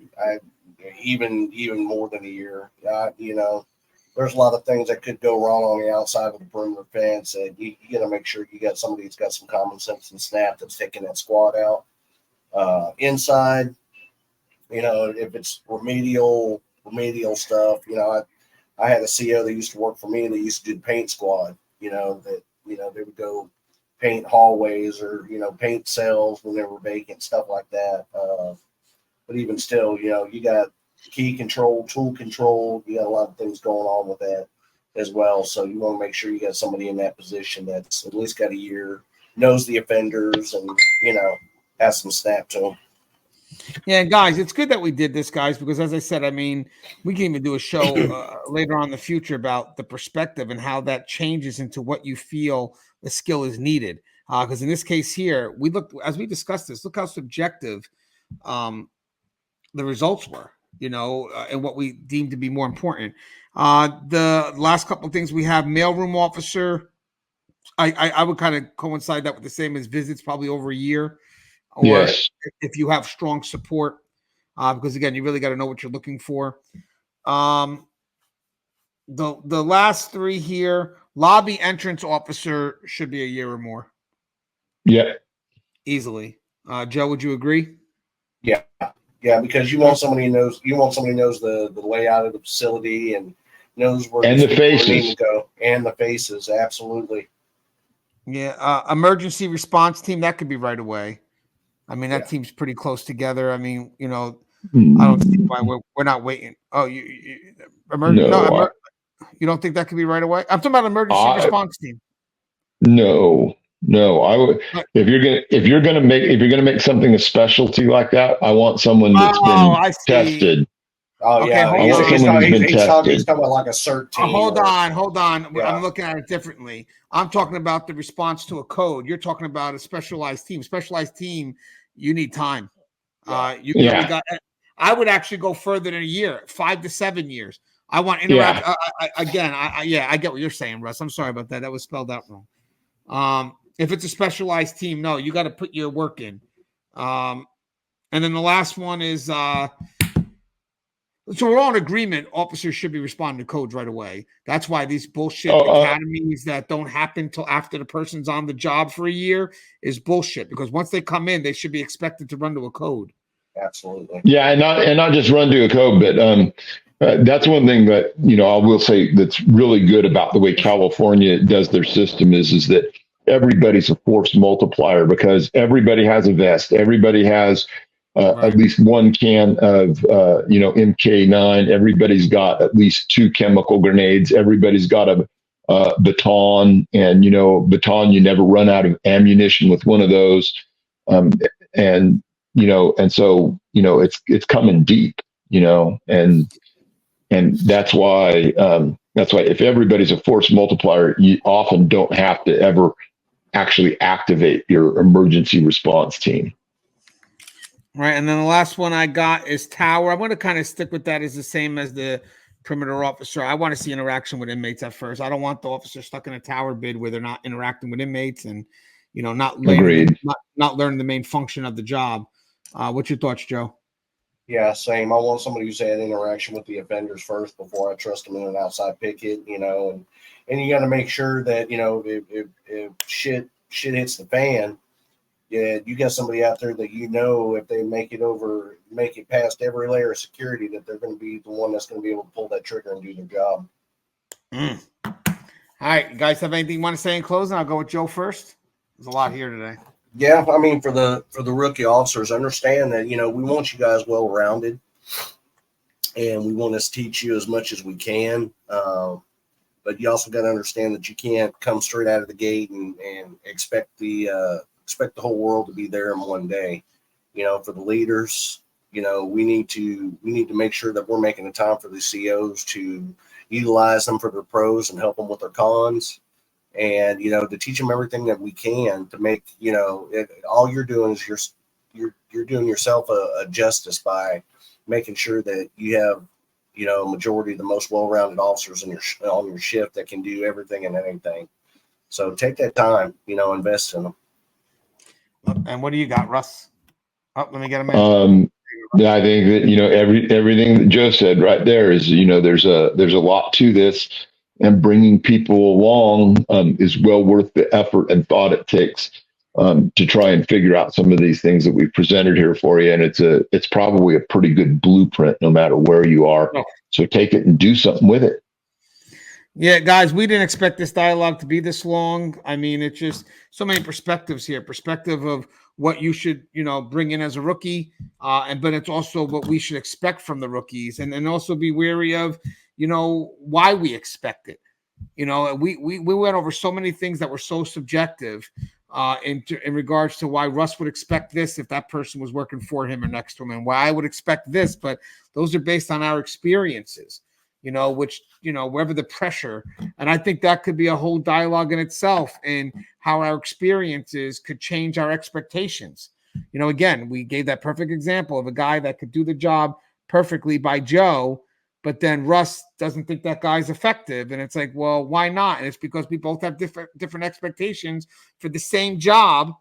even more than a year. There's a lot of things that could go wrong on the outside of the perimeter fence. And you got to make sure you got somebody that's got some common sense and snap that's taking that squad out. Inside, if it's remedial stuff, I had a CO that used to work for me that used to do the paint squad. They would go paint hallways or paint cells when they were vacant, stuff like that. But even still, you got key control, tool control. You got a lot of things going on with that as well. So you want to make sure you got somebody in that position that's at least got a year, knows the offenders, and has some snap to them. Yeah, guys, it's good that we did this, guys, because as I said, I mean, we can even do a show later on in the future about the perspective and how that changes into what you feel the skill is needed. Because in this case here, as we discussed this, look how subjective the results were, and what we deemed to be more important. The last couple of things we have: mailroom officer. I would kind of coincide that with the same as visits, probably over a year. Or yes. If you have strong support, because again, you really got to know what you're looking for. The last three here: lobby entrance officer should be a year or more. Yeah, easily. Joe, would you agree? Yeah, because you want somebody who knows the layout of the facility and knows where and the faces need to go, and the faces, absolutely. Yeah, emergency response team, that could be right away. I mean, that team's pretty close together. I mean, I don't see why we're not waiting. Oh, you don't think that could be right away? I'm talking about emergency response team. No, I would. If you're gonna make something a specialty like that, I want someone that's been tested. Oh okay, yeah, he's talking about like a cert team. Hold on. Yeah. I'm looking at it differently. I'm talking about the response to a code. You're talking about a specialized team. Specialized team, you need time. You only got. I would actually go further than a year, 5 to 7 years. I want interact. I get what you're saying, Russ. I'm sorry about that. That was spelled out wrong. If it's a specialized team, no, you got to put your work in. And then the last one is. So we're all in agreement. Officers should be responding to codes right away. That's why these bullshit academies that don't happen till after the person's on the job for a year is bullshit. Because once they come in, they should be expected to run to a code. Absolutely. Yeah, and not just run to a code, but that's one thing that I will say that's really good about the way California does their system is that everybody's a force multiplier because everybody has a vest, everybody has. At least one can of MK9. Everybody's got at least 2 chemical grenades. Everybody's got a baton, and baton. You never run out of ammunition with one of those. And so it's coming deep. And And that's why if everybody's a force multiplier, you often don't have to ever actually activate your emergency response team. Right. And then the last one I got is tower. I'm going to kind of stick with that as the same as the perimeter officer. I want to see interaction with inmates at first. I don't want the officer stuck in a tower bid where they're not interacting with inmates and, not learning, not learning the main function of the job. What's your thoughts, Joe? Yeah, same. I want somebody who's had interaction with the offenders first before I trust them in an outside picket, and you got to make sure that, if shit hits the fan, yeah, you got somebody out there that if they make it past every layer of security, that they're going to be the one that's going to be able to pull that trigger and do their job. All right, you guys have anything you want to say in closing? I'll go with Joe first. There's a lot here today. Yeah, I mean, for the rookie officers, understand that, we want you guys well-rounded, and we want to teach you as much as we can. But you also got to understand that you can't come straight out of the gate and expect the whole world to be there in one day. For the leaders, we need to make sure that we're making the time for the COs to utilize them for their pros and help them with their cons. And, to teach them everything that we can to make, all you're doing is you're doing yourself a justice by making sure that you have, a majority of the most well-rounded officers on your shift that can do everything and anything. So take that time, invest in them. And what do you got, Russ? Oh, let me get him in. I think that, everything that Joe said right there is, there's a lot to this. And bringing people along is well worth the effort and thought it takes to try and figure out some of these things that we've presented here for you. And it's probably a pretty good blueprint no matter where you are. Oh. So take it and do something with it. Yeah, guys, we didn't expect this dialogue to be this long. I mean, it's just so many perspectives here. Perspective of what you should, bring in as a rookie, but it's also what we should expect from the rookies, and also be wary of, why we expect it. We went over so many things that were so subjective in regards to why Russ would expect this if that person was working for him or next to him, and why I would expect this. But those are based on our experiences, which, wherever the pressure. And I think that could be a whole dialogue in itself, and how our experiences could change our expectations. Again, we gave that perfect example of a guy that could do the job perfectly by Joe, but then Russ doesn't think that guy's effective. And it's like, well, why not? And it's because we both have different expectations for the same job,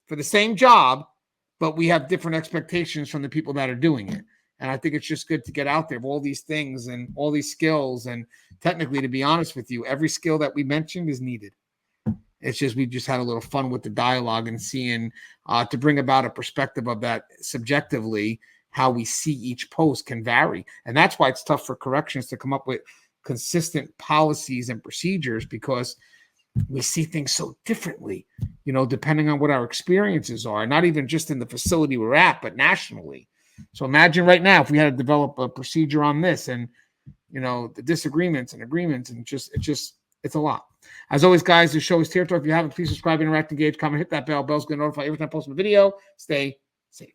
but we have different expectations from the people that are doing it. And I think it's just good to get out there of all these things and all these skills. And technically, to be honest with you, every skill that we mentioned is needed. It's just, we just had a little fun with the dialogue and seeing to bring about a perspective of that subjectively. How we see each post can vary. And that's why it's tough for corrections to come up with consistent policies and procedures, because we see things so differently, depending on what our experiences are, not even just in the facility we're at, but nationally. So imagine right now, if we had to develop a procedure on this and, the disagreements and agreements, and it's a lot. As always, guys, the show is Tier Talk. If you haven't, please subscribe, interact, engage, comment, hit that bell. Bell's going to notify every time I post a video. Stay safe.